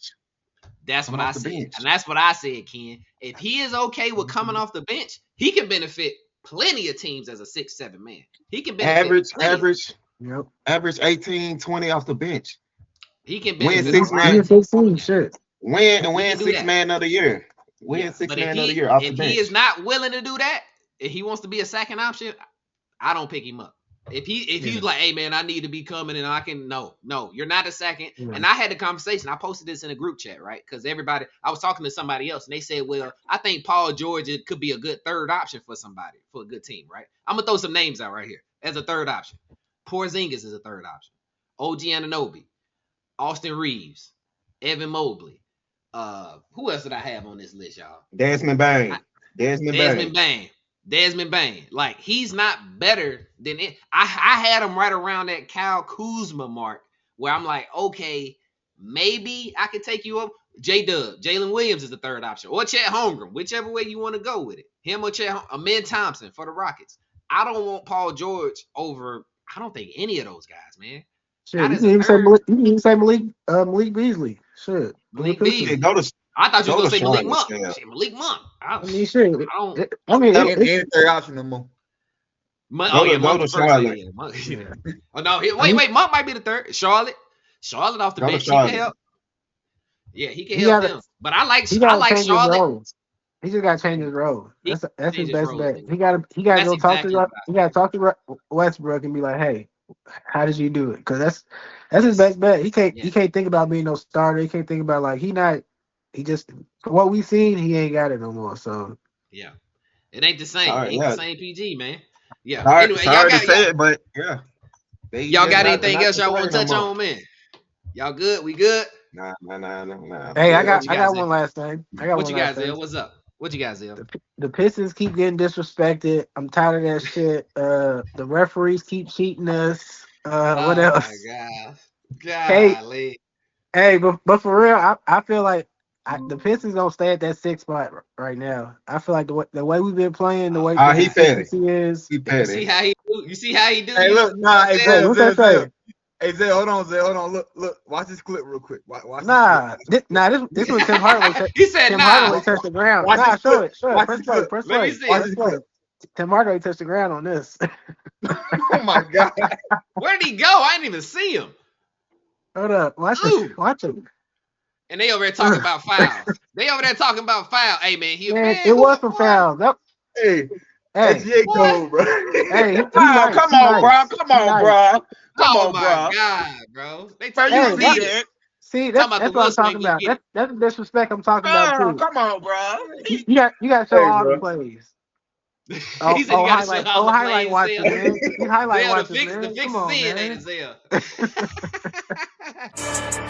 Speaker 1: That's what I said. And that's what I said, Ken. If he is okay with coming off the bench, he can benefit plenty of teams as a 6'7" man. He can benefit
Speaker 3: average 18, 20 off the bench.
Speaker 1: He can
Speaker 3: benefit. Win 6 man of the year. Win 6 man of the year off the bench.
Speaker 1: If he is not willing to do that, if he wants to be a second option, I don't pick him up. If he's like, hey man, I need to be coming and I can no, you're not a second. And I had the conversation. I posted this in a group chat, right? Because I was talking to somebody else and they said, well, I think Paul George could be a good third option for somebody, for a good team, right? I'm gonna throw some names out right here as a third option. Porzingis is a third option. OG Anunoby, Austin Reeves, Evan Mobley. Who else did I have on this list, y'all?
Speaker 3: Desmond Bain.
Speaker 1: Desmond Bain. Like, he's not better than it. I had him right around that Kyle Kuzma mark where I'm like, okay, maybe I could take you up. J-Dub, Jalen Williams is the third option. Or Chet Holmgren, whichever way you want to go with it. Him or Amen Thompson for the Rockets. I don't want Paul George over, I don't think any of those guys, man.
Speaker 4: Shit, you can even say Malik Beasley. Shit.
Speaker 1: Malik Beasley. I thought you were going to say Malik Monk. Malik Monk.
Speaker 8: Ain't third option no more.
Speaker 3: Go to Charlotte.
Speaker 1: Oh, no. Wait. Monk might be the third. Charlotte off the bench. He can help. Yeah, he can help them. But I like Charlotte.
Speaker 4: He just got to change his role. That's his best bet. He got to go talk to. He got to talk to Westbrook and be like, "Hey, how did you do it?" Because that's his best bet. He can't think about being no starter. He can't think about like he just for what we seen, he ain't got it no more. So
Speaker 1: yeah, it ain't the same. It ain't the same PG, man. Yeah.
Speaker 3: Anyway, y'all got it, but yeah.
Speaker 1: Y'all got anything else y'all want to touch on, man? Y'all good? We good?
Speaker 3: Nah.
Speaker 4: Hey, I got one last thing.
Speaker 1: What you guys, Zell? What's up? What you guys, Zell?
Speaker 4: The Pistons keep getting disrespected. I'm tired of that shit. The referees keep cheating us. What else?
Speaker 1: Oh my God.
Speaker 4: Hey, but for real, I feel like the Pistons don't stay at that 6th spot right now. I feel like the way we've been playing, the way
Speaker 3: he petty.
Speaker 4: is.
Speaker 3: He petty.
Speaker 1: You see how he do?
Speaker 8: Hey, look, nah, hey, Zell. Hey, Zay, hold on. Look, watch this clip real quick. Watch
Speaker 4: this was Tim Hardaway.
Speaker 1: He said,
Speaker 4: Tim Hardaway touched the ground. Show it. Press
Speaker 1: Let me see.
Speaker 4: Tim Hardaway touched the ground on this.
Speaker 8: Oh my God.
Speaker 1: Where did he go? I didn't even see him.
Speaker 4: Hold up. Watch him.
Speaker 1: And they over there talking about fouls. Hey, man,
Speaker 4: it was some fouls.
Speaker 8: Hey. That's J. Cole, bro.
Speaker 4: Hey,
Speaker 3: come on, bro.
Speaker 1: Oh my God, bro. They
Speaker 4: See, that's what I'm talking about. That's the disrespect I'm talking about too.
Speaker 3: Come on, bro.
Speaker 4: You got to show all the plays.
Speaker 1: He said you got to show all the
Speaker 4: highlight watches, man. Highlight watches, man.
Speaker 1: The fix is in, ain't it, Zell?